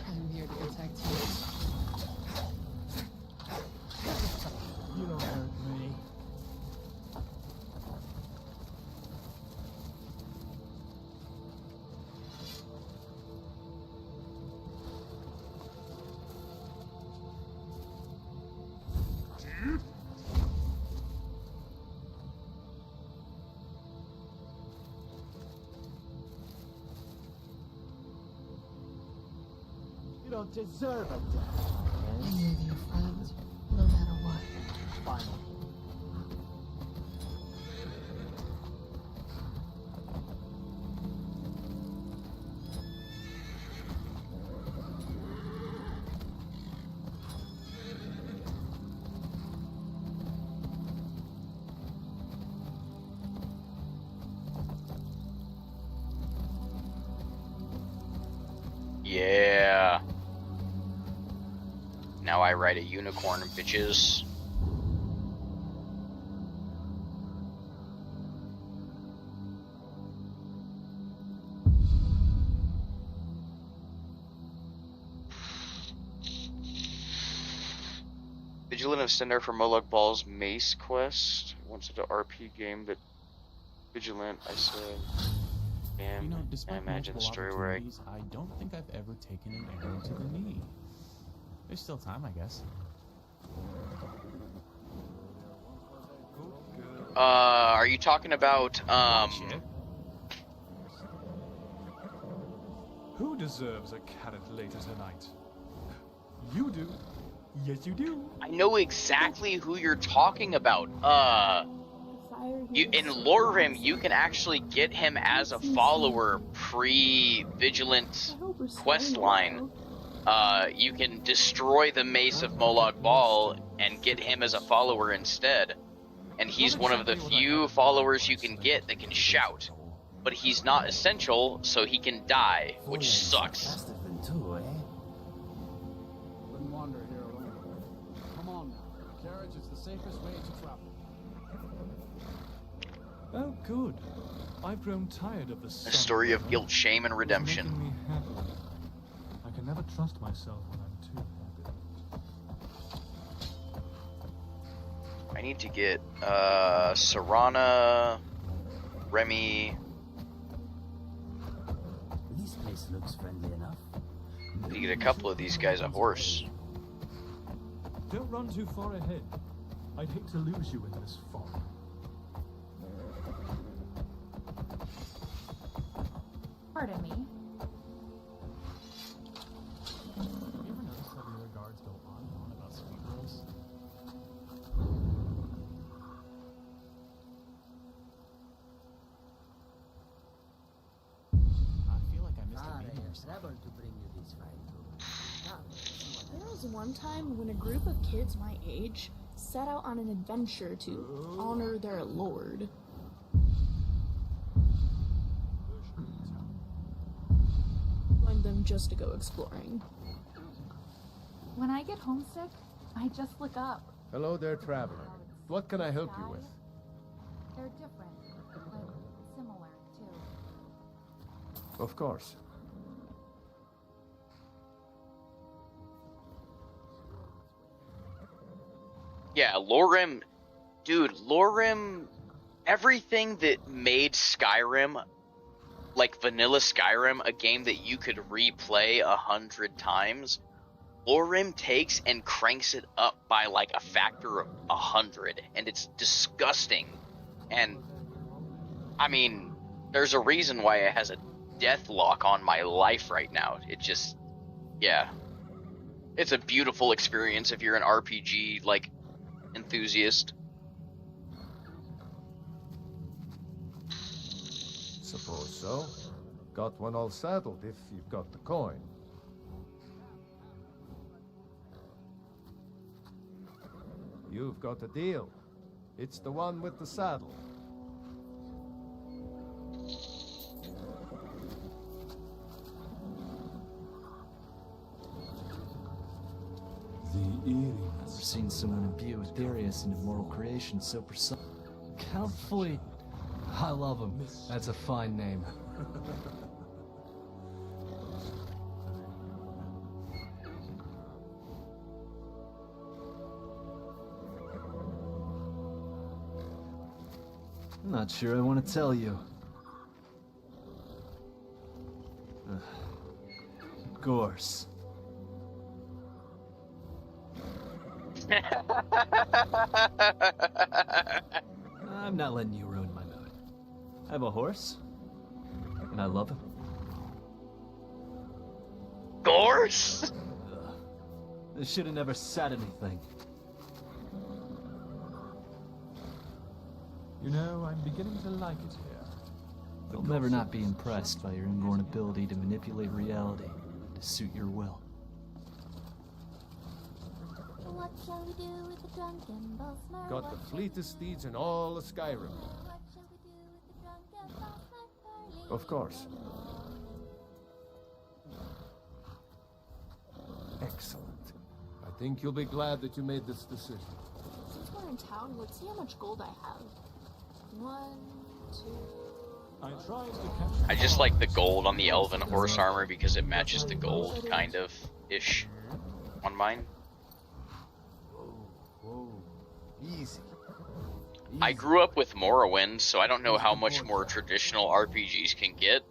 I'm here to protect you. You don't hurt me. You don't deserve a death. I'm with you, friend, no matter what. Fine. Yeah. Now I ride a unicorn, bitches. Vigilant of Cinder for Moloch Ball's Mace quest. Once at an RP game that Vigilant, I said. You know, I despite imagine a multiple story where opportunities, I don't think I've ever taken an arrow to the knee. There's still time, I guess. Are you talking about, Who deserves a carrot later tonight? You do. Yes, you do. I know exactly who you're talking about. In LoreRim, you can actually get him as a follower pre-Vigilant questline. You can destroy the Mace of Moloch Ball and get him as a follower instead. And he's one of the few followers you can get that can shout. but he's not essential, so he can die, which sucks. Wouldn't wander here alone. Come on now. The carriage is the safest way to travel. Oh, good. I've grown tired of the sun. A story of guilt, shame, and redemption. Making me happy. I can never trust myself when I'm too happy. I need to get Serana, Remy. This place looks friendly enough. I need to get a couple of these guys a horse. Don't run too far ahead. I'd hate to lose you in this fog. Pardon me. You ever notice how the other guards go on and on about sweet rolls? I feel like I missed a meeting or something. to bring you this There was one time when a group of kids my age set out on an adventure to honor their lord. Joined them just to go exploring. When I get homesick, I just look up. Hello there, traveler. What can I help you with? They're different, but similar too. Of course. Yeah, LoreRim, dude, LoreRim, everything that made Skyrim, like vanilla Skyrim, a game that you could replay 100 times, LoreRim takes and cranks it up by like a factor of 100, and it's disgusting. And I mean, there's a reason why it has a death lock on my life right now. It just, yeah, it's a beautiful experience if you're an RPG like enthusiast. Suppose so. Got one all saddled if you've got the coin. You've got a deal. It's the one with the saddle. The eerie. I've never seen someone imbue Ethereus into mortal creation so precise. Count Fleet. I love him. That's a fine name. I'm not sure I want to tell you. Gorse. I'm not letting you ruin my mood. I have a horse, and I love him. Gorse? I should have never said anything. You know, I'm beginning to like it here. I'll never not be impressed by your inborn ability to manipulate reality to suit your will. What shall we do with the drunken boss? Got the fleetest steeds in all of Skyrim. Of course. Excellent. I think you'll be glad that you made this decision. Since we're in town, let's see how much gold I have. 1, 2... I tried to catch I just like the gold on the elven horse armor because it matches the gold, kind of, ish, on mine. Whoa. Easy. I grew up with Morrowind, so I don't know how much more traditional RPGs can get.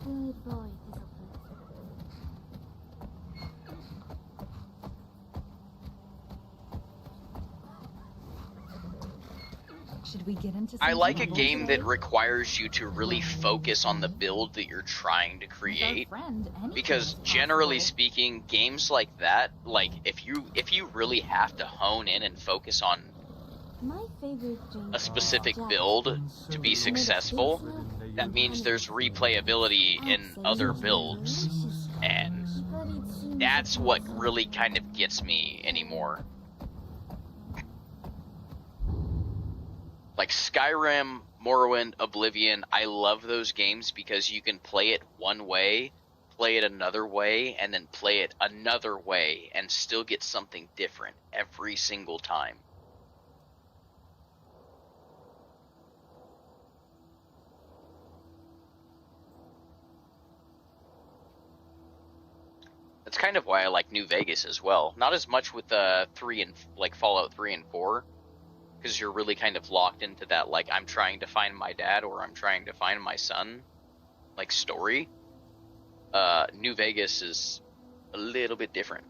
Good boy, Should we get into I like a game that requires you to really focus on the build that you're trying to create, because generally speaking, games like that, like if you really have to hone in and focus on My favorite a specific build to be successful, that means there's replayability in other builds, and that's what really kind of gets me anymore. Like Skyrim, Morrowind, Oblivion, I love those games because you can play it one way, play it another way, and then play it another way and still get something different every single time. That's kind of why I like New Vegas as well. Not as much with 3 and like Fallout 3 and 4, because you're really kind of locked into that, like, I'm trying to find my dad or I'm trying to find my son, like, story. New Vegas is a little bit different.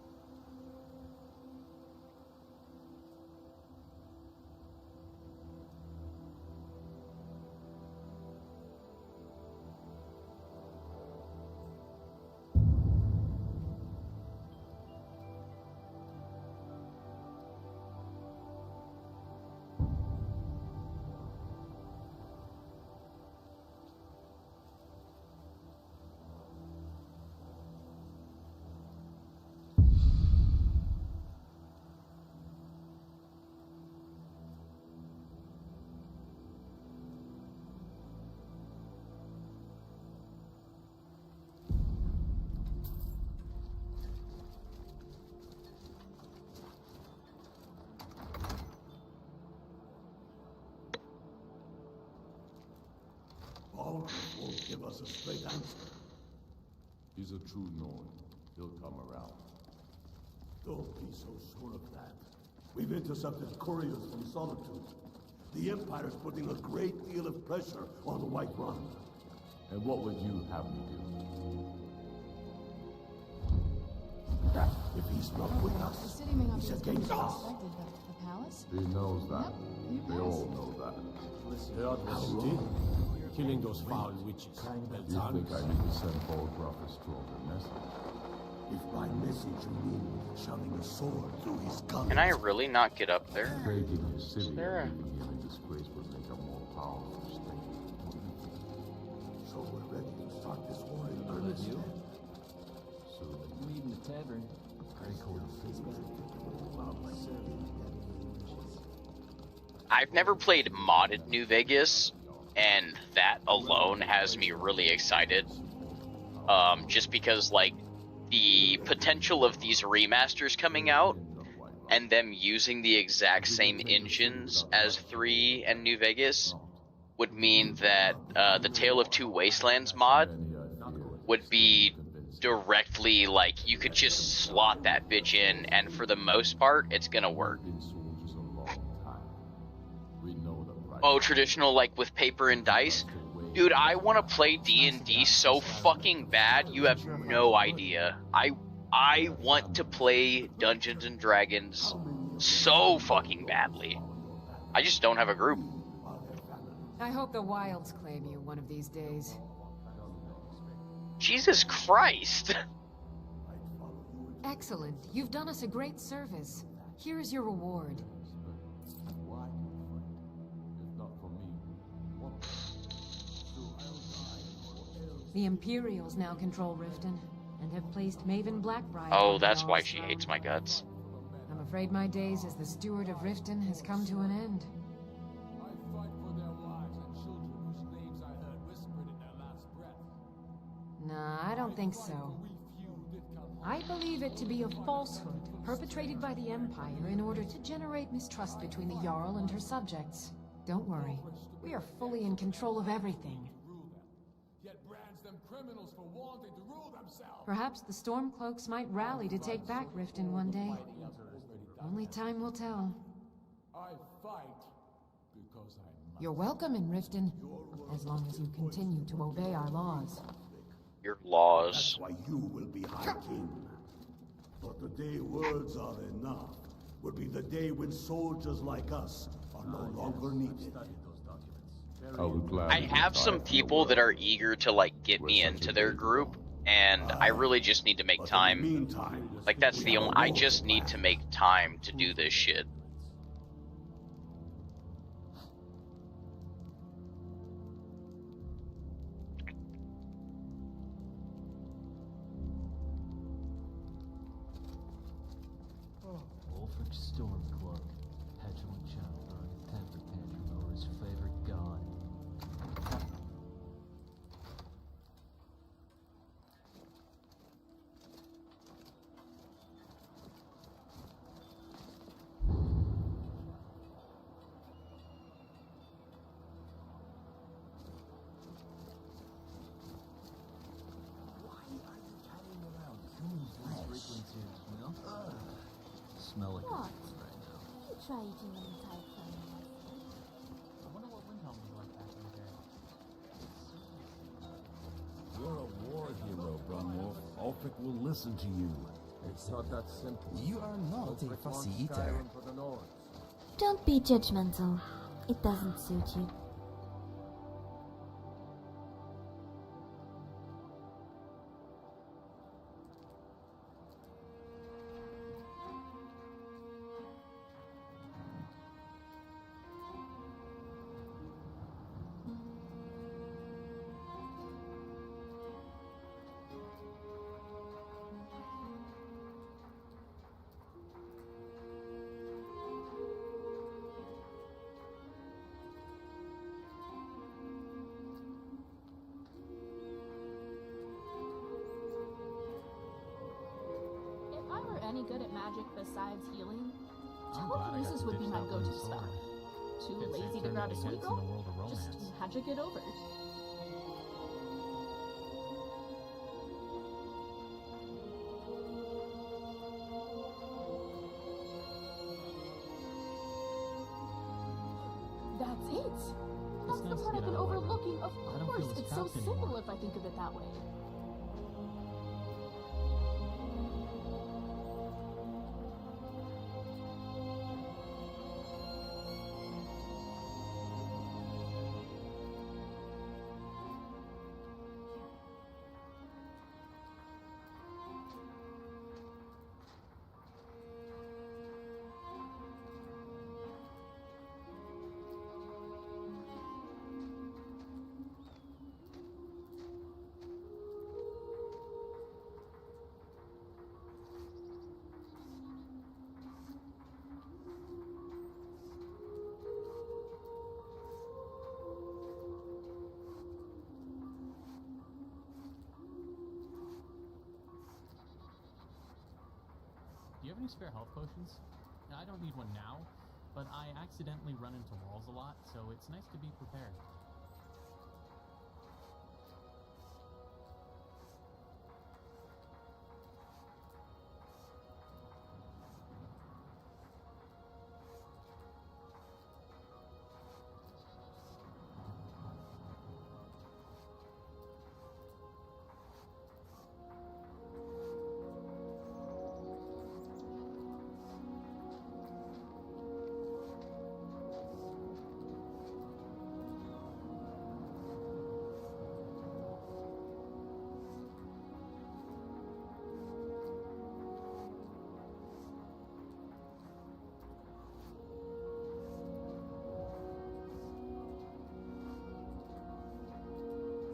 Baldwin won't give us a straight answer. He's a true Norn. He'll come around. Don't be so sure of that. We've intercepted couriers from Solitude. The Empire's putting a great deal of pressure on the White Run. And what would you have me do? If he's not with The us, city may not he's be as big as against us. expected, but the palace? He knows that. Yep, They all know that. The adversity, killing those foul witches. You think I need to send Bolgraf a stronger message? If by message you mean shoving a sword through his gun. Can I really not get up there? Breaking his city and There. leaving him in disgrace would make a more powerful state. So we're ready to start this war in earnest. Meet in the tavern. I've never played modded New Vegas, and that alone has me really excited. Just because, like, the potential of these remasters coming out and them using the exact same engines as 3 and New Vegas would mean that the Tale of Two Wastelands mod would be directly, like, you could just slot that bitch in, and for the most part, it's gonna work. Oh, traditional, like, with paper and dice? Dude, I want to play D&D so fucking bad, you have no idea. I want to play Dungeons and Dragons so fucking badly. I just don't have a group. I hope the wilds claim you one of these days. Jesus Christ! Excellent. You've done us a great service. Here is your reward. The Imperials now control Riften, and have placed Maven Blackbriar. Oh, that's why she hates my guts. I'm afraid my days as the steward of Riften has come to an end. Nah, I don't think so. I believe it to be a falsehood perpetrated by the Empire in order to generate mistrust between the Jarl and her subjects. Don't worry, we are fully in control of everything. Perhaps the Stormcloaks might rally to take back Riften one day. Only time will tell. You're welcome in Riften, as long as you continue to obey our laws. Your laws. That's why you will be High King. But the day words are enough will be the day when soldiers like us are no longer needed. I have some people that are eager to, like, get me into their group, and I really just need to make time. Like, that's the only... I just need to make time to do this shit. Wolfric Stormcloak, petulant child Pamper Pantry Mower's favorite god. Smell like What? it right now. You try eating an entire family. I wonder what Windhelm was like back in the day. You're a war hero, Brunwolf. Ulfric will listen to you. It's not that simple. You are not a Ulfric fussy wants eater. Skyrim for the Nords. Don't be judgmental. It doesn't suit you. If I were any good at magic besides healing, I'm glad I got telekinesis to would be ditch my that go-to wooden spell. sword. Too Can't say lazy it to turned grab a any sweet heads in roll? the world of Just romance. magic it over. That's it! That's the nice to part get I've been out of my room. overlooking. Of I don't course, feel as it's so trapped simple anymore. if I think of it that way. Do you have any spare health potions? I don't need one now, but I accidentally run into walls a lot, so it's nice to be prepared.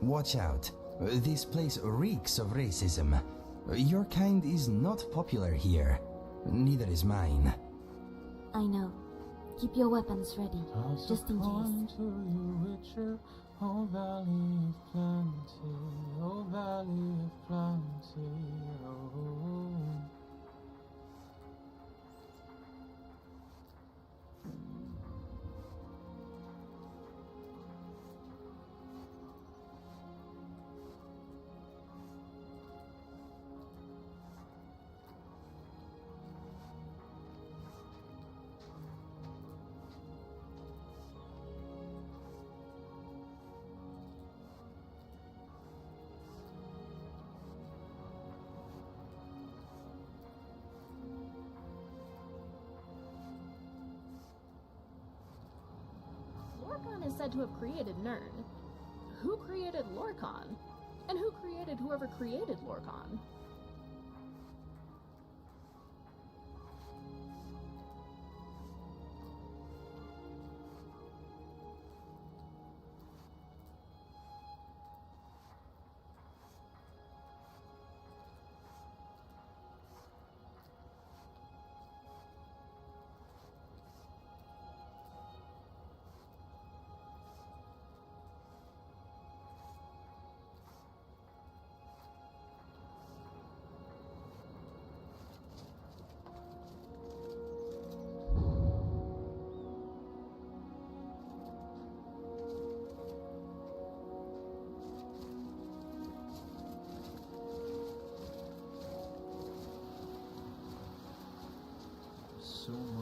Watch out. This place reeks of racism. Your kind is not popular here. Neither is mine. I know. Keep your weapons ready, just in case. Oh valley of plenty, oh valley of plenty, oh. Lorkhan is said to have created Nirn. Who created Lorkhan? And who created whoever created Lorkhan?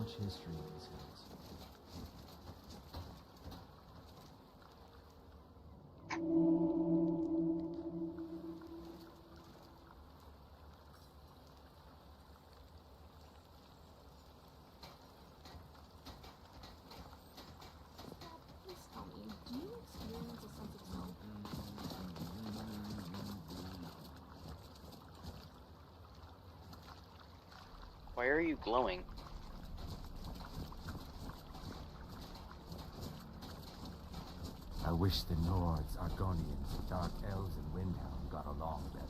much history in these hills. Please tell me, do you experience a sense of self? Why are you glowing? I wish the Nords, Argonians, Dark Elves, and Windhelm got along better.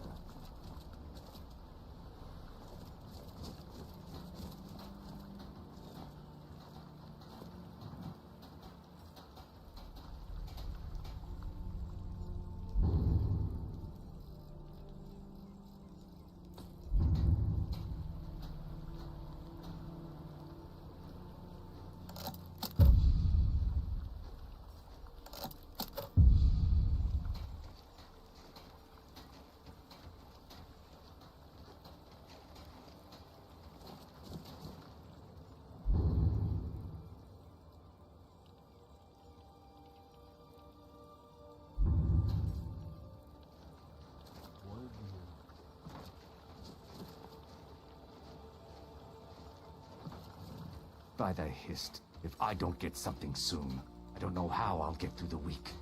By the Hist, if I don't get something soon, I don't know how I'll get through the week.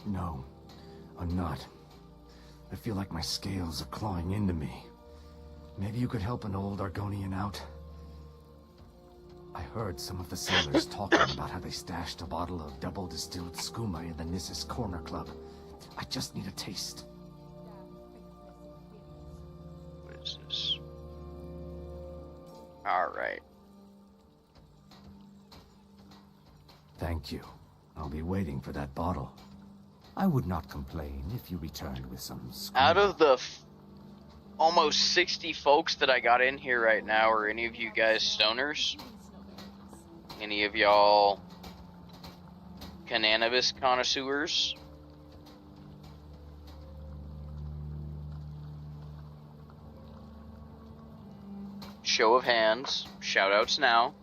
No, I'm not. I feel like my scales are clawing into me. Maybe you could help an old Argonian out? I heard some of the sailors talking about how they stashed a bottle of double-distilled skooma in the Nissus Corner Club. I just need a taste. What is this? Alright. Thank you. I'll be waiting for that bottle. I would not complain if you returned with some skooma. Out of the almost 60 folks that I got in here right now, are any of you guys stoners? Any of y'all cannabis connoisseurs? Show of hands. Shoutouts now.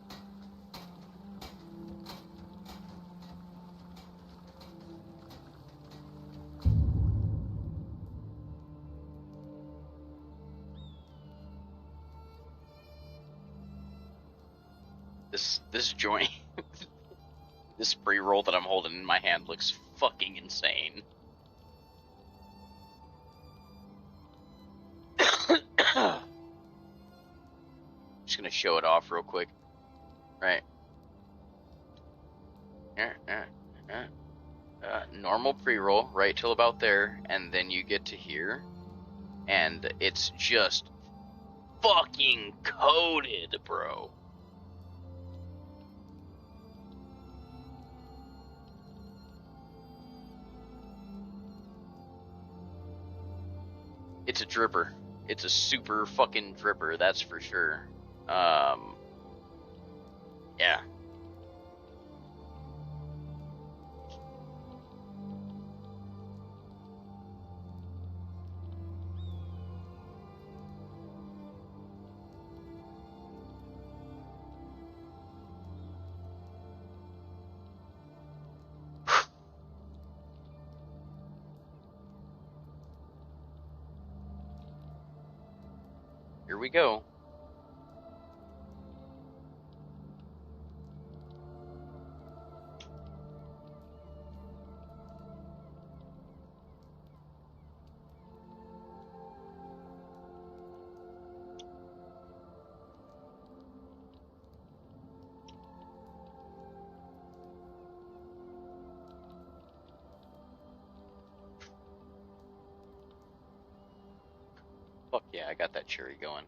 This joint, this pre-roll that I'm holding in my hand looks fucking insane. Just gonna show it off real quick. Right. Normal pre-roll, right till about there, and then you get to here, and it's just fucking coated, bro. It's a dripper. It's a super fucking dripper, that's for sure. Yeah. Here we go. Fuck yeah, I got that cherry going.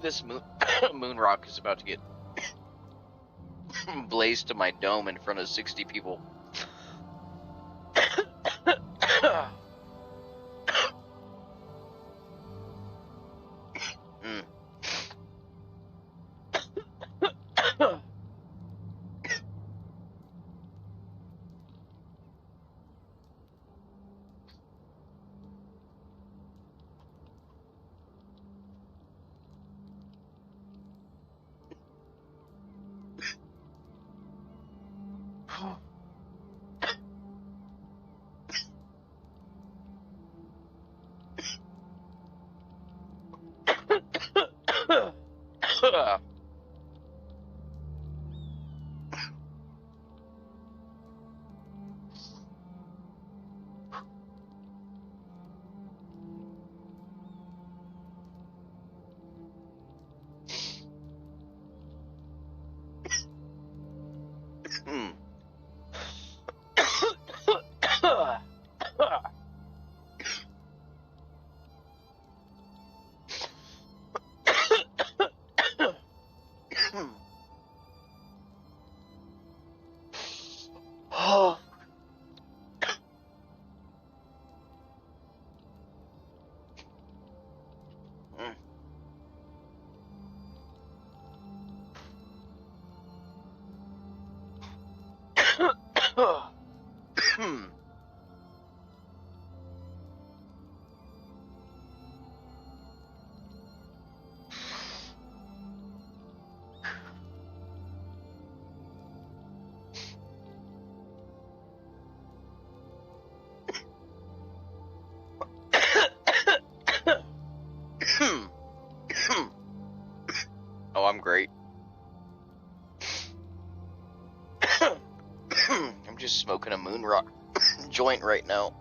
This moon rock is about to get blazed to my dome in front of 60 people. Oh, I'm great. I'm just smoking a moon rock joint right now.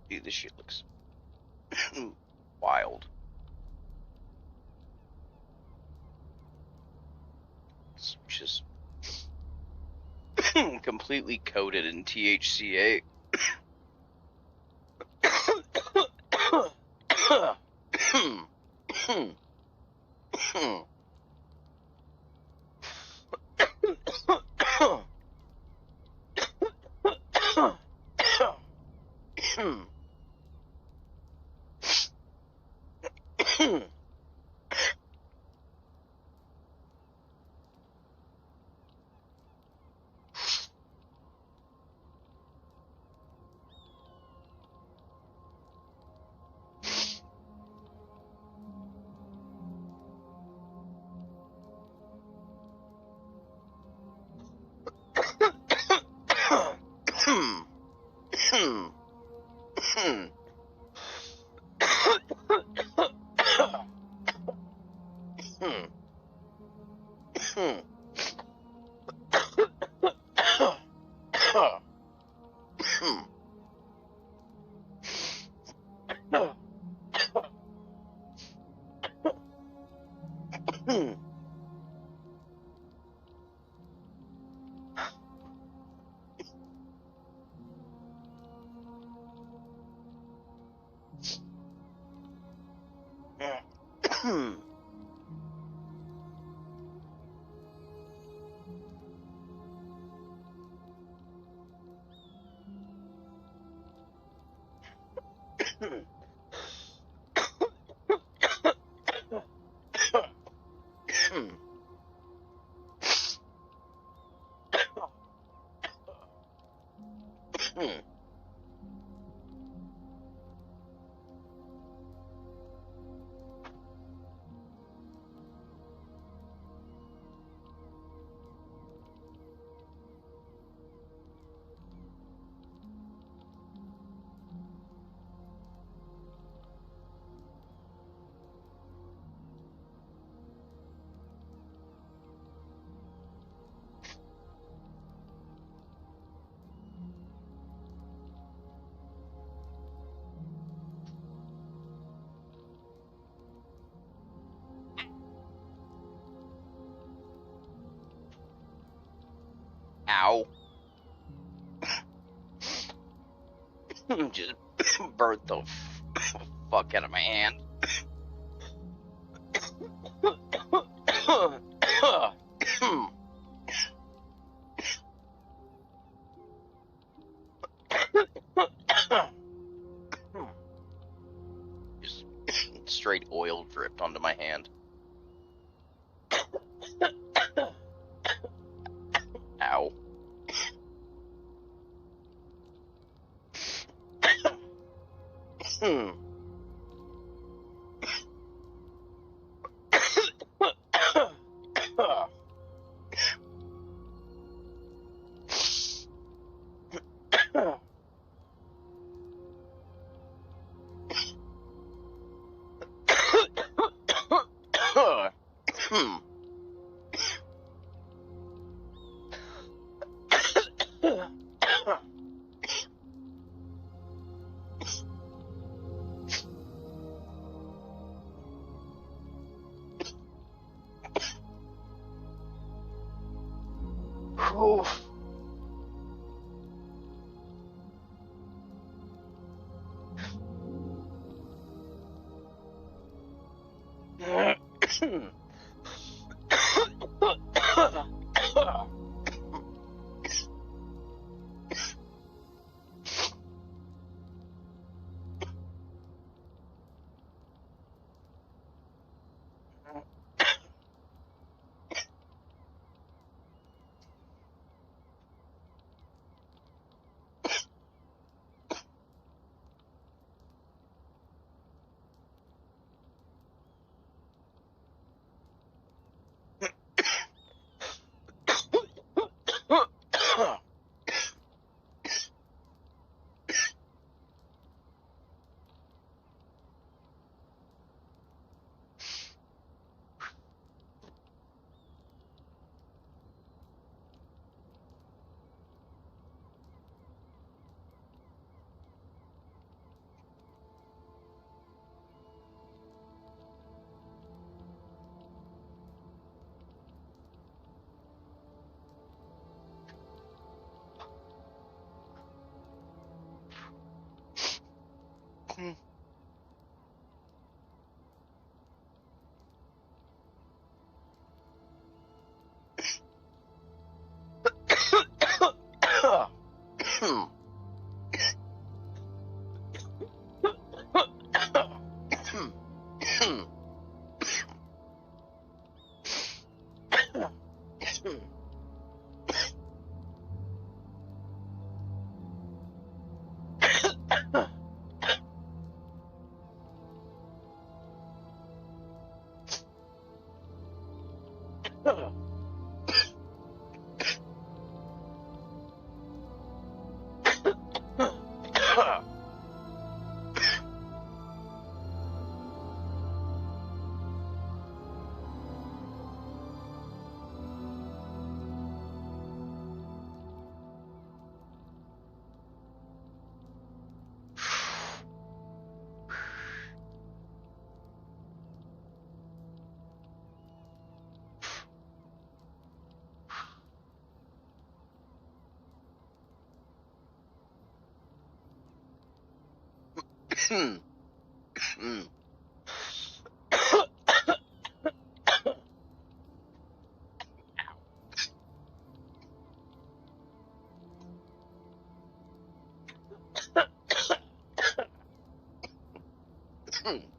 Dude, this shit looks wild. It's just completely coated in THCA. Ow. Just burnt the fuck out of my hand. Just straight oil dripped onto my hand. Ow. Oof.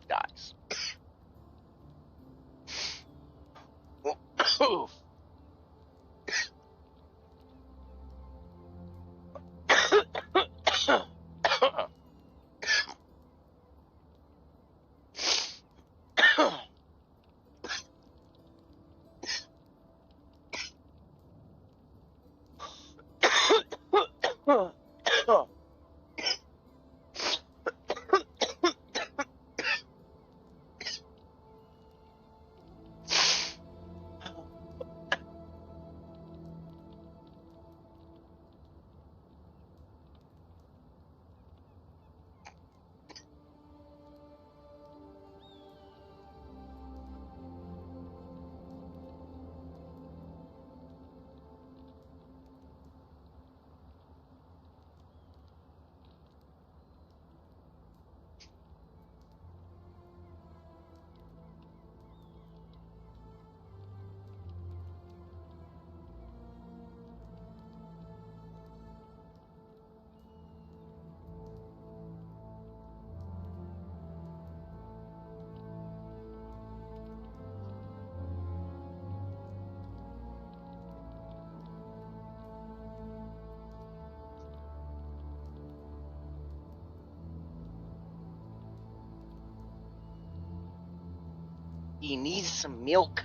Dies. Oof. He needs some milk.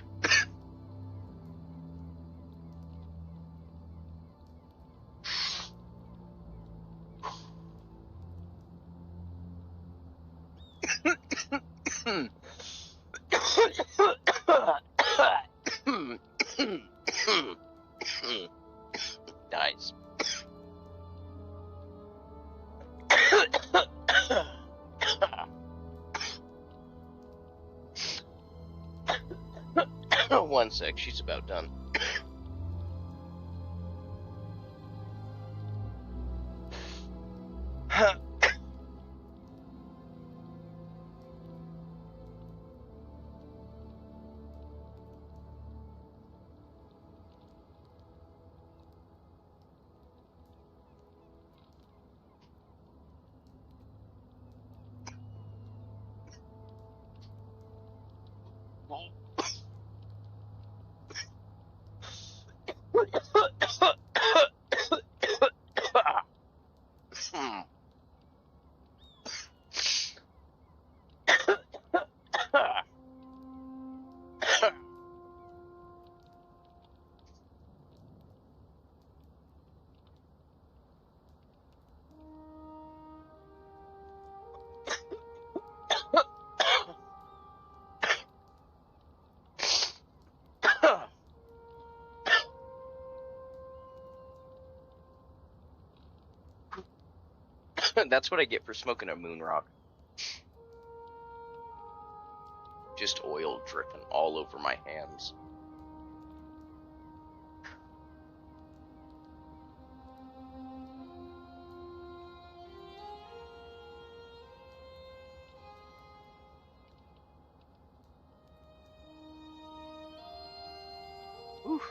Nice. One sec, she's about done. That's what I get for smoking a moon rock. Just oil dripping all over my hands. Oof.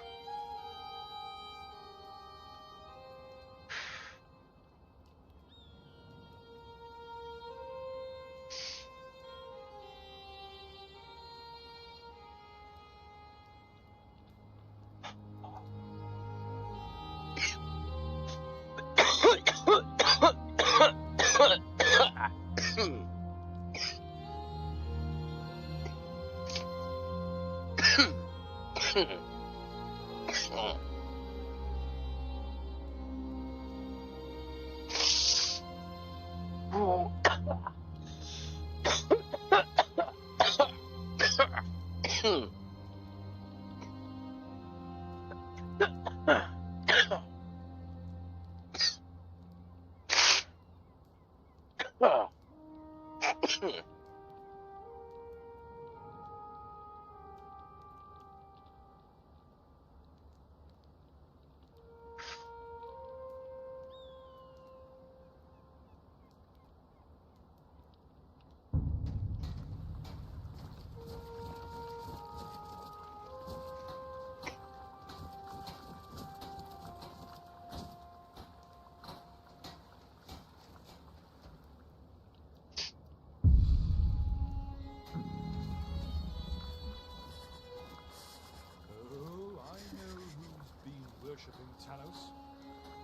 Worshipping Talos,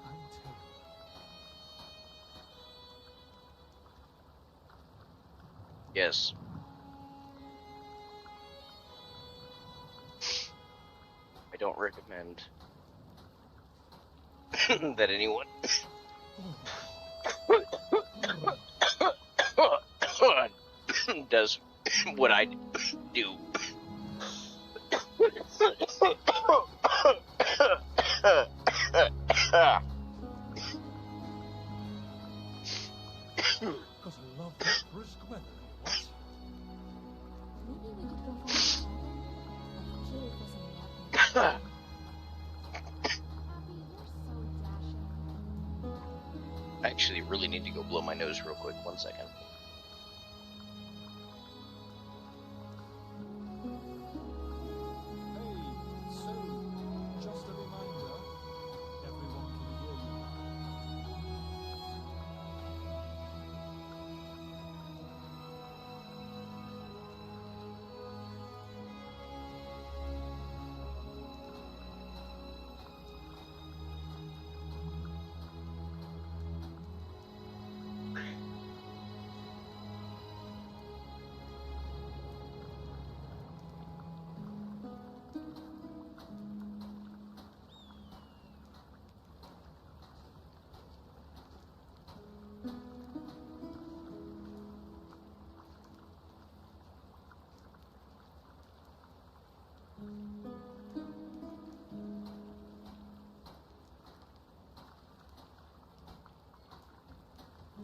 I'm telling you. Yes. I don't recommend that anyone does what I do. Because I love that brisk weather, what? Maybe we could go find a cabin. Like, kill for some luck. Happy, you're so dashing. I actually really need to go blow my nose real quick. 1 second. Oh,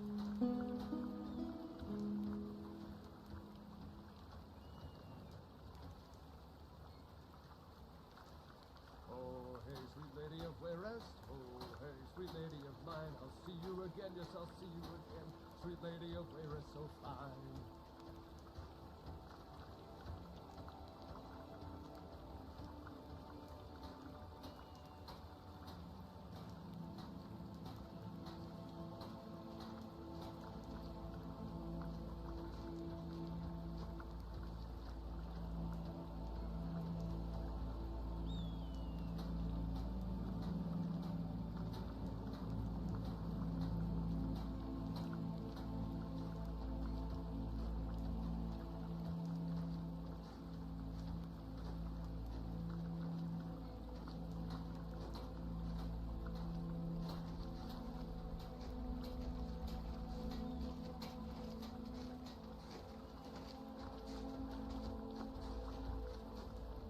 hey, sweet lady of Wayrest. Oh, hey, sweet lady of mine. I'll see you again, yes, I'll see you again. Sweet lady of Wayrest, so fine.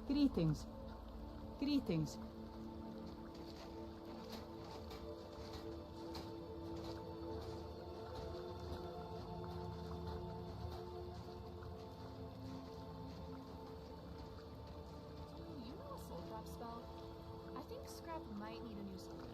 Greetings. Greetings. Do you know a soul trap spell? I think Scrap might need a new soul now.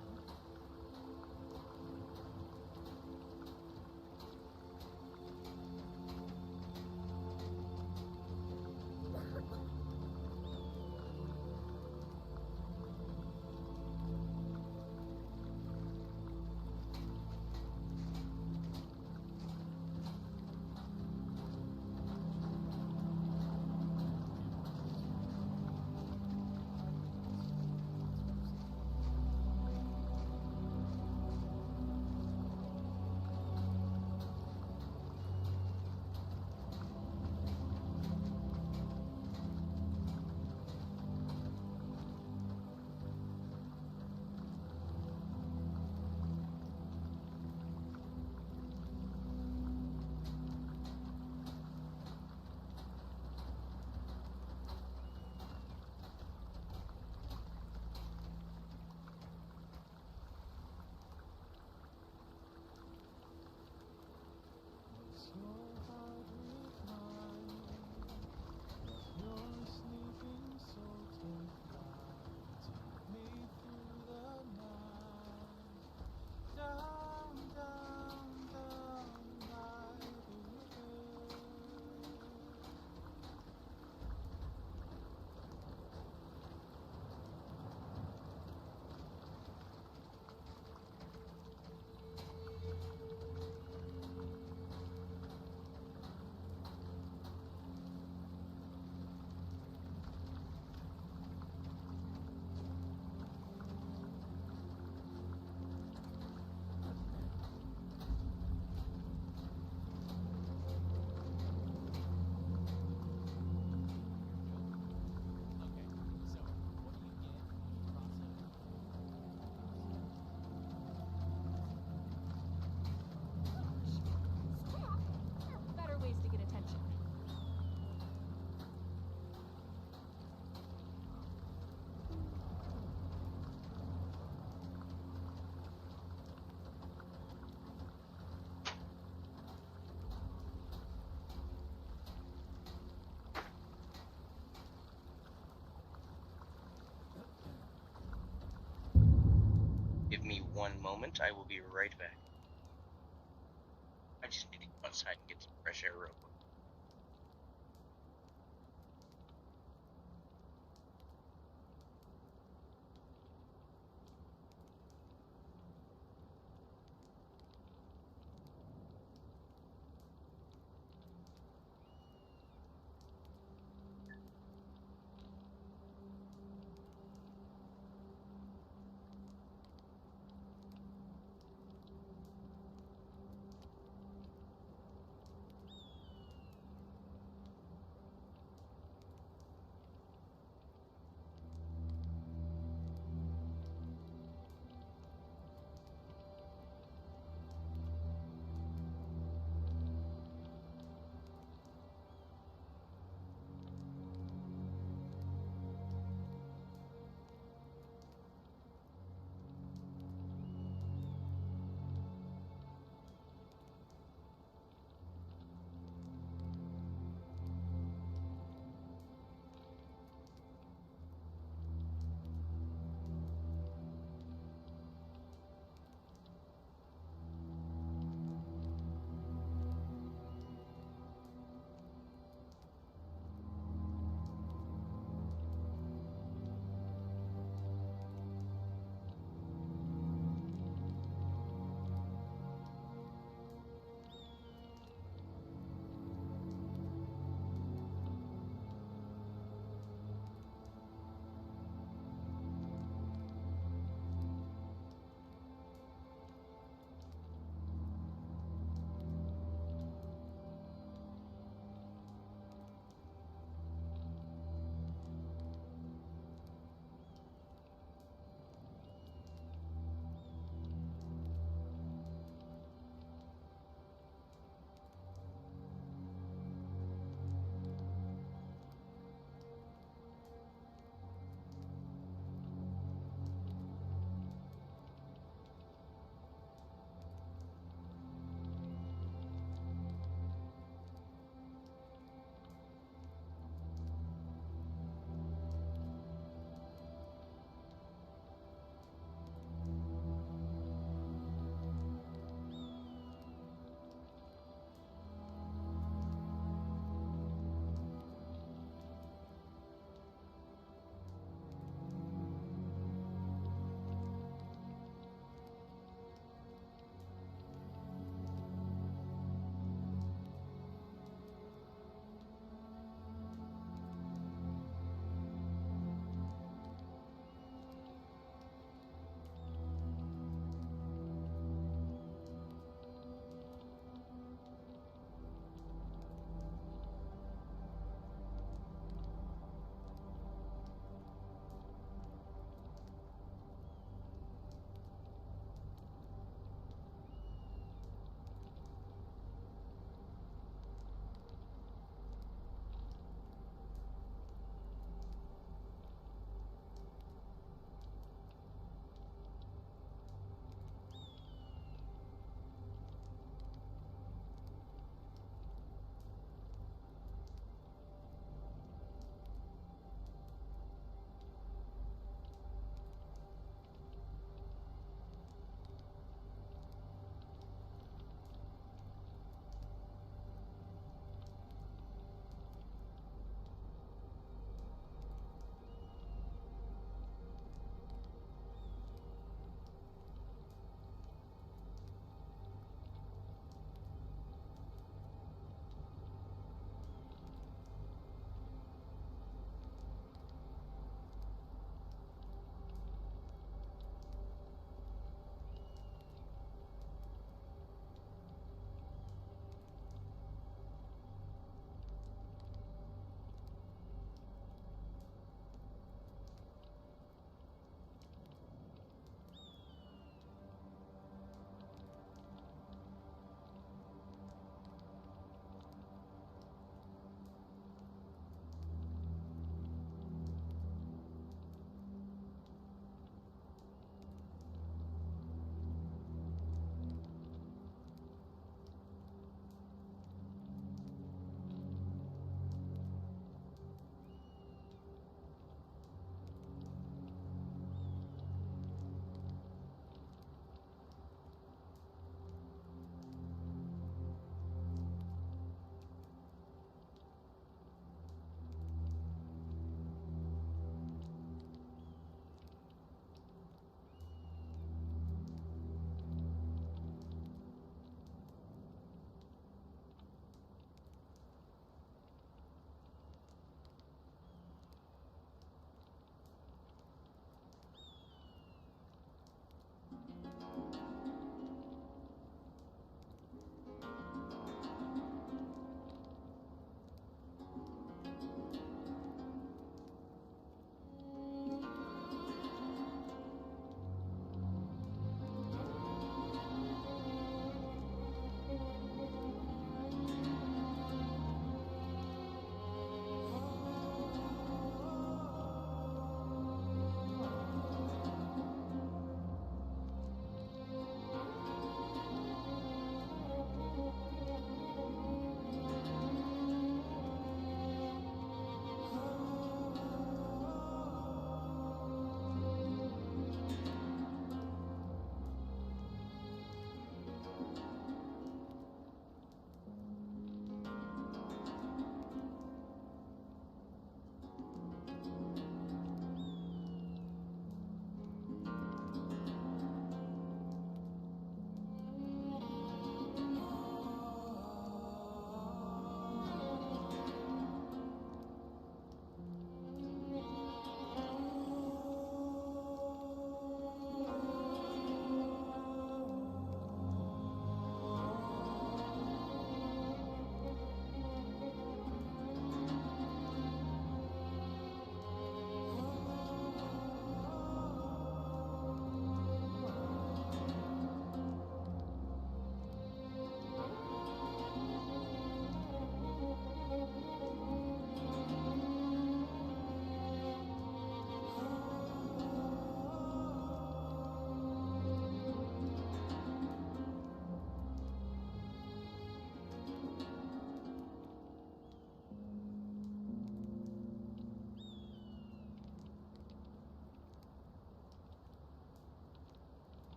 Better ways to get attention. Give me one moment. I will be right back. I just need to go outside and get some fresh air real quick.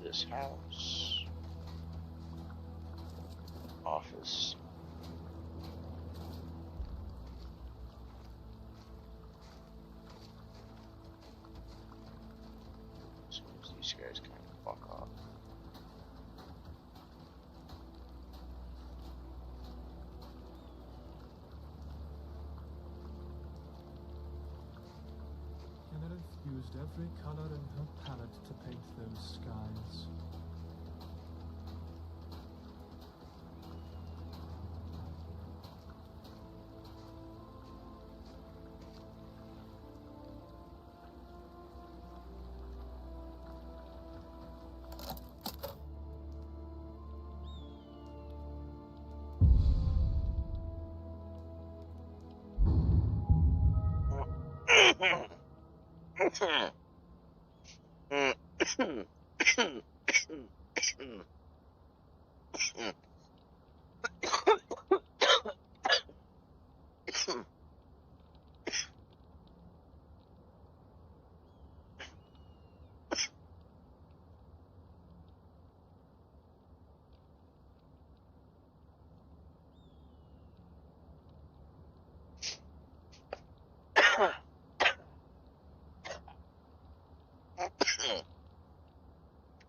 this house. Office. As soon as these guys kind of fuck off. Yennefer used every color in her palette to paint those skies.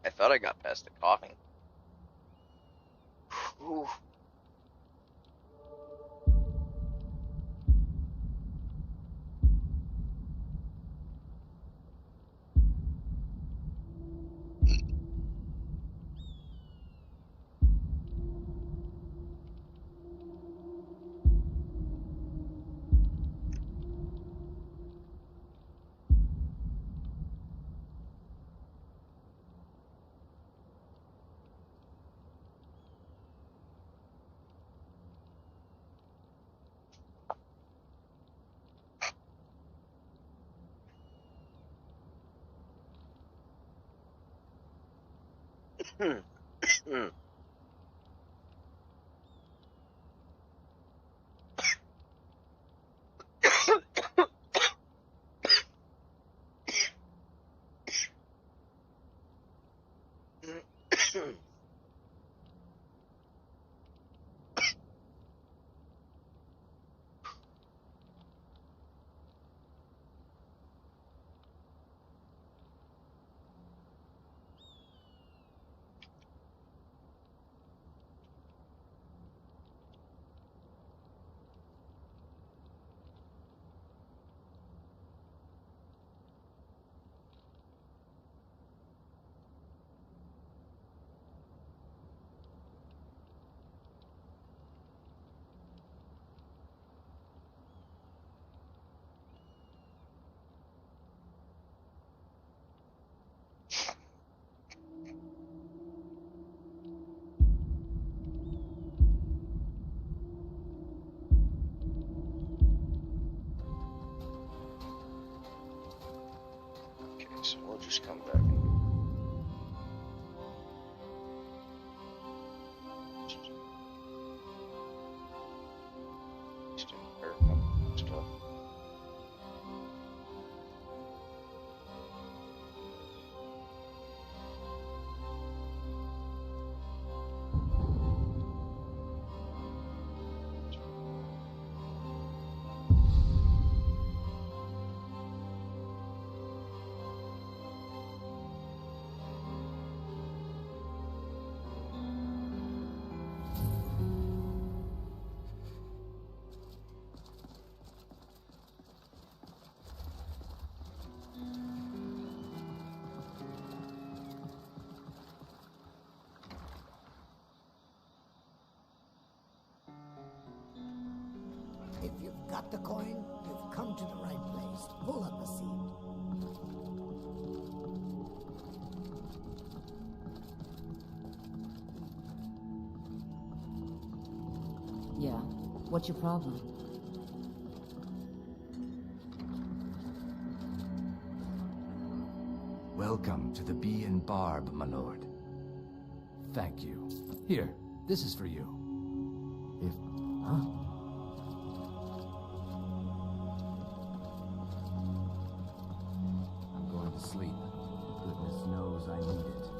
I thought I got past the coughing. Whew. So we'll just come back and stuff. If you've got the coin, you've come to the right place. Pull up a seat. Yeah. What's your problem? Welcome to the Bee and Barb, my lord. Thank you. Here, this is for you. Huh? I'm going to sleep. Goodness knows I need it.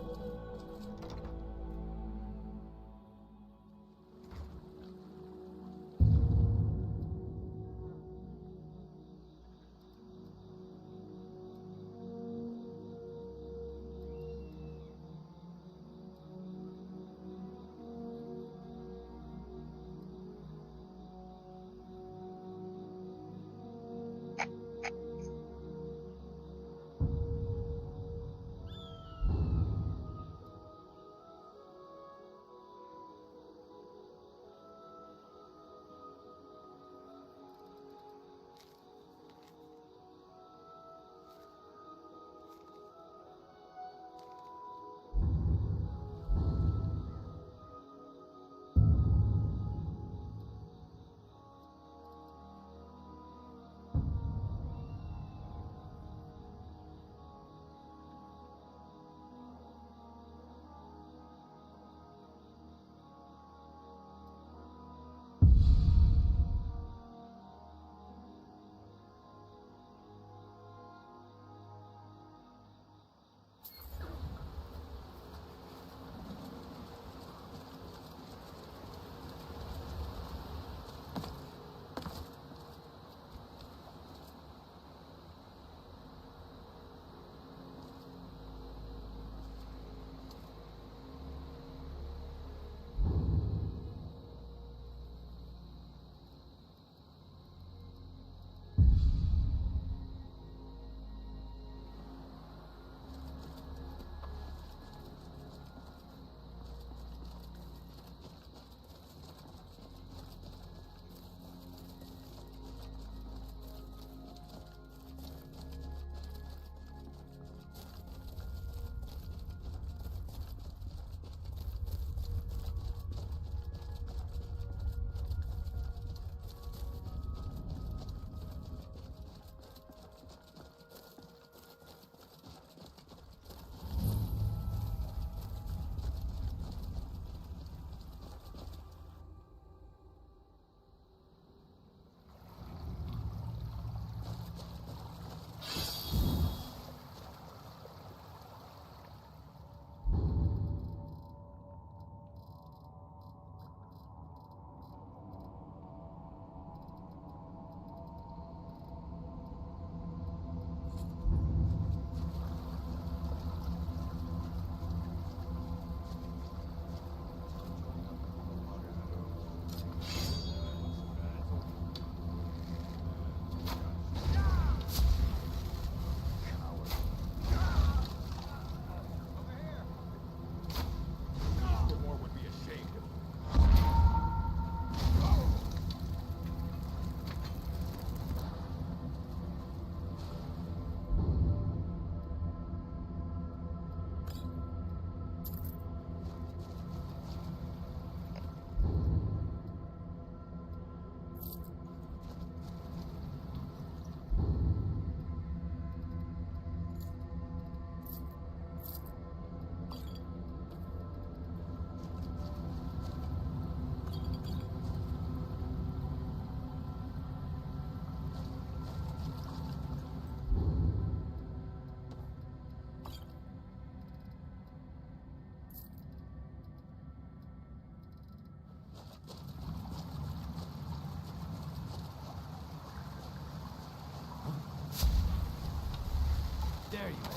There you go.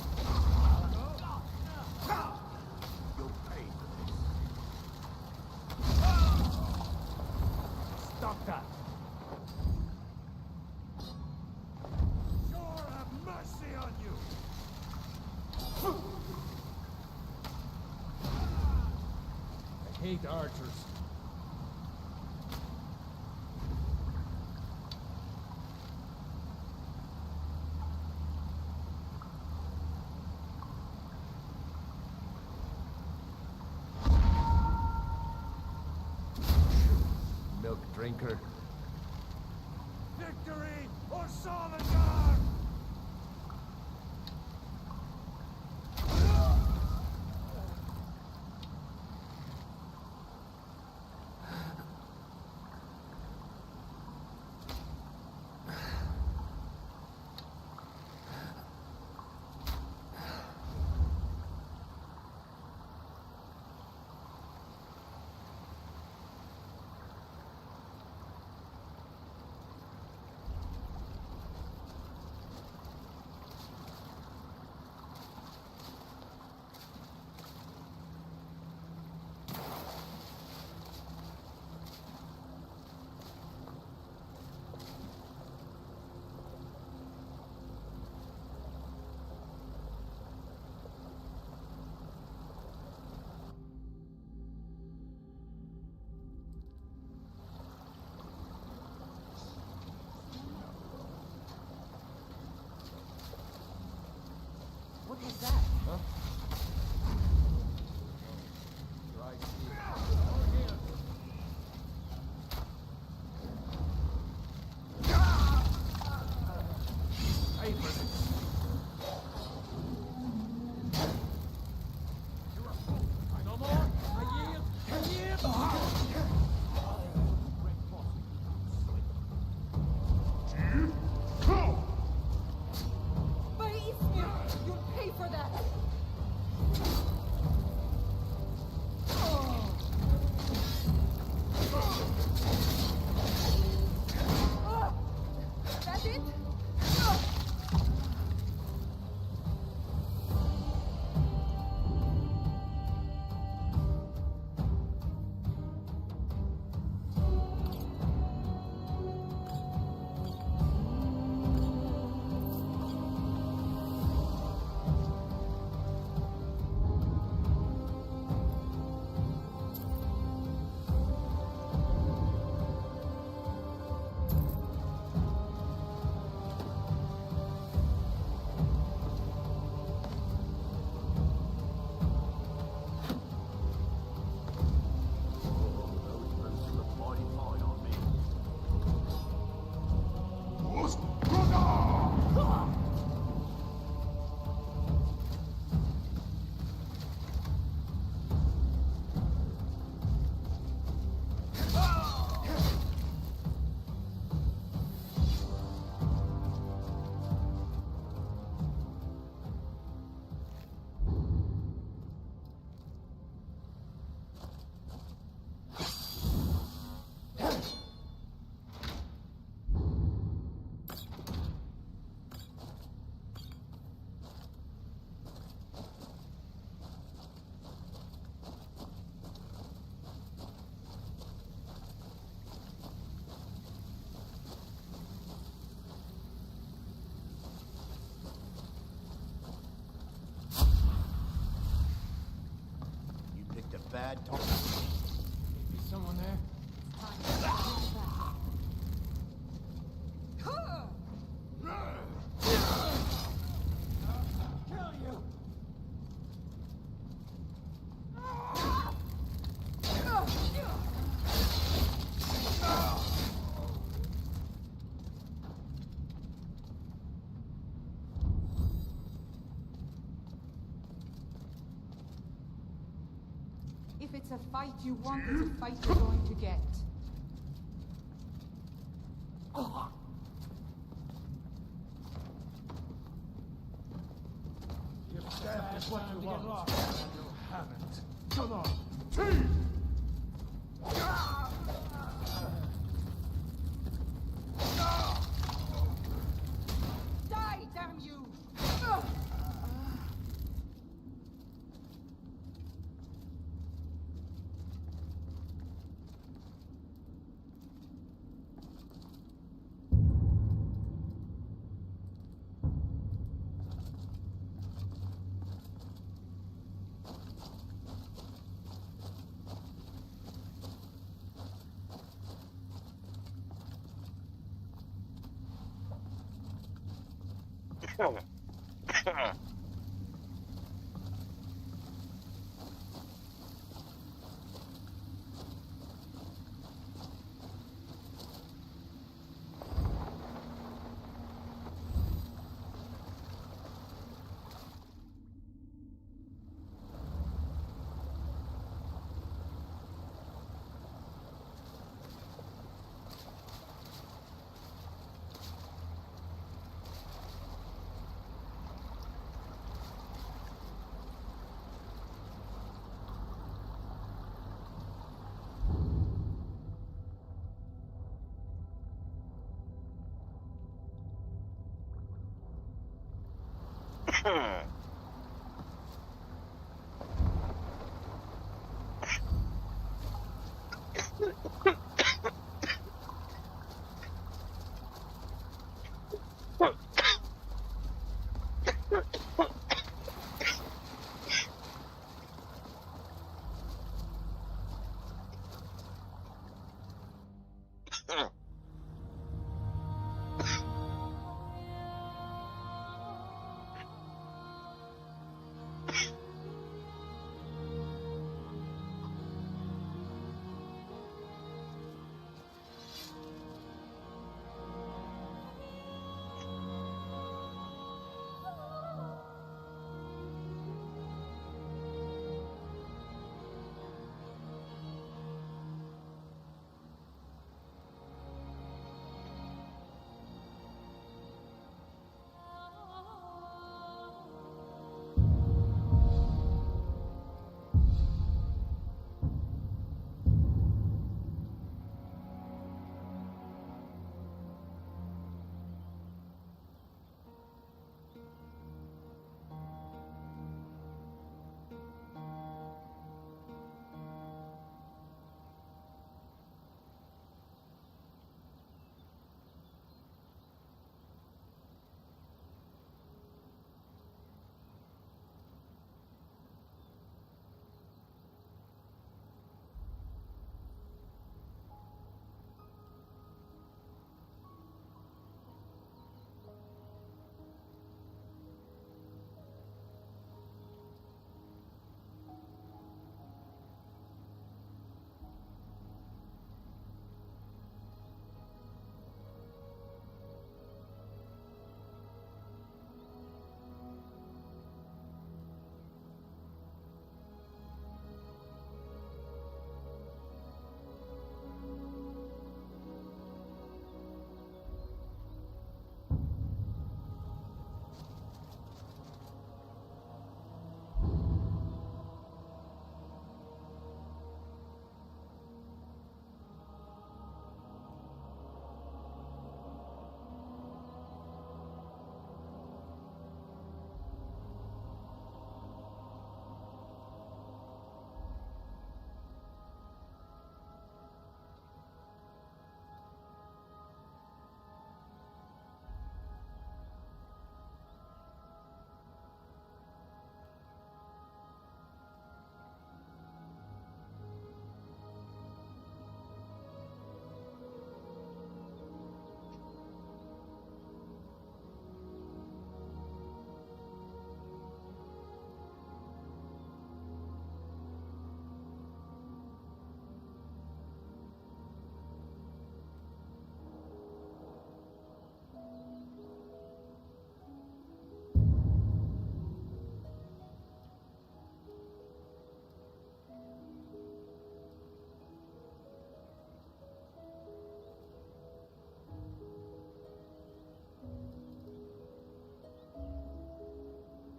You'll pay for this. Stop that. Sure, have mercy on you! I hate archers. Milk drinker. Victory or Solidarity! What was that? Huh? Pay for this. No more? I yield! I yield! Baismir! You'll pay for that! That's it? Bad talk. Maybe someone there? Kill you! If it's a fight you want, it's a fight you're going to get. If that is what you want, and you haven't. Come on, team! Die, damn you!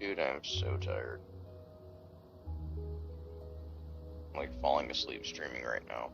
Dude, I'm so tired. I'm like falling asleep streaming right now.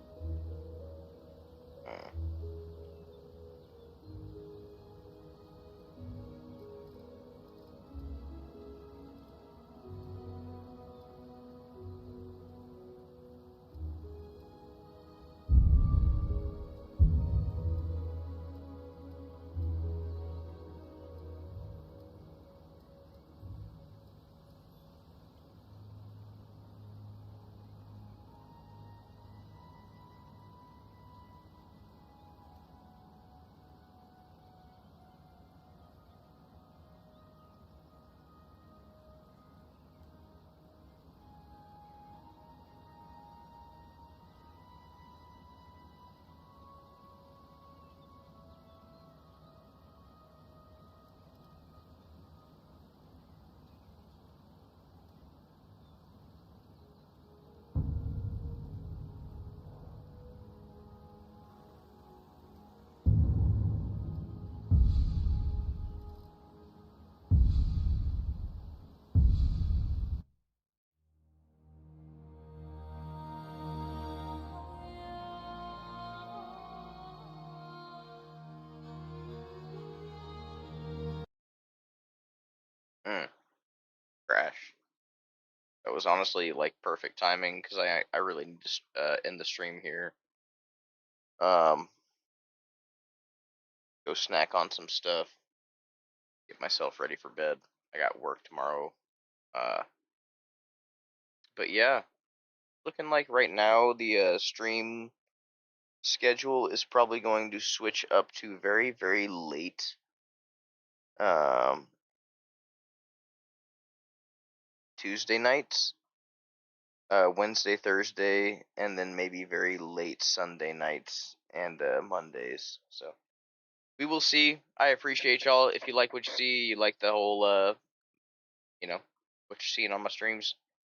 it was honestly like perfect timing because I really need to end the stream here. Go snack on some stuff, get myself ready for bed. I got work tomorrow. But yeah, looking like right now the stream schedule is probably going to switch up to very, very late. Tuesday nights, Wednesday, Thursday, and then maybe very late Sunday nights and Mondays. So we will see. I appreciate y'all. If you like what you see, you like the whole, what you're seeing on my streams,